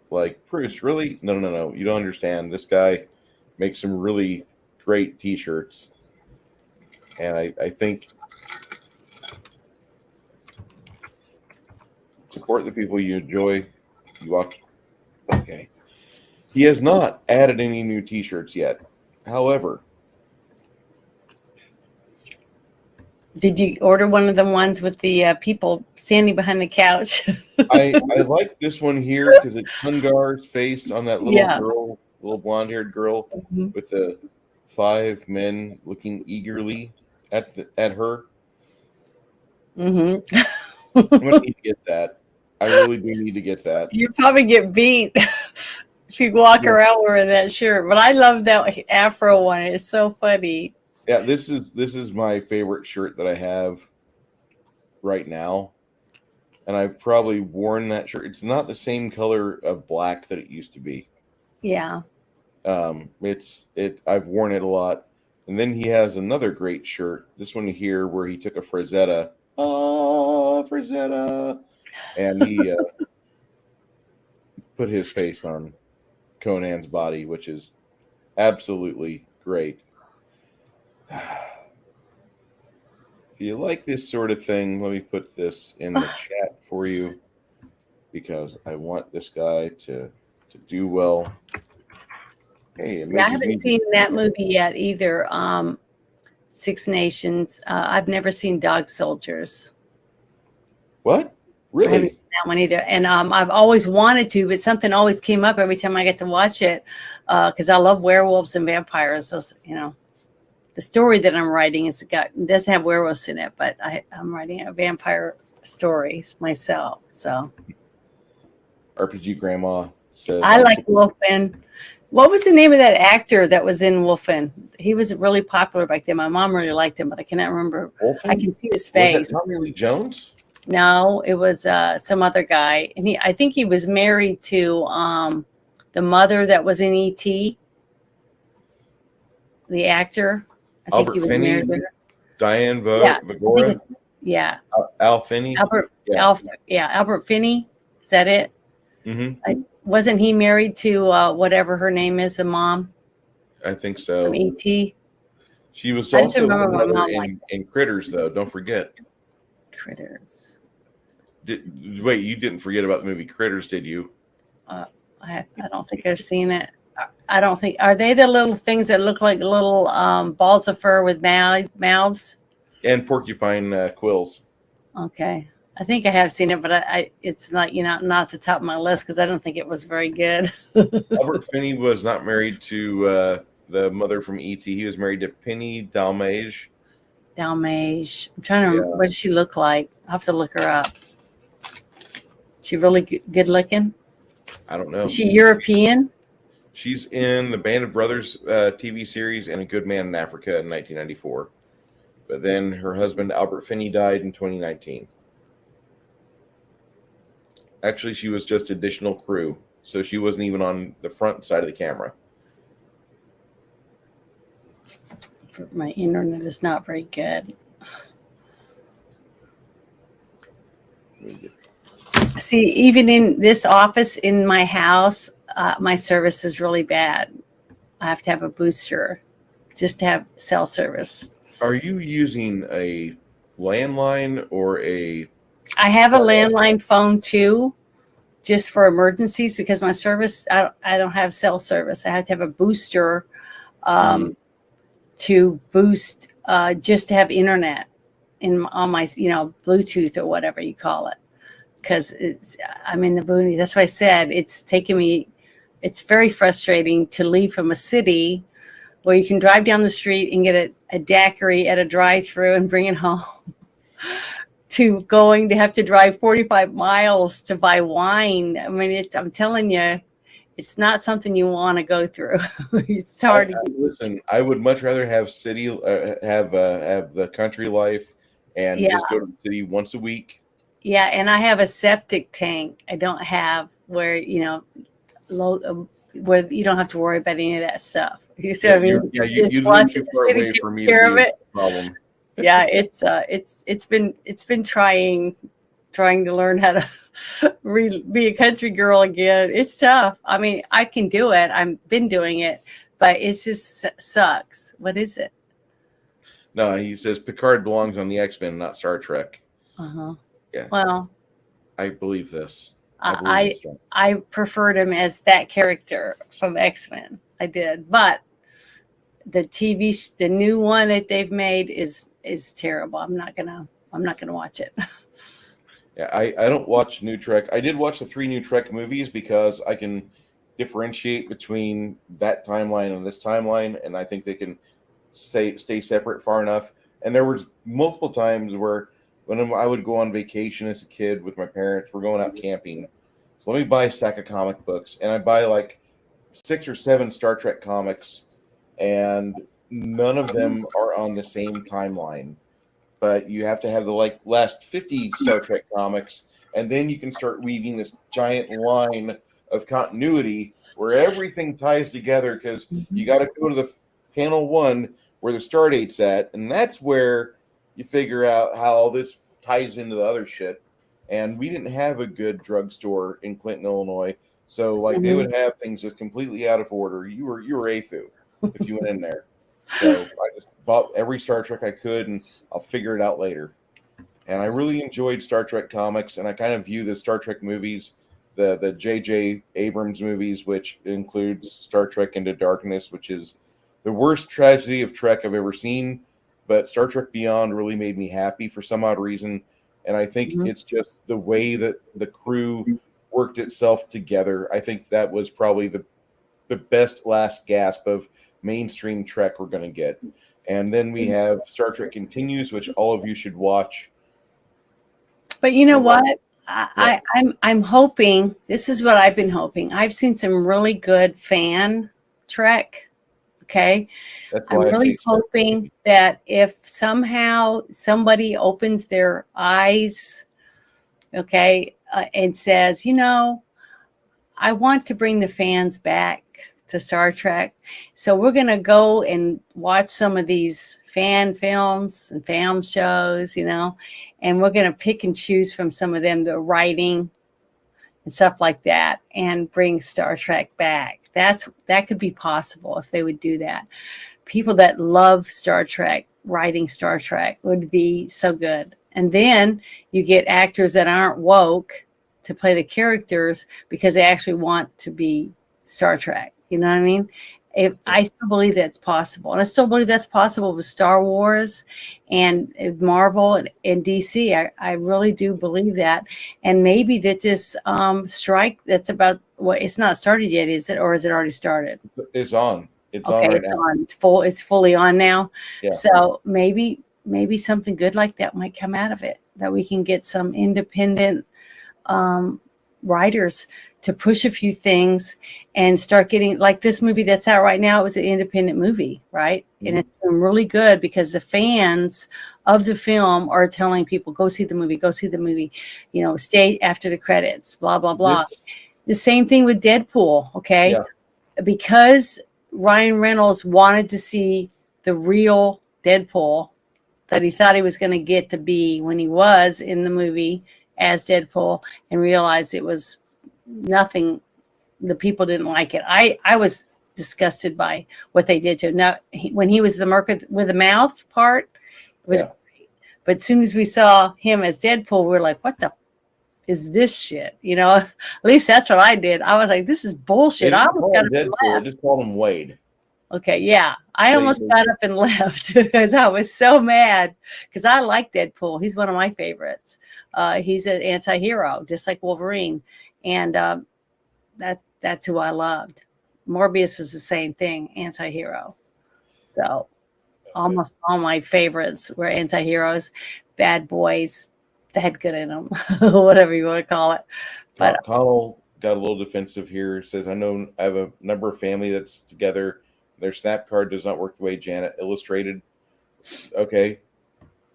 like Bruce, really? No. You don't understand. This guy makes some really great t-shirts. And I think support the people you enjoy. You watch. Okay. He has not added any new t-shirts yet. However, did you order one of the ones with the people standing behind the couch? I like this one here because it's Hungar's face on that little girl, little blonde-haired girl with the 5 men looking eagerly at her. Mm-hmm. I'm gonna need to get that. I really do need to get that. You probably get beat if you walk around wearing that shirt. But I love that Afro one. It's so funny. Yeah, this is my favorite shirt that I have. right now, and I've probably worn that shirt. It's not the same color of black that it used to be. Yeah. I've worn it a lot. And then he has another great shirt. This one here, where he took a Frazetta, Frazetta, and he put his face on Conan's body, which is absolutely great. If you like this sort of thing, let me put this in the chat for you, because I want this guy to do well. Hey, Yeah, I haven't seen that movie yet either. Six Nations. I've never seen Dog Soldiers. What? Really? I haven't seen that one either. And I've always wanted to, but something always came up every time I get to watch it, because I love werewolves and vampires. So, the story that I'm writing doesn't have werewolves in it, but I'm writing a vampire stories myself. So RPG Grandma says I like Wolfen. What was the name of that actor that was in Wolfen? He was really popular back then. My mom really liked him, but I cannot remember. Wolfen? I can see his face. Was that Tommy Lee Jones? No, it was some other guy, and I think he was married to the mother that was in E.T. The actor. I think he was Finney, married with her. Diane Yeah, Vagora. Yeah. Al Finney. Albert Finney. Is that it? Mm-hmm. Wasn't he married to whatever her name is, the mom? I think so. From E.T. She was also in Critters, though. Don't forget. Critters. Wait, you didn't forget about the movie Critters, did you? I don't think I've seen it. I don't think. Are they the little things that look like little balls of fur with mouths? And porcupine quills. Okay. I think I have seen it, but it's not, not at the top of my list because I don't think it was very good. Albert Finney was not married to the mother from E.T. He was married to Penny Dalmage. Dalmage. I'm trying to remember. What does she look like? I'll have to look her up. She really good looking? I don't know. Is she European? She's in the Band of Brothers TV series and A Good Man in Africa in 1994. But then her husband, Albert Finney, died in 2019. Actually, she was just additional crew, so she wasn't even on the front side of the camera. My internet is not very good. See, even in this office in my house, my service is really bad. I have to have a booster just to have cell service. Are you using a landline or a... I have a landline phone too, just for emergencies, because my service, I don't have cell service. I have to have a booster to boost, just to have internet on my, Bluetooth or whatever you call it. Because I'm in the boonies. That's why I said it's very frustrating to leave from a city where you can drive down the street and get a daiquiri at a drive-through and bring it home, to going to have to drive 45 miles to buy wine. I mean, I'm telling you, it's not something you want to go through. It's hard. Listen, I would much rather have have the country life and just go to the city once a week. Yeah, and I have a septic tank. I don't have where where you don't have to worry about any of that stuff. You see what I mean? Yeah, you live too far away for me to be a problem. Yeah, it's been trying to learn how to be a country girl again. It's tough. I mean, I can do it. I've been doing it, but it just sucks. What is it? No, he says Picard belongs on the X-Men, not Star Trek. Uh-huh. Yeah. Well, I believe this. I preferred him as that character from X-Men. I did, but the new one that they've made is terrible. I'm not gonna watch it. Yeah, I don't watch new Trek. I did watch the 3 new Trek movies because I can differentiate between that timeline and this timeline, and I think they can stay separate far enough. And there was multiple times where when I would go on vacation as a kid with my parents, we're going out camping. So let me buy a stack of comic books, and I buy like 6 or 7 Star Trek comics, and none of them are on the same timeline. but you have to have the last 50 Star Trek comics, and then you can start weaving this giant line of continuity where everything ties together, because you got to go to the panel 1 where the star date's at, and that's where you figure out how all this ties into the other shit. And we didn't have a good drugstore in Clinton, Illinois, so they would have things just completely out of order. You were AFU if you went in there. So I just bought every Star Trek I could, and I'll figure it out later. And I really enjoyed Star Trek comics, and I kind of view the Star Trek movies, the J.J. Abrams movies, which includes Star Trek Into Darkness, which is the worst tragedy of Trek I've ever seen. But Star Trek Beyond really made me happy for some odd reason. And I think it's just the way that the crew worked itself together. I think that was probably the best last gasp of mainstream Trek we're going to get. And then we have Star Trek Continues, which all of you should watch. But you know what? I'm hoping, this is what I've been hoping. I've seen some really good fan Trek. Okay. I'm really hoping that if somehow somebody opens their eyes, okay, and says, I want to bring the fans back to Star Trek. So we're going to go and watch some of these fan films and film shows, and we're going to pick and choose from some of them, the writing and stuff like that, and bring Star Trek back. That could be possible if they would do that. People that love Star Trek, writing Star Trek would be so good. And then you get actors that aren't woke to play the characters because they actually want to be Star Trek. You know what I mean? I still believe that's possible. And I still believe that's possible with Star Wars and Marvel and DC. I really do believe that. And maybe that this strike that's about, it's not started yet, is it? Or is it already started? It's on. It's okay, on right it's now. on. It's fully on now. Yeah. So maybe something good like that might come out of it, that we can get some independent writers to push a few things and start getting, like this movie that's out right now. It was an independent movie, right? And it's been really good because the fans of the film are telling people, go see the movie, stay after the credits, blah, blah, blah. The same thing with Deadpool, okay? Yeah. Because Ryan Reynolds wanted to see the real Deadpool that he thought he was going to get to be when he was in the movie as Deadpool, and realized it was nothing. The people didn't like it. I was disgusted by what they did to him. Now, when he was the merc with the mouth part, it was great. But as soon as we saw him as Deadpool, we were like, what the is this shit? At least that's what I did. I was like, this is bullshit. I almost got up and left. Just called him Wade. Okay, yeah. I almost got up and left because I was so mad, because I like Deadpool. He's one of my favorites. He's an anti-hero, just like Wolverine. And that's who I loved. Morbius was the same thing, anti-hero. So almost all my favorites were anti-heroes, bad boys, that had good in them, whatever you want to call it. But Connell got a little defensive here. Says, I have a number of family that's together. Their Snap card does not work the way Janet illustrated. Okay.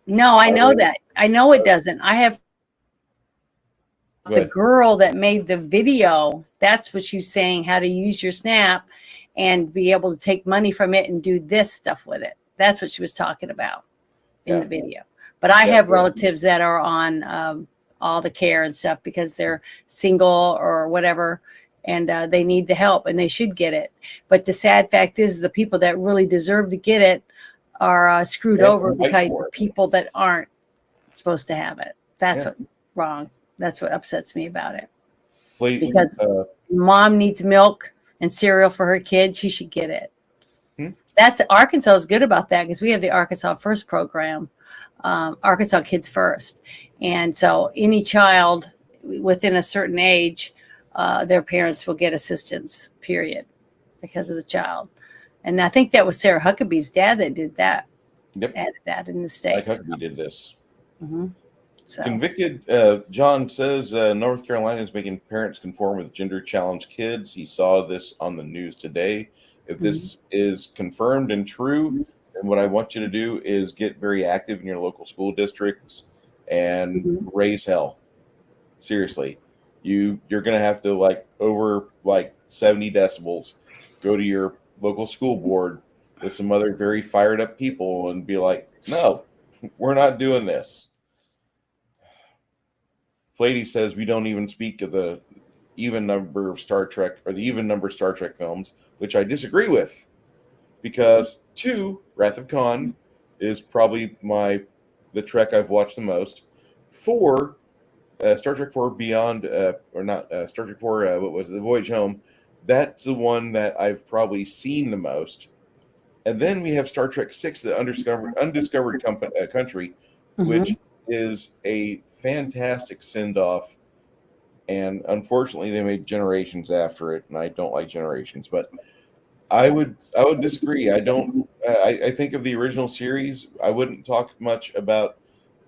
No, I know that. I know it doesn't. I have the girl that made the video. That's what she's saying, how to use your Snap and be able to take money from it and do this stuff with it. That's what she was talking about in the video. But I have relatives that are on all the care and stuff because they're single or whatever, and they need the help, and they should get it. But the sad fact is the people that really deserve to get it are screwed over because the people that aren't supposed to have it. That's what's wrong. That's what upsets me about it. Because mom needs milk and cereal for her kid, she should get it. That's Arkansas is good about that, because we have the Arkansas First program, Arkansas Kids First. And so any child within a certain age, their parents will get assistance, period, because of the child. And I think that was Sarah Huckabee's dad that did that. Yep. Added that in the States. Huckabee did this. So. Convicted, John says North Carolina is making parents conform with gender challenged kids. He saw this on the news today. If this is confirmed and true, And what I want you to do is get very active in your local school districts and raise hell. Seriously, you're gonna have to over 70 decibels, go to your local school board with some other very fired up people and be like, no, we're not doing this. Flady says we don't even speak of the even number of Star Trek or the even number of Star Trek films, which I disagree with, because 2, Wrath of Khan, is probably the Trek I've watched the most. 4, Star Trek 4 Beyond, or not Star Trek 4, what was it, The Voyage Home? That's the one that I've probably seen the most. And then we have Star Trek 6, The Undiscovered Country, which is a fantastic send-off. And unfortunately, they made Generations after it, and I don't like Generations. But I would disagree. I don't. I think of the original series. I wouldn't talk much about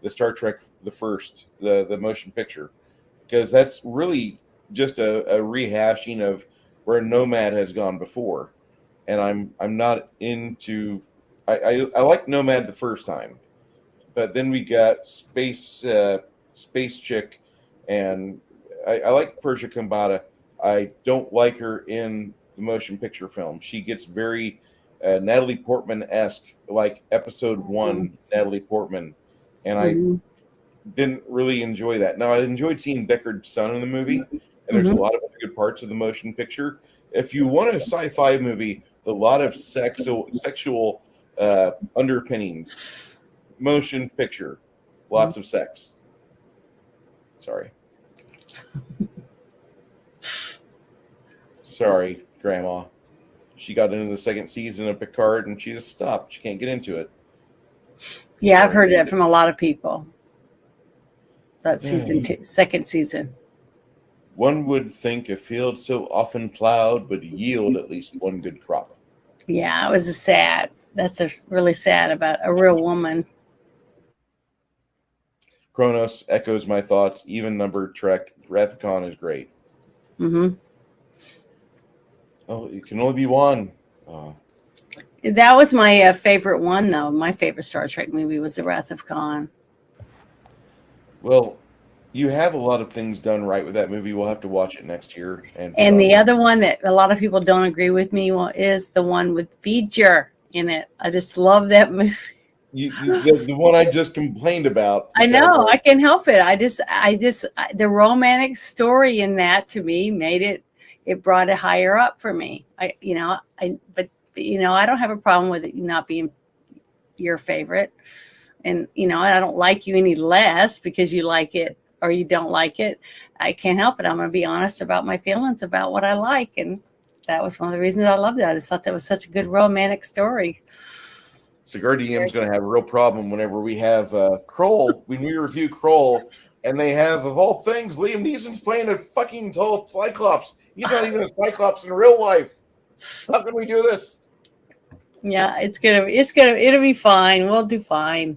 the Star Trek the motion picture, because that's really just a rehashing of where Nomad has gone before, and I'm not into. I like Nomad the first time, but then we got Space Chick, and I like Persia Kambata. I don't like her in the motion picture film. She gets very Natalie Portman-esque, like episode 1 Natalie Portman, and I didn't really enjoy that. Now, I enjoyed seeing Deckard's son in the movie, and there's a lot of good parts of the motion picture. If you want a sci-fi movie with a lot of sexual underpinnings, motion picture, lots of sex. Sorry. Sorry, Grandma. She got into the second season of Picard and she just stopped. She can't get into it. Yeah, I've heard that from a lot of people. That second season. One would think a field so often plowed would yield at least one good crop. Yeah, it was sad. That's really sad about a real woman. Kronos echoes my thoughts. Even numbered Trek. Wrath of Khan is great. Oh, it can only be one. That was my favorite one, though. My favorite Star Trek movie was The Wrath of Khan. Well, you have a lot of things done right with that movie. We'll have to watch it next year. And the other one that a lot of people don't agree with me is the one with Beecher in it. I just love that movie. The one I just complained about. I know. I can't help it. The romantic story in that, to me, made it brought it higher up for me. But I don't have a problem with it not being your favorite. And, I don't like you any less because you like it or you don't like it. I can't help it. I'm going to be honest about my feelings about what I like. And that was one of the reasons I loved it. I just thought that was such a good romantic story. Cigar DM's going to have a real problem whenever we have Kroll, when we review Kroll, and they have, of all things, Liam Neeson's playing a fucking total Cyclops. He's not even a Cyclops in real life. How can we do this? Yeah, it'll be fine. We'll do fine.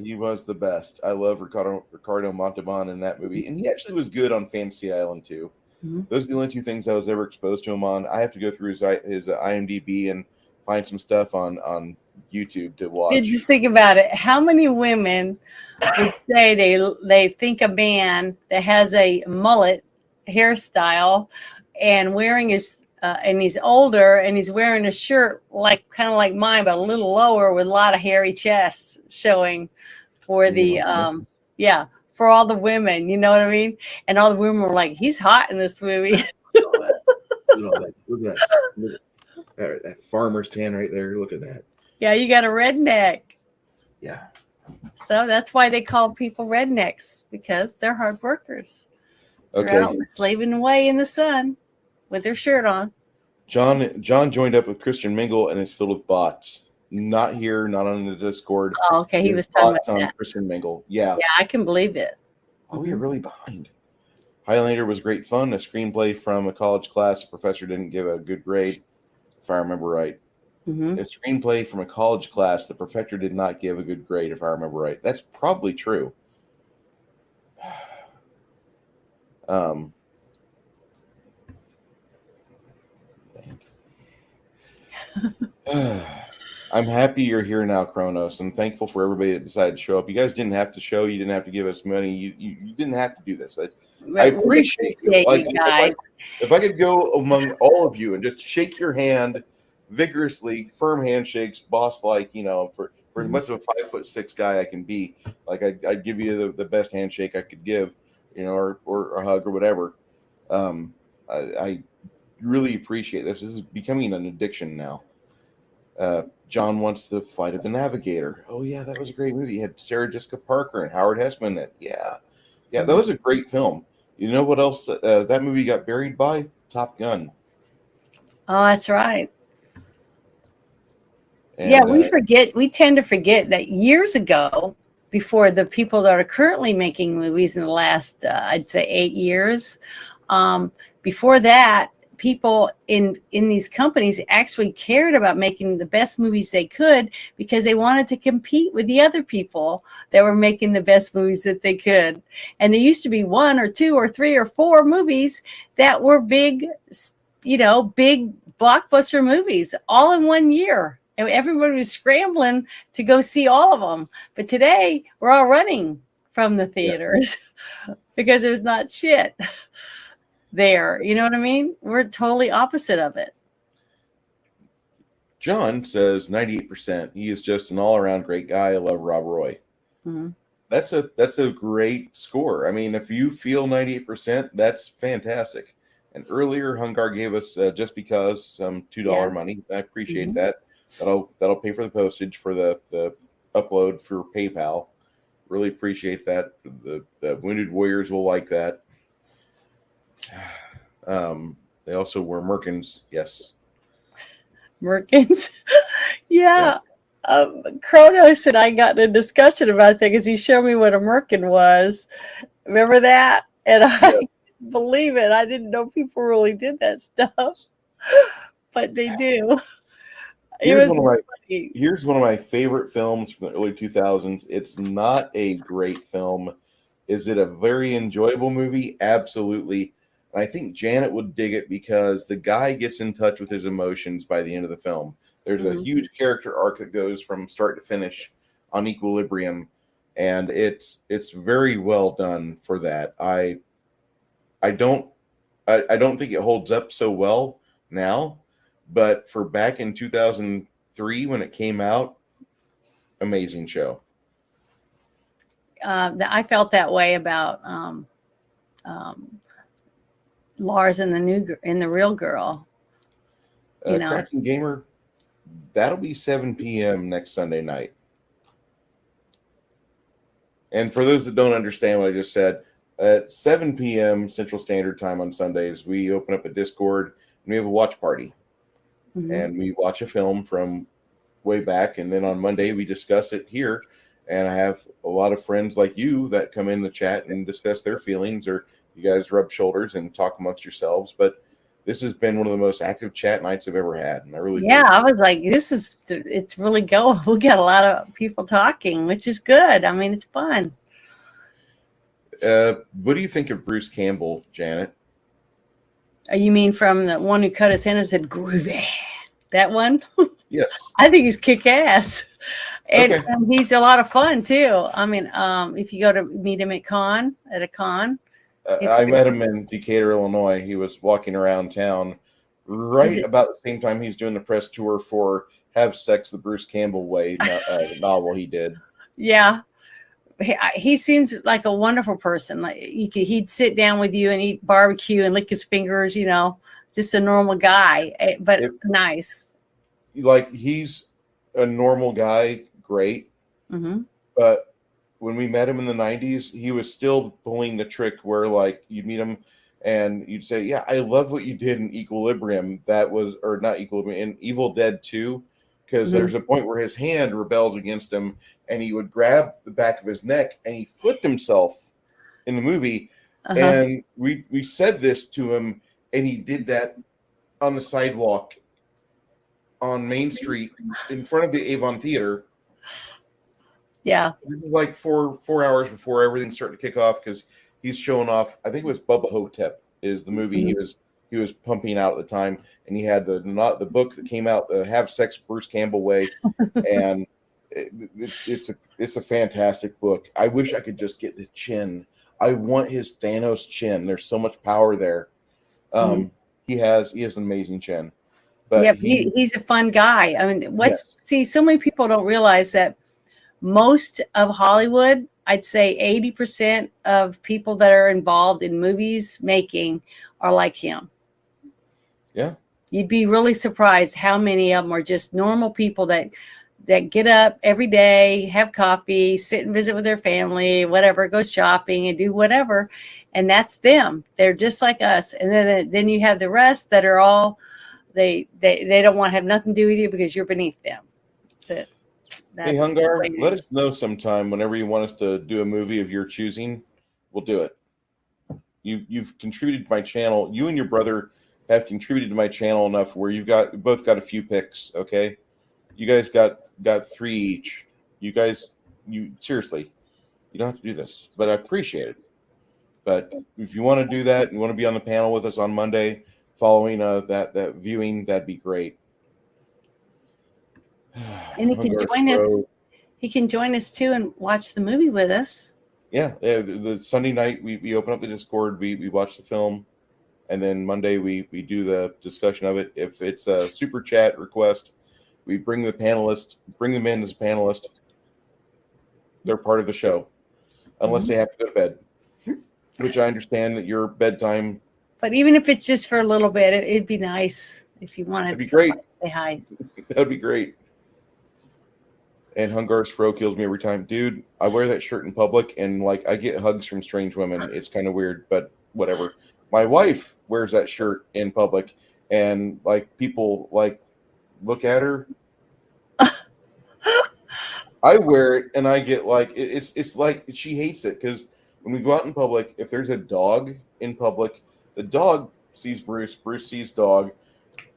He was the best. I love Ricardo Montalban in that movie, and he actually was good on Fantasy Island too. Those are the only 2 things I was ever exposed to him on. I have to go through his IMDb and find some stuff on YouTube to watch. Just think about it. How many women would say they think a man that has a mullet hairstyle and wearing his and he's older and he's wearing a shirt kind of like mine, but a little lower with a lot of hairy chests showing for the for all the women, you know what I mean? And all the women were like, he's hot in this movie. Look at that. That farmer's tan right there. Look at that. Yeah, you got a redneck. Yeah. So that's why they call people rednecks, because they're hard workers. Okay. They're out slaving away in the sun with their shirt on. John joined up with Christian Mingle and is filled with bots. Not here, not on the Discord. Oh, okay. He was talking about on that. Christian Mingle. Yeah. Yeah, I can believe it. Oh, we are really behind. Highlander was great fun. A screenplay from a college class. A professor didn't give a good grade, if I remember right. A screenplay from a college class. The professor did not give a good grade, if I remember right. That's probably true. I'm happy you're here now, Kronos, and thankful for everybody that decided to show up. You guys didn't have to show. You didn't have to give us money. You didn't have to do this. I But we appreciate you. appreciate Like you guys. if I could go among all of you and just shake your hand vigorously, firm handshakes, boss like, for as much of a 5'6" guy I can be, like I'd give you the best handshake I could give, or a hug or whatever. I really appreciate this. This is becoming an addiction now. John wants the Flight of the Navigator. Oh yeah, that was a great movie. It had Sarah Jessica Parker and Howard Hessman in it. Yeah, that was a great film. You know what else that movie got buried by? Top Gun. Oh, that's right. And, Yeah, we tend to forget that years ago, before the people that are currently making movies in the last, I'd say 8 years, before that, people in these companies actually cared about making the best movies they could because they wanted to compete with the other people that were making the best movies that they could. And there used to be 1 or 2 or 3 or 4 movies that were big, big blockbuster movies all in 1 year. And everybody was scrambling to go see all of them. But today we're all running from the theaters because there's not shit there. You know what I mean? We're totally opposite of it. John says 98%. He is just an all-around great guy. I love Rob Roy. Mm-hmm. That's a great score. I mean, if you feel 98%, that's fantastic. And earlier, Hungar gave us just because some $2 money. I appreciate that. That'll pay for the postage for the upload for PayPal. Really appreciate that. The Wounded Warriors will like that. They also were Merkins. Yes. Merkins. Yeah. Kronos and I got in a discussion about that because he showed me what a Merkin was. Remember that? And I couldn't believe it. I didn't know people really did that stuff, but they do. Here's one of my favorite films from the early 2000s. It's not a great film. Is it a very enjoyable movie? Absolutely. And I think Janet would dig it because the guy gets in touch with his emotions by the end of the film. There's a huge character arc that goes from start to finish on Equilibrium, and it's very well done for that. I don't think it holds up so well now. But for back in 2003 when it came out, amazing show. I felt that way about Lars and the Real Girl. Crafting Gamer, that'll be 7 p.m. next Sunday night. And for those that don't understand what I just said, at 7 p.m. Central Standard Time on Sundays, we open up a Discord and we have a watch party. And we watch a film from way back, and then on Monday we discuss it here. And I have a lot of friends like you that come in the chat and discuss their feelings, or you guys rub shoulders and talk amongst yourselves. But this has been one of the most active chat nights I've ever had, and I really I was like, it's really going. We got a lot of people talking, which is good. I mean, it's fun. What do you think of Bruce Campbell, Janet? You mean from the one who cut his hand and said groovy? That one? Yes. I think he's kick ass. And he's a lot of fun too. I mean, if you go to meet him at a con. I met him in Decatur, Illinois. He was walking around town right about the same time he's doing the press tour for Have Sex the Bruce Campbell Way novel he did. Yeah. He seems like a wonderful person. Like he'd sit down with you and eat barbecue and lick his fingers, just a normal guy, but nice. Like he's a normal guy, great. But when we met him in the 90s, he was still pulling the trick where like you'd meet him and you'd say, yeah, I love what you did in Equilibrium. Or not Equilibrium, in Evil Dead 2. Because there's a point where his hand rebels against him and he would grab the back of his neck and he flipped himself in the movie. And we said this to him and he did that on the sidewalk on Main Street in front of the Avon Theater. Yeah. This is like four hours before everything started to kick off because he's showing off, I think it was Bubba Hotep is the movie he was he was pumping out at the time, and he had the book that came out, the Have Sex Bruce Campbell Way, and it's a fantastic book. I wish I could just get the chin. I want his Thanos chin. There's so much power there. He has an amazing chin. But yep, he's a fun guy. I mean, so many people don't realize that most of Hollywood, I'd say 80% of people that are involved in movies making are like him. Yeah. You'd be really surprised how many of them are just normal people that get up every day, have coffee, sit and visit with their family, whatever, go shopping and do whatever. And that's them. They're just like us. And then you have the rest that are all, they don't want to have nothing to do with you because you're beneath them. Hey, Hungar, let us know sometime whenever you want us to do a movie of your choosing. We'll do it. You've contributed to my channel. You and your brother have contributed to my channel enough where both got a few picks. Okay, you guys got 3 each. You seriously, you don't have to do this, but I appreciate it. But if you want to do that, and you want to be on the panel with us on Monday following that viewing, that'd be great. And he can join us. He can join us too and watch the movie with us. Yeah. The Sunday night we open up the Discord, we watch the film, and then Monday we do the discussion of it. If it's a super chat request, we bring them in as a panelist. They're part of the show, unless they have to go to bed, which I understand that your bedtime. But even if it's just for a little bit, it'd be nice if you wanted. That'd be great. Say hi. That'd be great. And Hungar's fro kills me every time. Dude, I wear that shirt in public, and like I get hugs from strange women. It's kind of weird, but whatever. My wife wears that shirt in public, and like people like look at her. I wear it, and I get like it's like she hates it because when we go out in public, if there's a dog in public, the dog sees Bruce sees dog.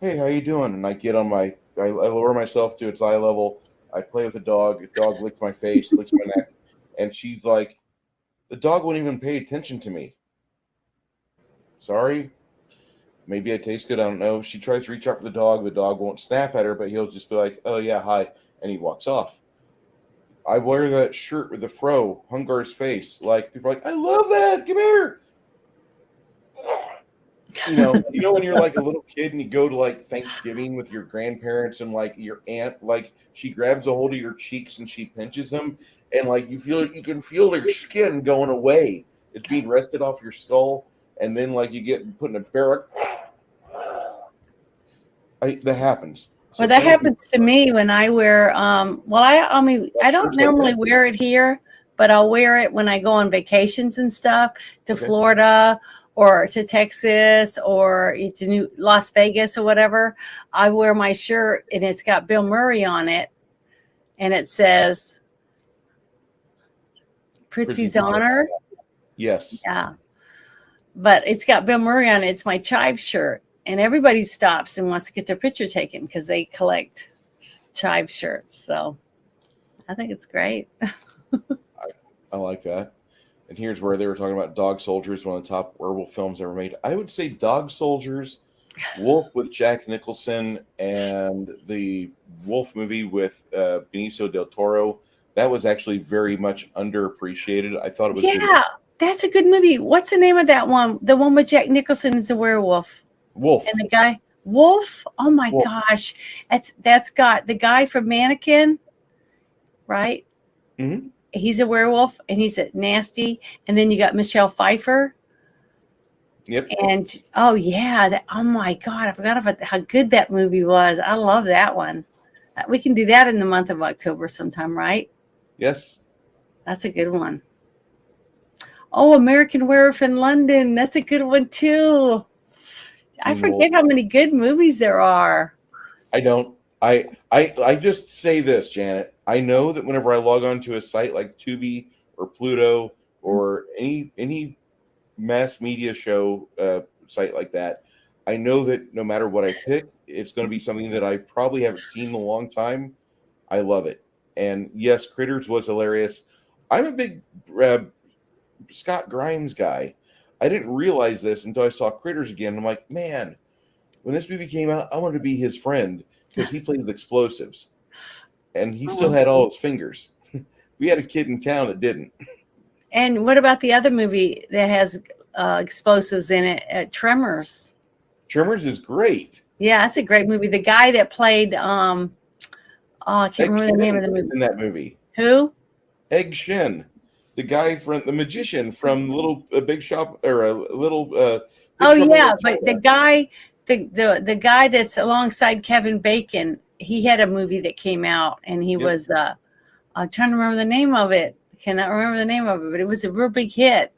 Hey, how you doing? And I get on I lower myself to its eye level. I play with the dog. The dog licks my face, licks my neck, and she's like, the dog won't even pay attention to me. Sorry. Maybe I taste good. I don't know. She tries to reach out for the dog. The dog won't snap at her, but he'll just be like, oh, yeah, hi. And he walks off. I wear that shirt with the fro, Hungar's face. Like, people are like, I love that. Come here. You know when you're like a little kid and you go to like Thanksgiving with your grandparents and like your aunt, like she grabs a hold of your cheeks and she pinches them, and like you can feel their skin going away. It's being rested off your skull, and then like you get put in a barrack. That happens. Well, that happens to me when I wear. I mean, I don't normally wear it here, but I'll wear it when I go on vacations and stuff to Florida or to Texas or to Las Vegas or whatever. I wear my shirt and it's got Bill Murray on it, and it says Pritzi's Honor. Yes. Yeah. But it's got Bill Murray on it. It's my Chive shirt. And everybody stops and wants to get their picture taken because they collect Chive shirts. So I think it's great. I like that. And here's where they were talking about Dog Soldiers, one of the top werewolf films ever made. I would say Dog Soldiers, Wolf with Jack Nicholson, and the Wolf movie with Benicio del Toro. That was actually very much underappreciated. I thought it was good. That's a good movie. What's the name of that one? The one with Jack Nicholson is a werewolf. Wolf. And the guy, Wolf? Oh my gosh. That's got the guy from Mannequin, right? Mm-hmm. He's a werewolf and he's a nasty. And then you got Michelle Pfeiffer. Yep. And oh my God, I forgot about how good that movie was. I love that one. We can do that in the month of October sometime, right? Yes. That's a good one. Oh, American Werewolf in London. That's a good one too. I forget how many good movies there are. I don't. I just say this, Janet. I know that whenever I log on to a site like Tubi or Pluto or any mass media show site like that, I know that no matter what I pick, it's going to be something that I probably haven't seen in a long time. I love it. And yes, Critters was hilarious. I'm a big Scott Grimes guy. I didn't realize this until I saw Critters again. I'm like, man, when this movie came out, I wanted to be his friend because he played with explosives, and he still had all his fingers. We had a kid in town that didn't. And what about the other movie that has explosives in it, Tremors? Tremors is great. Yeah, that's a great movie. The guy that played, I can't remember the name of the movie. In that movie. Who? Egg Shen, the guy from the magician from Big Shop or a little. Oh yeah, but the guy, the guy that's alongside Kevin Bacon, he had a movie that came out, and he was. I'm trying to remember the name of it. I cannot remember the name of it, but it was a real big hit.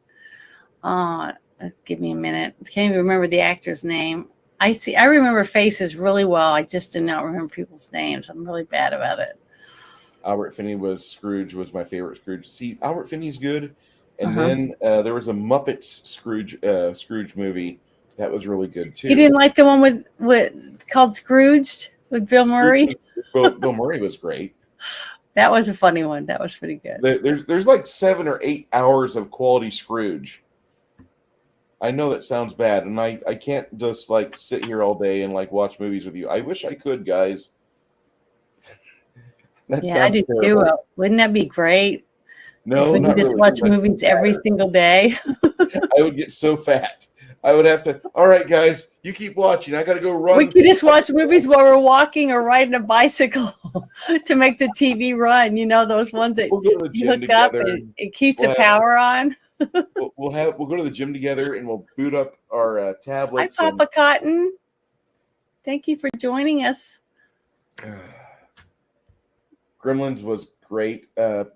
Give me a minute. I can't even remember the actor's name. I remember faces really well. I just do not remember people's names. I'm really bad about it. Albert Finney was Scrooge. Was my favorite Scrooge. See, Albert Finney's good, and then there was a Muppets Scrooge movie that was really good too. You didn't like the one with called Scrooged with Bill Murray? Bill Murray was great. That was a funny one. That was pretty good. There's like 7 or 8 hours of quality Scrooge. I know that sounds bad, and I can't just like sit here all day and like watch movies with you. I wish I could, guys. I do terrible. Too. Wouldn't that be great? No, if we could just watch movies every single day. I would get so fat. I would have to. All right, guys, you keep watching. I got to go run. We could just watch movies while we're walking or riding a bicycle to make the TV run. You know, those ones that you hook up and it keeps the power on. We'll go to the gym together and we'll boot up our tablets. Hi, Papa Cotton. Thank you for joining us. Gremlins was great. The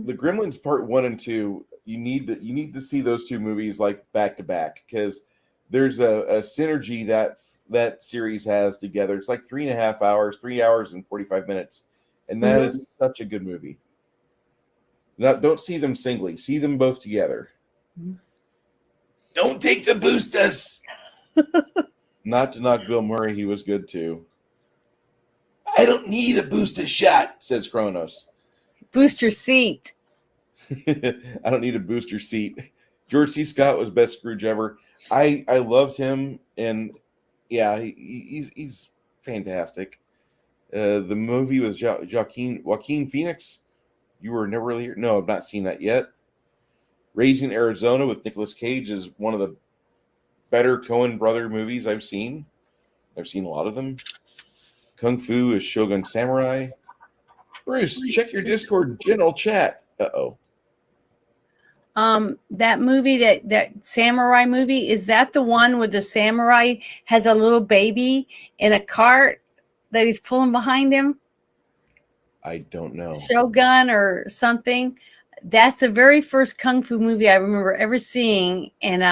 Gremlins Part 1 and 2. You need to see those two movies like back to back because there's a synergy that series has together. It's like 3.5 hours, 3 hours and 45 minutes, and that is such a good movie. Now, don't see them singly. See them both together. Don't take the boosters. Not to knock Bill Murray, he was good too. I don't need a booster shot, says Kronos. Booster seat. I don't need a booster seat. George C. Scott was best Scrooge ever. I loved him, and yeah, he's fantastic. The movie with Joaquin Phoenix. You Were Never Really Here. No, I've not seen that yet. Raising Arizona with Nicolas Cage is one of the better Coen brother movies I've seen. I've seen a lot of them. Kung Fu is Shogun Samurai. Bruce, check your Discord general chat. Uh-oh. That movie, that samurai movie, is that the one where the samurai has a little baby in a cart that he's pulling behind him? I don't know. Shogun or something. That's the very first Kung Fu movie I remember ever seeing. And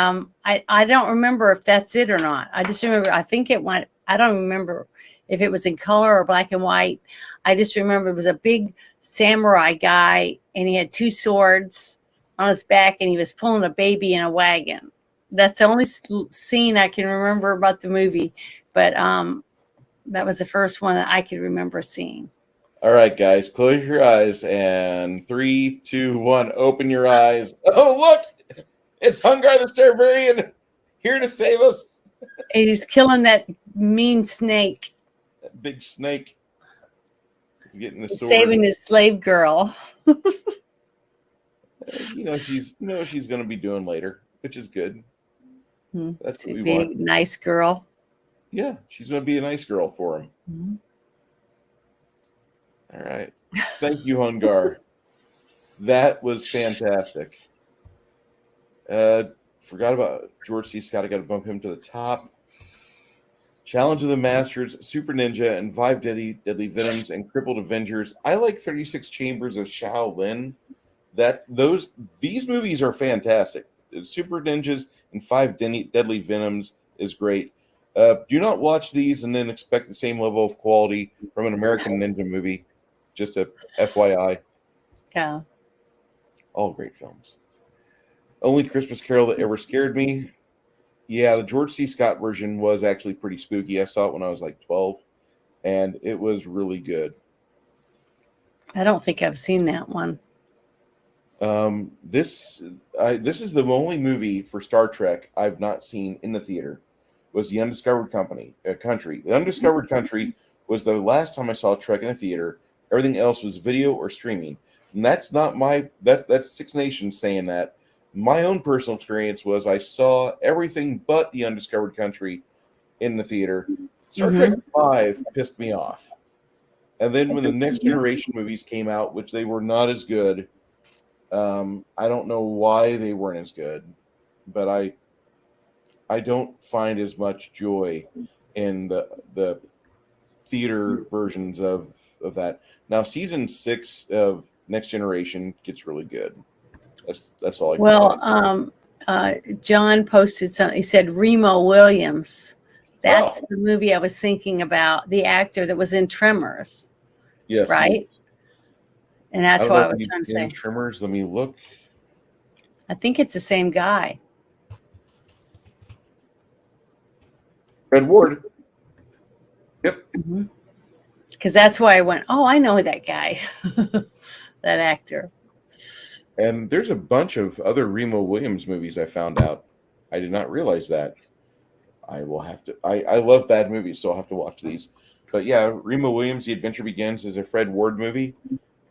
I don't remember if that's it or not. I just remember, I think it went, I don't remember if it was in color or black and white. I just remember it was a big samurai guy and he had 2 swords on his back and he was pulling a baby in a wagon. That's the only scene I can remember about the movie. But that was the first one that I could remember seeing. All right, guys, close your eyes and 3, 2, 1, open your eyes. Oh, look, it's Hungar the Starbarian here to save us. And he's killing that mean snake. That big snake. He's getting the sword. Saving his slave girl. You know what she's going to be doing later, which is good. That's what we be want. A nice girl. Yeah, she's going to be a nice girl for him. Mm-hmm. All right. Thank you, Hungar. That was fantastic. Forgot about George C. Scott. I got to bump him to the top. Challenge of the Masters, Super Ninja, and 5 Deadly Venoms, and Crippled Avengers. I like 36 Chambers of Shaolin. These movies are fantastic. Super Ninjas and 5 Deadly Venoms is great. Do not watch these and then expect the same level of quality from an American Ninja movie. Just a FYI. Yeah. All great films. Only Christmas Carol that ever scared me. Yeah, the George C. Scott version was actually pretty spooky. I saw it when I was like 12, and it was really good. I don't think I've seen that one. This is the only movie for Star Trek I've not seen in the theater. Was The Undiscovered Country. The Undiscovered Country was the last time I saw Trek in a theater. Everything else was video or streaming. And that's not that's Six Nations saying that. My own personal experience was I saw everything but The Undiscovered Country in the theater. Star Trek 5 pissed me off. And then when the Next Generation movies came out, which they were not as good, I don't know why they weren't as good, but I don't find as much joy in the theater versions of that. Now, season 6 of Next Generation gets really good. That's all I can say. John posted something. He said Remo Williams. That's the movie I was thinking about. The actor that was in Tremors. Yes. Right. And that's what I was trying to say. Tremors. Let me look. I think it's the same guy. Fred Ward. Yep. Because that's why I went, oh, I know that guy, that actor. And there's a bunch of other Remo Williams movies I found out. I did not realize that. I will have to. I love bad movies, so I'll have to watch these. But yeah, Remo Williams, The Adventure Begins is a Fred Ward movie.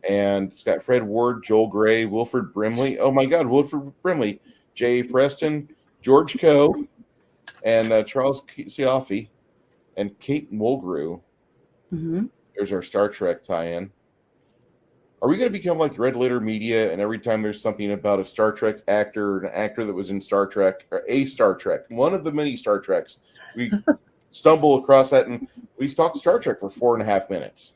And it's got Fred Ward, Joel Grey, Wilford Brimley. Oh my God, Wilford Brimley, Jay Preston, George Coe, and Charles Ciaffi, and Kate Mulgrew. There's our Star Trek tie-in. Are we going to become like Red Letter Media, and every time there's something about a Star Trek actor, an actor that was in Star Trek, or a Star Trek, one of the many Star Treks, we stumble across that and we talk Star Trek for 4.5 minutes?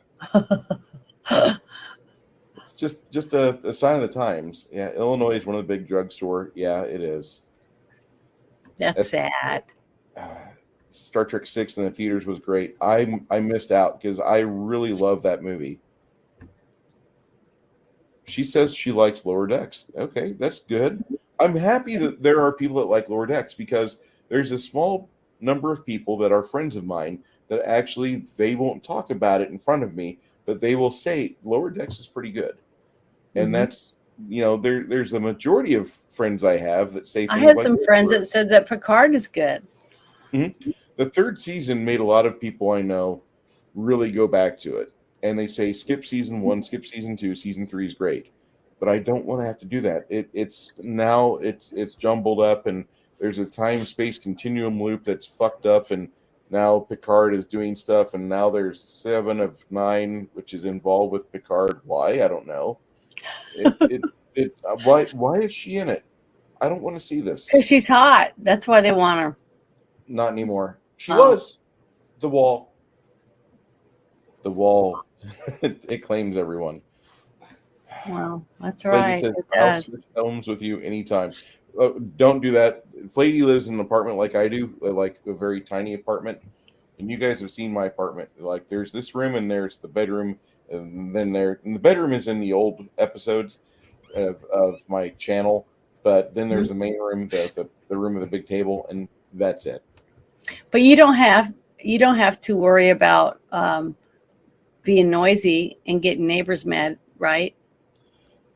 Just a sign of the times. Yeah, Illinois is one of the big drugstore. Yeah, it is. That's sad. Star Trek 6 in the theaters was great. I missed out because I really love that movie. She says she likes Lower Decks. Okay, that's good. I'm happy that there are people that like Lower Decks because there's a small number of people that are friends of mine that actually they won't talk about it in front of me, but they will say Lower Decks is pretty good. And that's, there's a majority of friends I have that say. I had some friends that said that Picard is good. The third season made a lot of people I know really go back to it. And they say, skip season 1, skip season 2, season 3 is great. But I don't want to have to do that. It's jumbled up, and there's a time-space continuum loop that's fucked up, and now Picard is doing stuff, and now there's 7 of 9, which is involved with Picard. Why? I don't know. Why is she in it? I don't want to see this. Because she's hot. That's why they want her. Not anymore. She was. The Wall. The Wall. It claims everyone. Wow, that's right. Says, I'll switch homes with you anytime. Don't do that. Flady lives in an apartment like I do, like a very tiny apartment. And you guys have seen my apartment. Like there's this room and there's the bedroom. And then and the bedroom is in the old episodes of my channel. But then there's the main room, the room with the big table, and that's it. But you don't have to worry about being noisy and getting neighbors mad, right?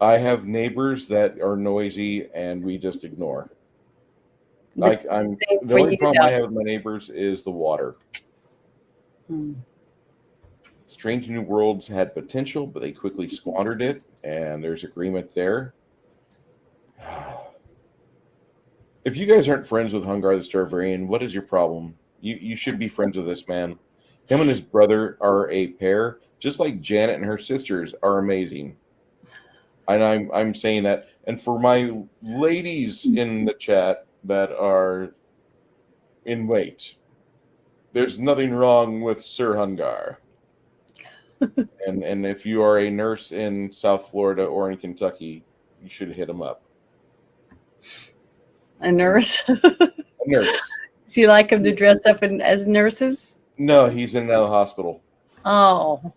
I have neighbors that are noisy, and we just ignore. The only problem I have with my neighbors is the water. Strange New Worlds had potential, but they quickly squandered it, and there's agreement there. If you guys aren't friends with Hungar the Starvarian, what is your problem? You should be friends with this man. Him and his brother are a pair, just like Janet and her sisters are amazing. And I'm saying that. And for my ladies in the chat that are in wait, there's nothing wrong with Sir Hungar. and if you are a nurse in South Florida or in Kentucky, you should hit him up. A nurse? A nurse. Does he like them to dress up as nurses? No, he's in the hospital. Oh,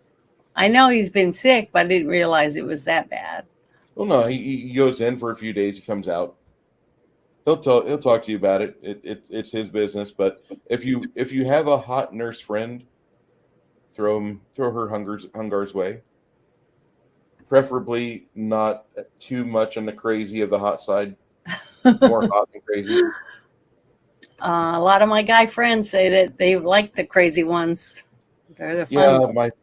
I know he's been sick, but I didn't realize it was that bad. Well, no, he goes in for a few days. He comes out. He'll talk to you about it. It's his business. But if you have a hot nurse friend, throw her Hungar's way. preferably not too much on the crazy of the hot side. More hot than crazy. A lot of my guy friends say that they like the crazy ones. They're the fun Yeah, ones.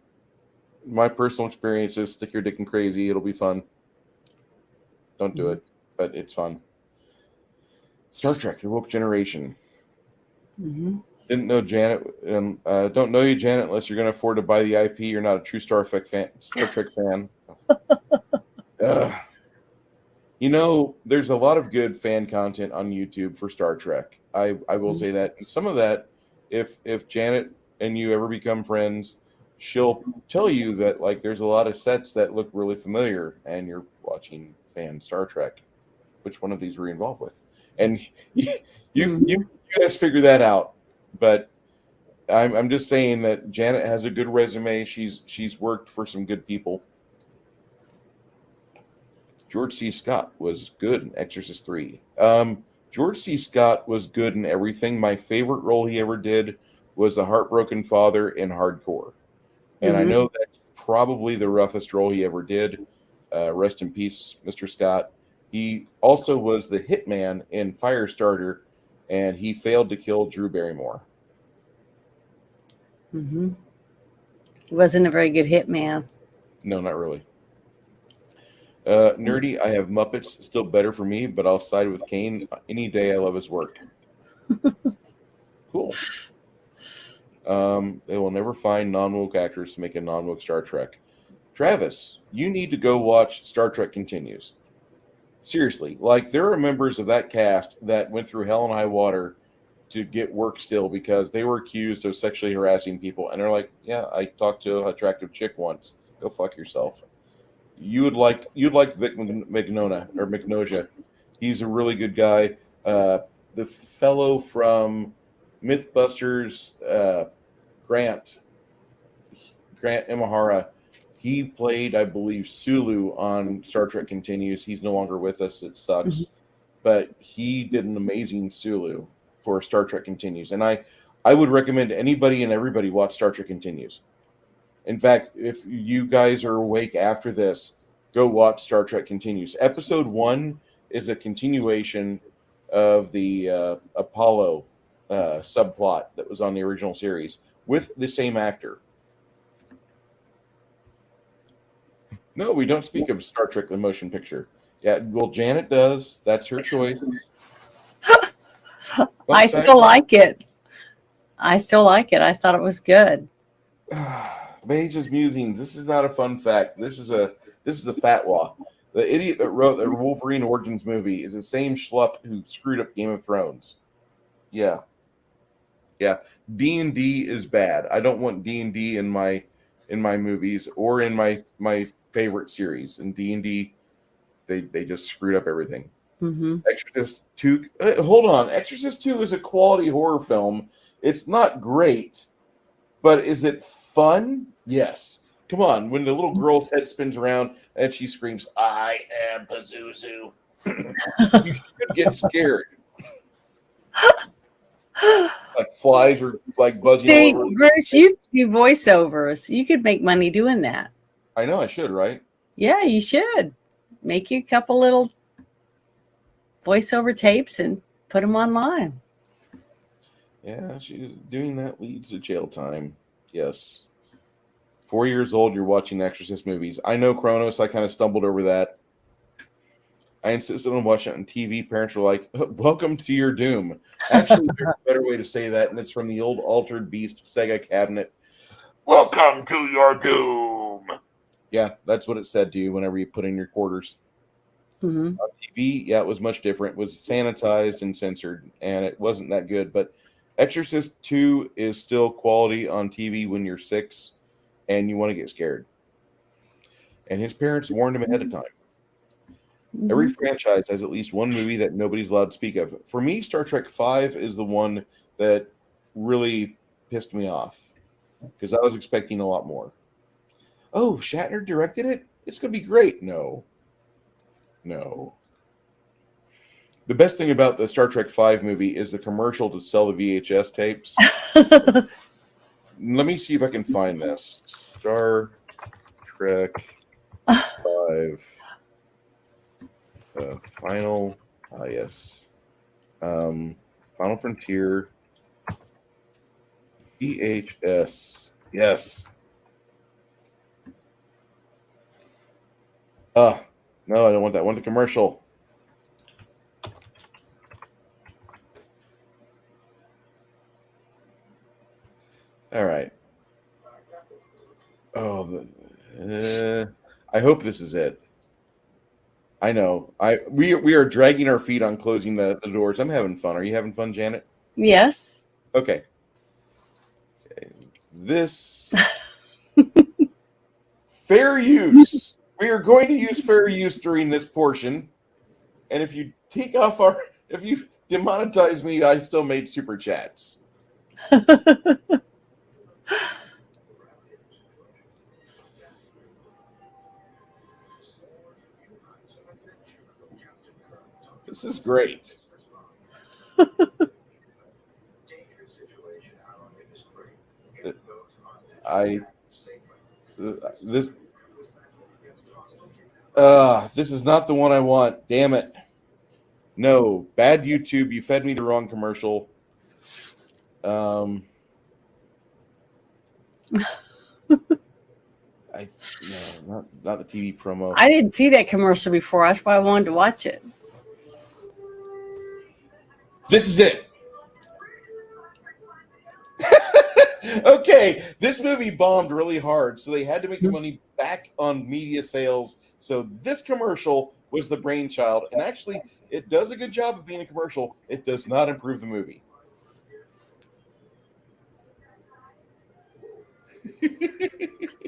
my personal experience is stick your dick in crazy. It'll be fun. Don't do it, but it's fun. Star Trek: The Woke Generation. Mm-hmm. Didn't know Janet, and don't know you, Janet, unless you're going to afford to buy the IP. You're not a true Star Trek fan. Ugh. You know, there's a lot of good fan content on YouTube for Star Trek. I will say that. And some of that, if Janet and you ever become friends, she'll tell you that like there's a lot of sets that look really familiar, and you're watching fan Star Trek. Which one of these were you involved with? And you guys figure that out. But I'm just saying that Janet has a good resume. She's worked for some good people. George C. Scott was good in Exorcist 3. George C. Scott was good in everything. My favorite role he ever did was the heartbroken father in Hardcore. And I know that's probably the roughest role he ever did. Rest in peace, Mr. Scott. He also was the hitman in Firestarter, and he failed to kill Drew Barrymore. Mm-hmm. He wasn't a very good hitman. No, not really. Nerdy, I have Muppets still better for me, but I'll side with Kane any day. I love his work. Cool. They will never find non-woke actors to make a non-woke Star Trek. Travis, you need to go watch Star Trek Continues. Seriously, like there are members of that cast that went through hell and high water to get work still because they were accused of sexually harassing people, and they're like, "Yeah, I talked to an attractive chick once. Go fuck yourself." You'd like Vic Mignoja. He's a really good guy. The fellow from MythBusters, Grant Imahara. He played, I believe, Sulu on Star Trek Continues. He's no longer with us. It sucks. Mm-hmm. But he did an amazing Sulu for Star Trek Continues. And I would recommend anybody and everybody watch Star Trek Continues. In fact, if you guys are awake after this, go watch Star Trek Continues. Episode 1 is a continuation of the Apollo subplot that was on the original series with the same actor. No, we don't speak of Star Trek the motion picture. Yeah, well, Janet does. That's her choice. I still like it. I thought it was good. Mage's musings. This is not a fun fact. This is a fatwa. The idiot that wrote the Wolverine Origins movie is the same schlup who screwed up Game of Thrones. Yeah. D&D is bad. I don't want D&D in my movies or in my favorite series. In D&D, they just screwed up everything. Mm-hmm. Exorcist 2. Hold on. Exorcist 2 is a quality horror film. It's not great, but is it fun? Yes. Come on. When the little girl's head spins around and she screams, "I am Pazuzu," you should get scared. Like flies are like buzzing. See, over. Bruce, you do voiceovers. You could make money doing that. I know I should, right? Yeah, you should. Make you a couple little voiceover tapes and put them online. Yeah, she's doing that leads to jail time. Yes. 4 years old, you're watching Exorcist movies. I know, Kronos, I kind of stumbled over that. I insisted on watching it on TV. Parents were like, "Welcome to your doom." Actually, there's a better way to say that, and it's from the old Altered Beast Sega cabinet. "Welcome to your doom." Yeah, that's what it said to you whenever you put in your quarters. Mm-hmm. On TV, yeah, it was much different. It was sanitized and censored, and it wasn't that good. But Exorcist 2 is still quality on TV when you're 6 and you want to get scared. And his parents warned him ahead of time. Mm-hmm. Every franchise has at least one movie that nobody's allowed to speak of. For me, Star Trek V is the one that really pissed me off because I was expecting a lot more. Oh, Shatner directed it? It's going to be great. No. The best thing about the Star Trek V movie is the commercial to sell the VHS tapes. Let me see if I can find this. Star Trek V 5. Final. Yes. Final Frontier. VHS. Yes. No, I don't want that. I want the commercial. All right. Oh, I hope this is it. I know. We are dragging our feet on closing the doors. I'm having fun. Are you having fun, Janet? Yes. Okay. This fair use. We are going to use fair use during this portion. And if you if you demonetize me, I still made super chats. This is great. This is not the one I want. Damn it. No, bad YouTube. You fed me the wrong commercial. No, not the TV promo. I didn't see that commercial before. That's why I wanted to watch it. This is it. Okay, this movie bombed really hard, so they had to make the money back on media sales. So this commercial was the brainchild, and actually, it does a good job of being a commercial. It does not improve the movie.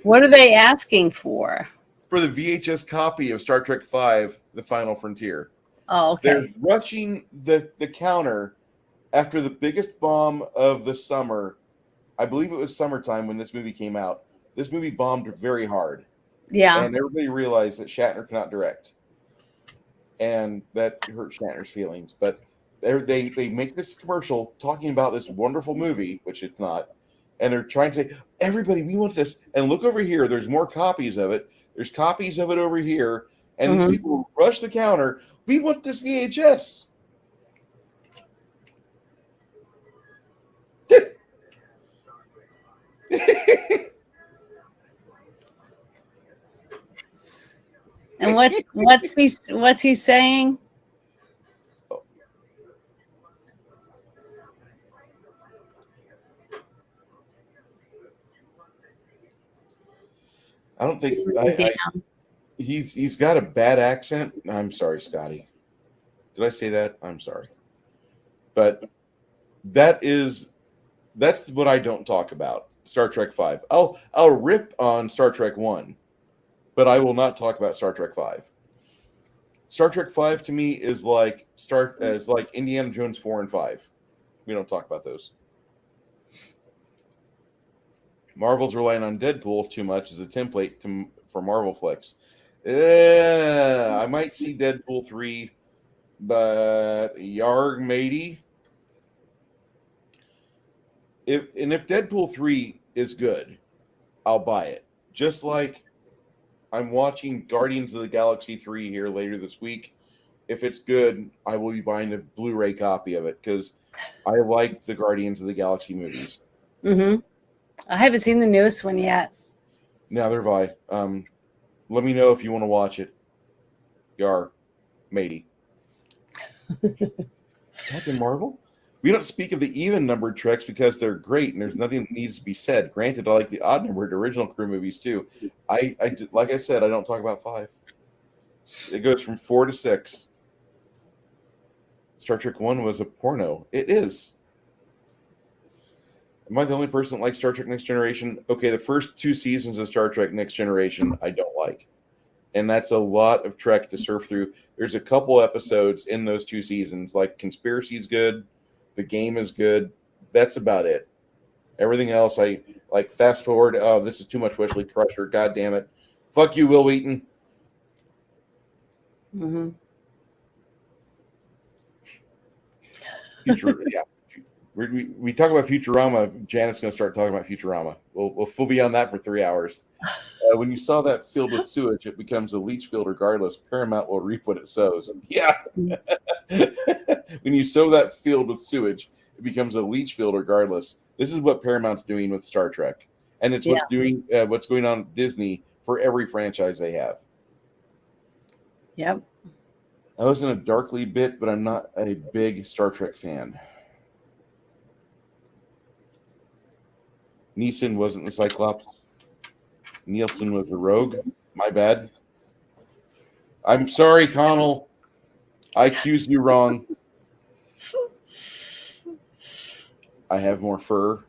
What are they asking for? For the VHS copy of Star Trek V, The Final Frontier. Oh, okay. They're rushing the counter after the biggest bomb of the summer. I believe it was summertime when this movie came out. This movie bombed very hard. Yeah. And everybody realized that Shatner cannot direct. And that hurt Shatner's feelings. But they make this commercial talking about this wonderful movie, which it's not. And they're trying to say, everybody, we want this. And look over here. There's more copies of it. There's copies of it over here. And these people rush the counter. We want this VHS. And what's he saying? I don't think he's got a bad accent. I'm sorry, Scotty. Did I say that? I'm sorry. But that's what I don't talk about. Star Trek V. I'll rip on Star Trek 1, but I will not talk about Star Trek V. Star Trek V to me is like Indiana Jones 4 and 5. We don't talk about those. Marvel's relying on Deadpool too much as a template for Marvel flicks. I might see Deadpool 3, but yarg matey. If Deadpool 3 is good, I'll buy it. Just like I'm watching Guardians of the Galaxy 3 here later this week. If it's good, I will be buying a Blu-ray copy of it because I like the Guardians of the Galaxy movies. Mm-hmm. I haven't seen the newest one yet. Neither have I. Let me know if you want to watch it. Yar, matey. Captain Marvel? We don't speak of the even-numbered Treks because they're great and there's nothing that needs to be said. Granted, I like the odd-numbered original crew movies too. Like I said, I don't talk about 5. It goes from 4 to 6. Star Trek 1 was a porno. It is. Am I the only person that likes Star Trek Next Generation? Okay, the first 2 seasons of Star Trek Next Generation I don't like. And that's a lot of Trek to surf through. There's a couple episodes in those 2 seasons, like Conspiracy's good, The Game is good. That's about it. Everything else, I like fast forward. Oh, this is too much Wesley Crusher. God damn it. Fuck you, Will Wheaton. Mm-hmm. Yeah. We talk about Futurama. Janet's going to start talking about Futurama. We'll be on that for 3 hours. When you sow that field with sewage, it becomes a leach field regardless. Paramount will reap what it sows. Yeah. When you sow that field with sewage, it becomes a leach field regardless. This is what Paramount's doing with Star Trek, and it's what's going on with Disney for every franchise they have. Yep. I was in a darkly bit, but I'm not a big Star Trek fan. Neeson wasn't the Cyclops. Nielsen was the Rogue. My bad. I'm sorry, Connell. I accused you wrong. I have more fur.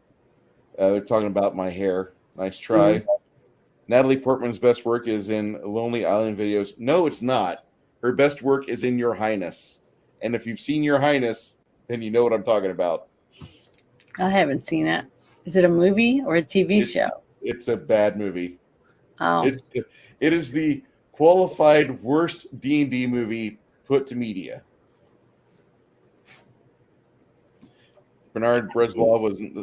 They're talking about my hair. Nice try. Natalie Portman's best work is in Lonely Island videos. No, it's not. Her best work is in Your Highness. And if you've seen Your Highness, then you know what I'm talking about. I haven't seen it. Is it a movie or a TV show? It's a bad movie. Oh. It is the qualified worst D&D movie put to media. Bernard Breslau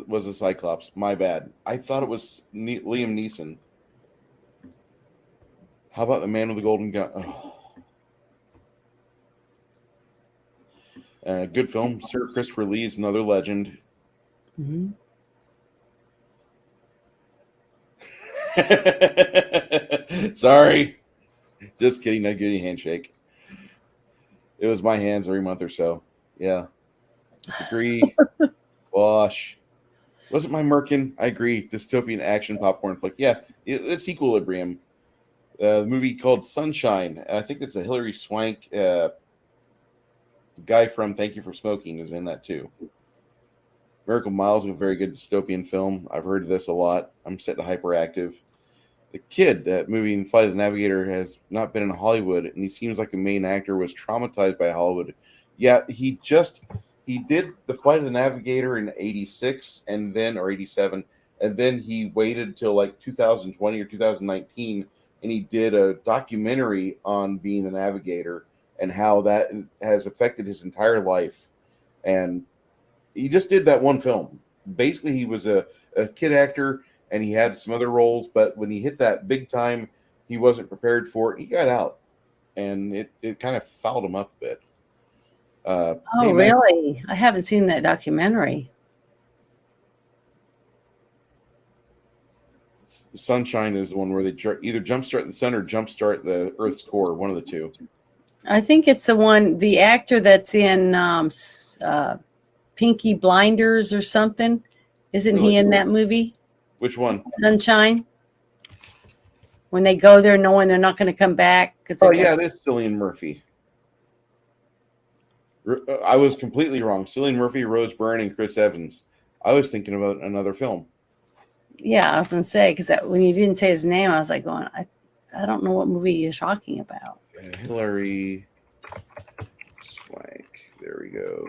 was a Cyclops. My bad. I thought it was Liam Neeson. How about the man with the golden gun? Oh. Good film. Sir Christopher Lee is another legend. Mm-hmm. Sorry. Just kidding. I give you a handshake. It was my hands every month or so. Yeah. Disagree. Wash. Wasn't my Merkin? I agree. Dystopian action popcorn flick. Yeah, it's Equilibrium. The movie called Sunshine. And I think it's a Hilary Swank. The guy from Thank You for Smoking is in that too. Miracle Miles is a very good dystopian film. I've heard of this a lot. I'm set to Hyperactive. The kid, that movie in Flight of the Navigator, has not been in Hollywood, and he seems like a main actor was traumatized by Hollywood. Yeah, he did the Flight of the Navigator in 86 or 87, and then he waited till like 2020 or 2019, and he did a documentary on being a navigator and how that has affected his entire life. And he just did that one film. Basically, he was a kid actor, and he had some other roles, but when he hit that big time, he wasn't prepared for it. He got out, and it kind of fouled him up a bit. Oh, really? I haven't seen that documentary. Sunshine is the one where they either jumpstart the sun or jumpstart the Earth's core, one of the two. I think it's the actor that's in Pinky Blinders or something. Isn't he in that movie? Which one? Sunshine. When they go there knowing they're not going to come back. Oh, yeah, it is Cillian Murphy. I was completely wrong. Cillian Murphy, Rose Byrne, and Chris Evans. I was thinking about another film. Yeah, I was going to say, because when you didn't say his name, I was like going, I don't know what movie you're talking about. Hilary Swank. There we go.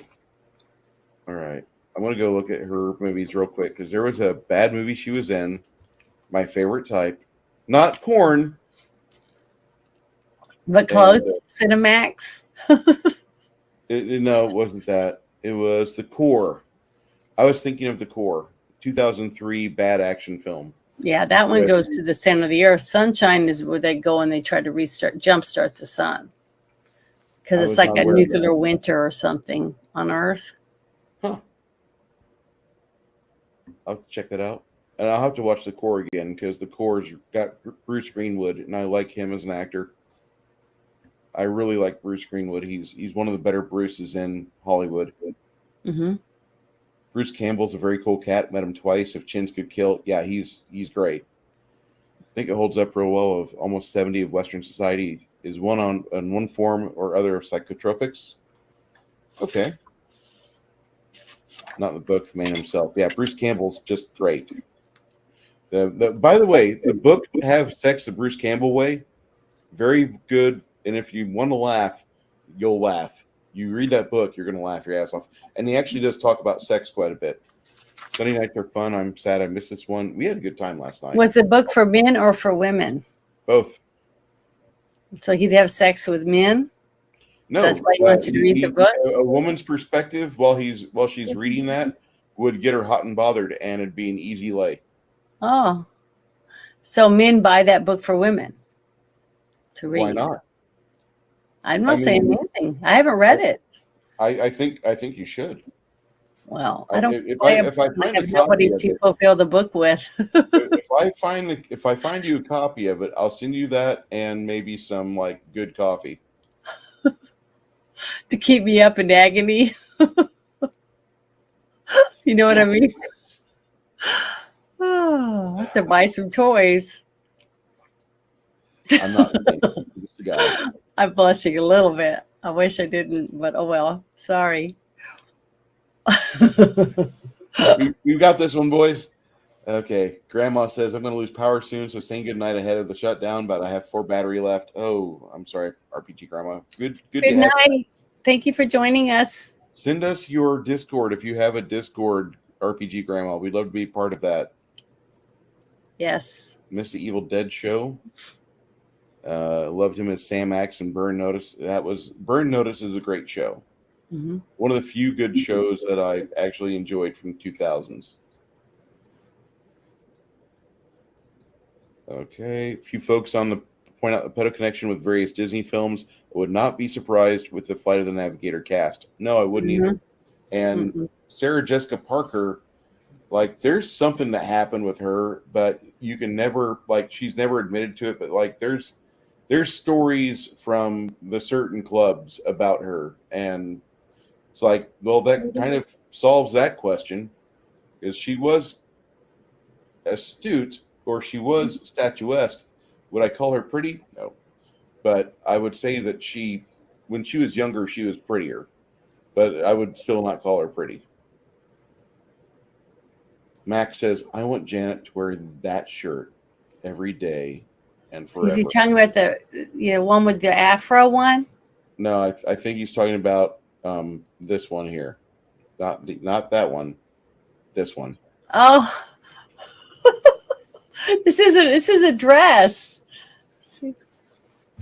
All right. I'm going to go look at her movies real quick, because there was a bad movie she was in. My favorite type. Not porn. But close. Cinemax. No, it wasn't that. It was The Core. I was thinking of The Core. 2003 bad action film. Yeah, that one goes to the center of the earth. Sunshine is where they go and they try to jumpstart the sun. Because it's like a nuclear winter or something on Earth. Huh. I'll have to check that out. And I'll have to watch The Core again, because The Core's got Bruce Greenwood, and I like him as an actor. I really like Bruce Greenwood. He's one of the better Bruces in Hollywood. Mm-hmm. Bruce Campbell's a very cool cat. Met him twice. If Chins Could Kill, yeah, he's great. I think it holds up real well. Of almost 70 of Western society is one on one form or other of psychotropics. Okay. Not in the book, the man himself. Yeah, Bruce Campbell's just great. By the way, the book Have Sex the Bruce Campbell Way, very good. And if you want to laugh, you'll laugh. You read that book, you're going to laugh your ass off. And he actually does talk about sex quite a bit. Sunday nights are fun. I'm sad I missed this one. We had a good time last night. Was the book for men or for women? Both. So he'd have sex with men? No. That's why you want you to read the book? A woman's perspective while she's reading that would get her hot and bothered, and it'd be an easy lay. Oh. So men buy that book for women to read. Why not? I'm not saying anything. I haven't read it. I think you should. Well, I don't. If I find a have copy nobody of to it, fulfill the book with. if I find you a copy of it, I'll send you that and maybe some like good coffee To keep me up in agony. You know what I mean? Oh, I have to buy some toys. I'm not just a guy. I'm blushing a little bit. I wish I didn't, but oh well. Sorry. You got this one, boys. Okay. Grandma says I'm going to lose power soon, so saying good night ahead of the shutdown. But I have 4 battery left. Oh, I'm sorry, RPG Grandma. Good night. Thank you for joining us. Send us your Discord if you have a Discord, RPG Grandma. We'd love to be part of that. Yes. Miss the Evil Dead show. Loved him as Sam Axe and Burn Notice. Burn Notice is a great show. Mm-hmm. One of the few good shows that I actually enjoyed from the 2000s. Okay, a few folks on the point out the pedo connection with various Disney films. I would not be surprised with the Flight of the Navigator cast. No, I wouldn't either. And Sarah Jessica Parker, like, there's something that happened with her, but you can never, like, she's never admitted to it, but like, there's stories from the certain clubs about her, and it's like, well, that kind of solves that question, because she was astute, or she was statuesque. Would I call her pretty? No. But I would say that when she was younger, she was prettier. But I would still not call her pretty. Max says, I want Janet to wear that shirt every day and forever. Is he talking about the one with the afro one? No, I think he's talking about this one here. Not that one. This one. Oh. This is a dress.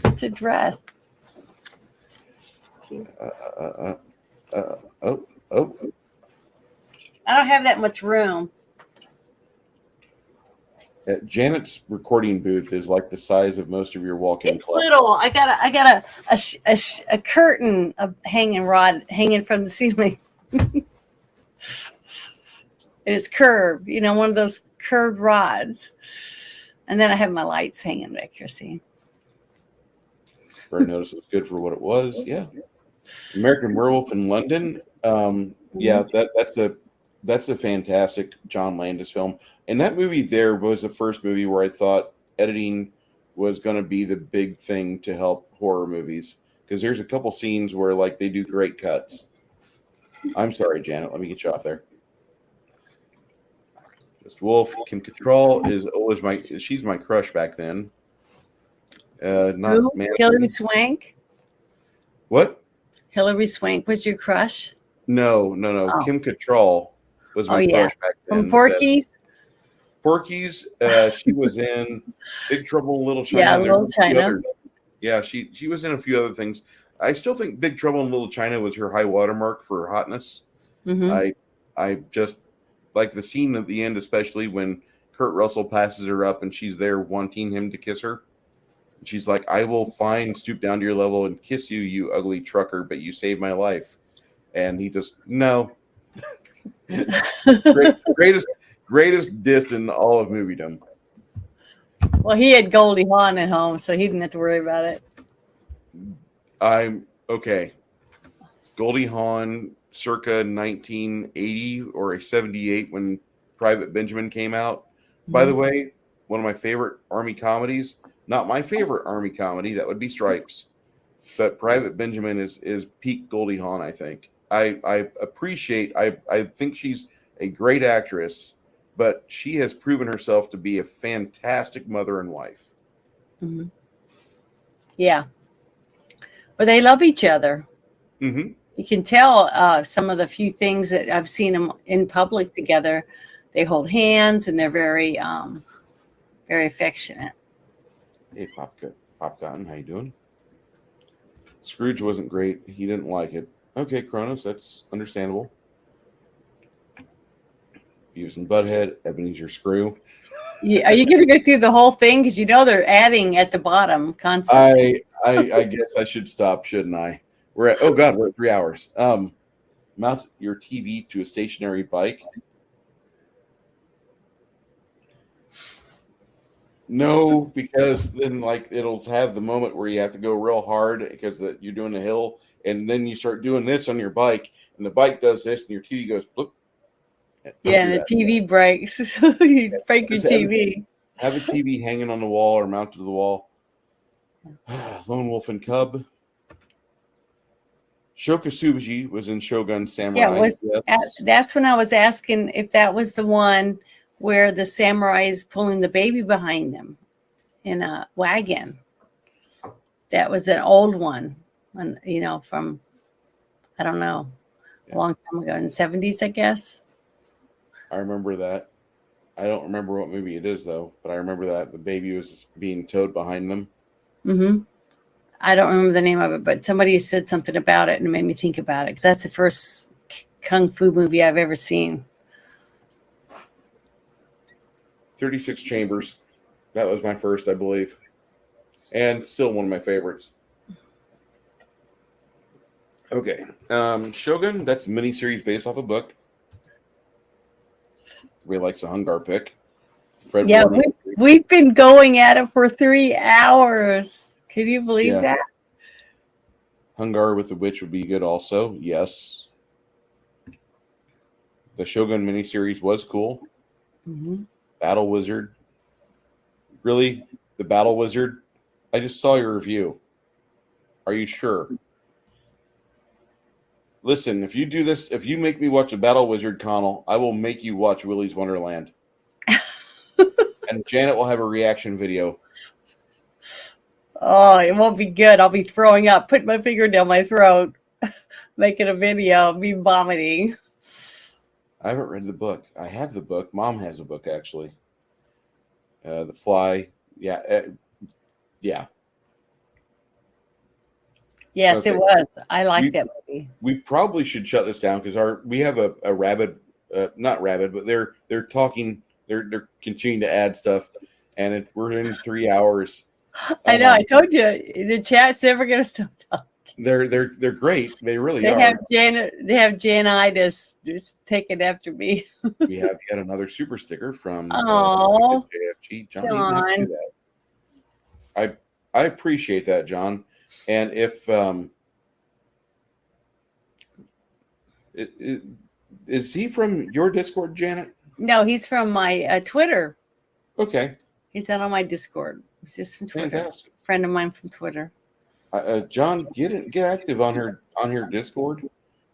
It's a dress. See? Oh. I don't have that much room. Janet's recording booth is like the size of most of your walk-in. It's little. I got a curtain hanging from the ceiling, and it's curved. You know, one of those curved rods. And then I have my lights hanging back here. See. Burn Notice was good for what it was. Yeah. American Werewolf in London. Yeah, that's a fantastic John Landis film. And that movie there was the first movie where I thought editing was going to be the big thing to help horror movies, because there's a couple scenes where like they do great cuts. I'm sorry, Janet. Let me get you off there. Just Wolf. Kim Cattrall is always she's my crush back then. Hilary Swank. What? Hilary Swank was your crush? No. Oh. Kim Cattrall was my crush back then. From Porky's? Porky's. She was in Big Trouble in Little China. Yeah, Little China. Yeah, she was in a few other things. I still think Big Trouble in Little China was her high watermark for hotness. Mm-hmm. I just like the scene at the end, especially when Kurt Russell passes her up and she's there wanting him to kiss her. She's like, I will stoop down to your level and kiss you, you ugly trucker, but you saved my life. And he just, no. Greatest diss in all of moviedom. Well, he had Goldie Hawn at home, so he didn't have to worry about it. I'm okay. Goldie Hawn, circa 1980 or 78, when Private Benjamin came out. Mm-hmm. By the way, one of my favorite Army comedies. Not my favorite Army comedy. That would be Stripes. But Private Benjamin is peak Goldie Hawn, I think. I think she's a great actress, but she has proven herself to be a fantastic mother and wife. Mm-hmm. Yeah. But they love each other. Mm-hmm. You can tell some of the few things that I've seen them in public together. They hold hands and they're very, very affectionate. Hey, Pop Cotton, how you doing? Scrooge wasn't great. He didn't like it. Okay, Kronos, that's understandable. Beavis and Butthead, Ebenezer Screw. Are you going to go through the whole thing? Because they're adding at the bottom constantly. I guess I should stop, shouldn't I? We're at 3 hours. Mount your TV to a stationary bike. No, because then like it'll have the moment where you have to go real hard because you're doing a hill, and then you start doing this on your bike, and the bike does this, and your TV goes. Bloop. Yeah, and the TV breaks. You break your TV. Have a TV hanging on the wall or mounted to the wall. Lone Wolf and Cub. Shokasuji was in Shogun Samurai. Yeah, that's when I was asking if that was the one where the samurai is pulling the baby behind them in a wagon. That was an old one, from, I don't know, a long time ago, in the 70s, I guess. I remember that. I don't remember what movie it is, though, but I remember that the baby was being towed behind them. Mm-hmm. I don't remember the name of it, but somebody said something about it and it made me think about it because that's the first kung fu movie I've ever seen. 36 Chambers. That was my first, I believe. And still one of my favorites. Okay. Shogun, that's a miniseries based off a book. Everybody likes the Hungar pick. We've been going at it for 3 hours. Can you believe that? Hungar with the Witch would be good also. Yes. The Shogun miniseries was cool. Mm-hmm. Battle Wizard. Really? The Battle Wizard? I just saw your review. Are you sure? Listen, if you do this, if you make me watch a Battle Wizard, Connell, I will make you watch Willy's Wonderland. And Janet will have a reaction video. Oh, it won't be good. I'll be throwing up, putting my finger down my throat, making a video of me vomiting. I haven't read the book. I have the book. Mom has a book, actually. The Fly. Yeah. Yeah. Yes, okay. It was. I liked that movie. We probably should shut this down because we have a rabid, not rabid, but they're talking. They're continuing to add stuff, and we're in 3 hours. I know. I told you the chat's never going to stop talking. They're great. They really are. They have Janitis just taking after me. We have yet another super sticker from JFG. John. I appreciate that, John. And if is he from your Discord, Janet? No, he's from my Twitter. Okay. He's not on my Discord. He's just from Twitter. Fantastic. Friend of mine from Twitter. John, get active on her Discord.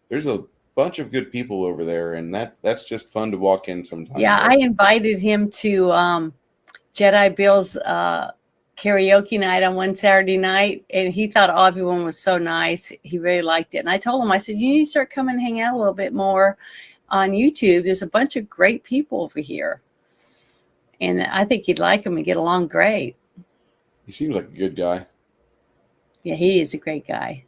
There's a bunch of good people over there, and that's just fun to walk in sometimes. Yeah, I invited him to Jedi Bill's karaoke night on one Saturday night, and he thought everyone was so nice. He really liked it. And I told him, I said, you need to start coming and hang out a little bit more on YouTube. There's a bunch of great people over here. And I think you'd like him and get along great. He seems like a good guy. Yeah, he is a great guy.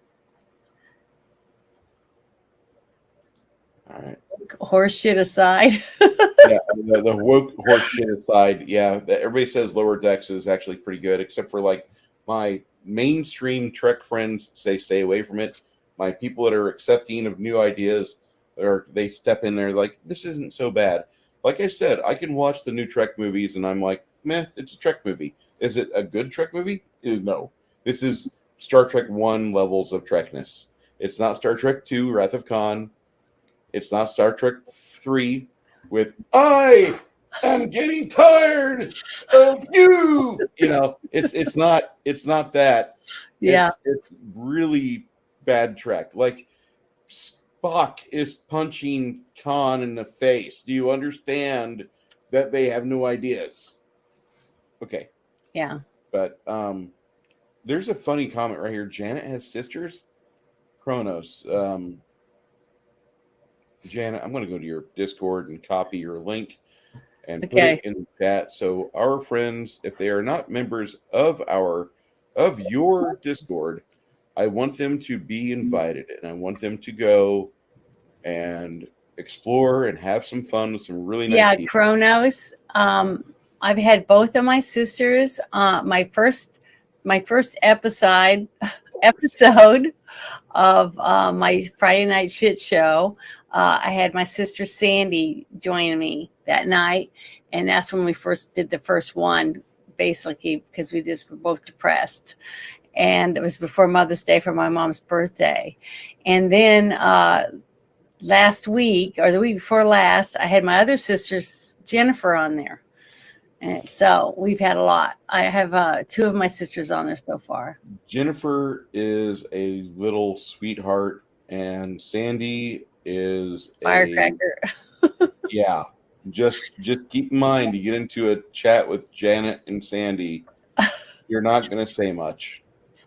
All right. Horse shit aside. Yeah, the woke horse shit aside, yeah, everybody says Lower Decks is actually pretty good, except for like my mainstream Trek friends say stay away from it. My people that are accepting of new ideas, or they step in there like, this isn't so bad. Like I said, I can watch the new Trek movies and I'm like, meh, it's a Trek movie. Is it a good Trek movie? No. This is Star Trek 1 levels of Trekness. It's not Star Trek 2, Wrath of Khan. It's not Star Trek 3 with, I am getting tired of you. You know, it's not that. Yeah. It's really bad Trek. Like Spock is punching Khan in the face. Do you understand that they have no ideas? Okay. Yeah. But there's a funny comment right here. Janet has sisters. Kronos. Janet, I'm going to go to your Discord and copy your link and put it in the chat. So our friends, if they are not members of your Discord, I want them to be invited, and I want them to go and explore and have some fun with some really nice people. Kronos. I've had both of my sisters. My first episode of my Friday night shit show. I had my sister Sandy join me that night, and that's when we first did the first one, basically because we just were both depressed. And it was before Mother's Day for my mom's birthday. And then last week or the week before last, I had my other sister Jennifer on there. And so we've had a lot. I have two of my sisters on there so far. Jennifer is a little sweetheart, and Sandy is Firecracker. Yeah. Just keep in mind, you get into a chat with Janet and Sandy, you're not going to say much.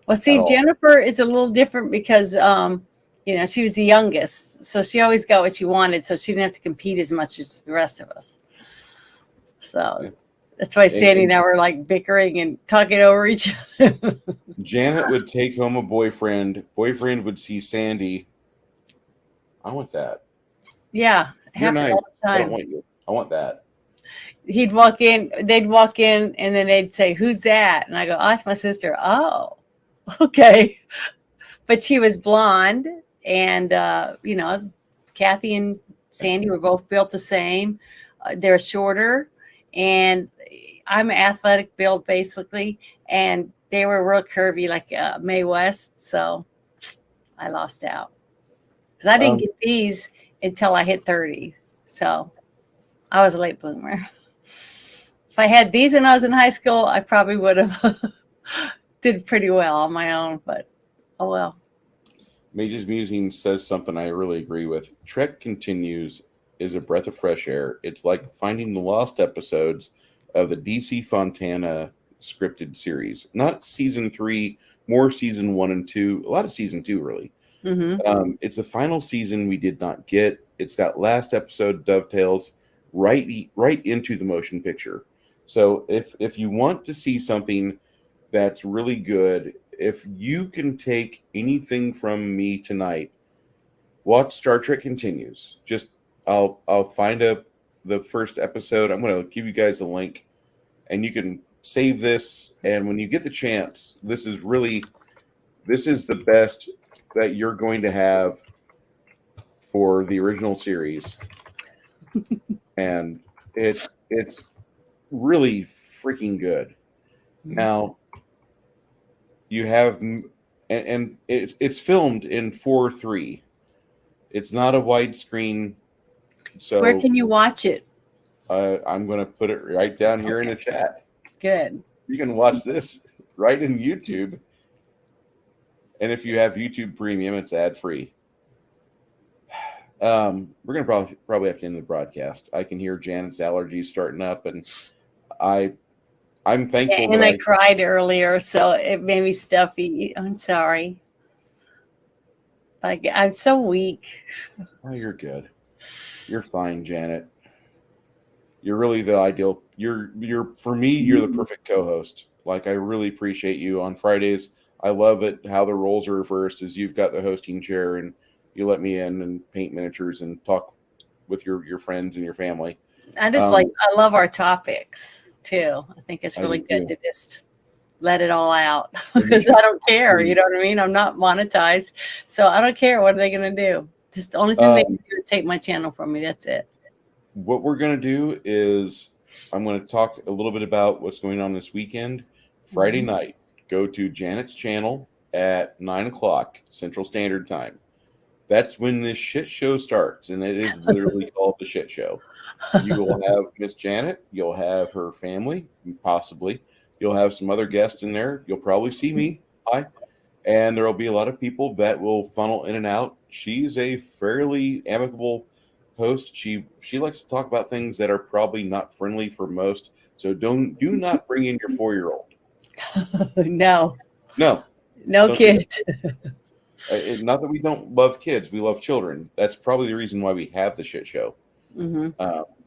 Well, see, Jennifer is a little different because, she was the youngest. So she always got what she wanted. So she didn't have to compete as much as the rest of us. So that's why Sandy and I were like bickering and talking over each other. Janet would take home a boyfriend. Boyfriend would see Sandy. I want that. Yeah. You're nice. I don't want you. I want that. They'd walk in, and then they'd say, "Who's that?" And I go, "Oh, it's my sister." "Oh, okay." But she was blonde, and Kathy and Sandy were both built the same. They're shorter, and I'm athletic build basically, and they were real curvy like Mae West. So I lost out because I didn't get these until I hit 30. So I was a late bloomer. If I had these when I was in high school, I probably would have did pretty well on my own, but oh well. Mage's Musing says something I really agree with. Trek Continues is a breath of fresh air. It's like finding the lost episodes of the DC Fontana scripted series. Not season 3, more season 1 and 2. A lot of season 2, really. Mm-hmm. It's the final season we did not get. It's got last episode dovetails right into the motion picture. So if you want to see something that's really good, if you can take anything from me tonight, watch Star Trek Continues. Just I'll find the first episode. I'm going to give you guys a link, and you can save this. And when you get the chance, this is the best that you're going to have for the original series. And it's really freaking good. Now you have, and it's filmed in 4:3. It's not a widescreen. So where can you watch it? I'm going to put it right down here in the chat. Good. You can watch this right in YouTube. And if you have YouTube Premium, it's ad free. We're going to probably have to end the broadcast. I can hear Janet's allergies starting up, and I'm thankful. Yeah, and I cried earlier, so it made me stuffy. I'm sorry. I'm so weak. Oh, you're good. You're fine, Janet. You're really the ideal. For me, you're the perfect co-host. Like, I really appreciate you on Fridays. I love it how the roles are reversed, as you've got the hosting chair and you let me in and paint miniatures and talk with your friends and your family. I love our topics too. I think it's really good to just let it all out because I don't care. You know what I mean? I'm not monetized, so I don't care. What are they going to do? Just the only thing they can do is take my channel from me. That's it. What we're going to do is I'm going to talk a little bit about what's going on this weekend. Friday night, go to Janet's channel at 9:00 Central Standard Time. That's when this shit show starts, and it is literally called the shit show. You will have Miss Janet. You'll have her family, possibly. You'll have some other guests in there. You'll probably see me. Hi. And there will be a lot of people that will funnel in and out. She's a fairly amicable host. She likes to talk about things that are probably not friendly for most. So do not bring in your 4-year-old. No kids. Not that we don't love kids, we love children. That's probably the reason why we have the shit show,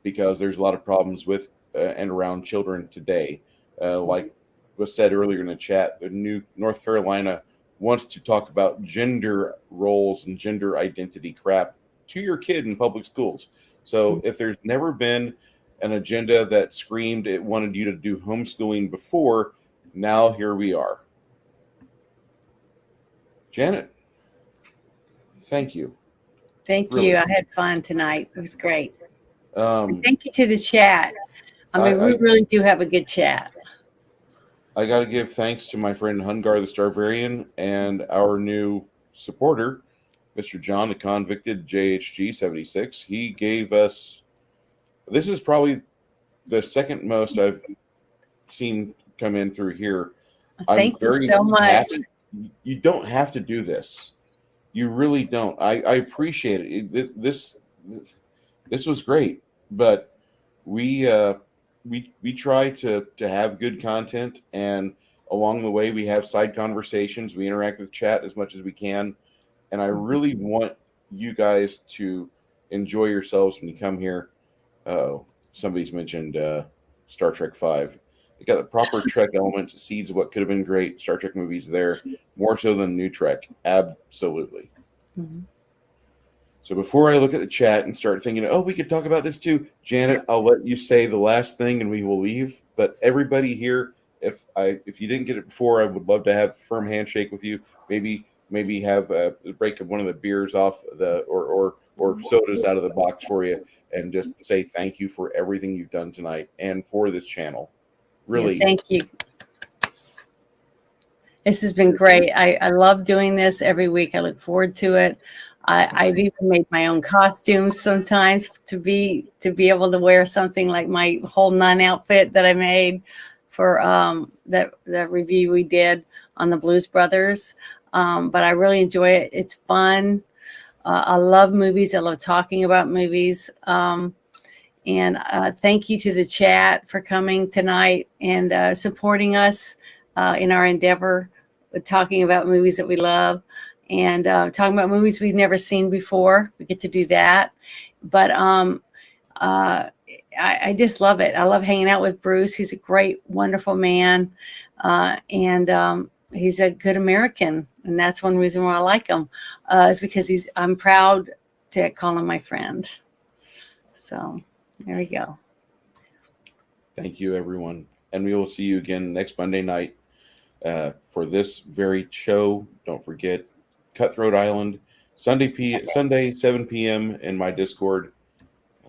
because there's a lot of problems with and around children today. Like was said earlier in the chat, the new North Carolina wants to talk about gender roles and gender identity crap to your kid in public schools. So if there's never been an agenda that screamed it wanted you to do homeschooling before. Now here we are. Janet, thank you. Thank Really. you. I had fun tonight. It was great. Um, Thank you to the chat. I mean, we really do have a good chat. I got to give thanks to my friend Hungar the Starvarian and our new supporter, Mr. John the Convicted JHG 76. He gave us, this is probably the second most I've seen come in through here. Thank you so much. You don't have to do this. You really don't. I appreciate it. This was great, but we try to have good content, and along the way we have side conversations. We interact with chat as much as we can, and I really want you guys to enjoy yourselves when you come here. Somebody's mentioned Star Trek V. It got the proper Trek elements, seeds of what could have been great Star Trek movies there, more so than New Trek. Absolutely. Mm-hmm. So before I look at the chat and start thinking, oh, we could talk about this too, Janet, I'll let you say the last thing and we will leave. But everybody here, if you didn't get it before, I would love to have a firm handshake with you. Maybe have a break of one of the beers off or sodas out of the box for you, and just say thank you for everything you've done tonight and for this channel. Really, yeah, thank you. This has been great. I love doing this every week. I look forward to it. I've even made my own costumes sometimes to be able to wear something like my whole nun outfit that I made for that review we did on the Blues Brothers. But I really enjoy it. It's fun. I love movies. I love talking about movies. And thank you to the chat for coming tonight and supporting us in our endeavor with talking about movies that we love and talking about movies we've never seen before. We get to do that. But I just love it. I love hanging out with Bruce. He's a great, wonderful man. And he's a good American. And that's one reason why I like him is because I'm proud to call him my friend. So there we go. Thank you, everyone. And we will see you again next Monday night for this very show. Don't forget, Cutthroat Island, Sunday, 7 p.m. in my Discord.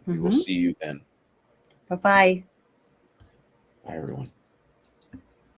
We will see you then. Bye-bye. Bye, everyone.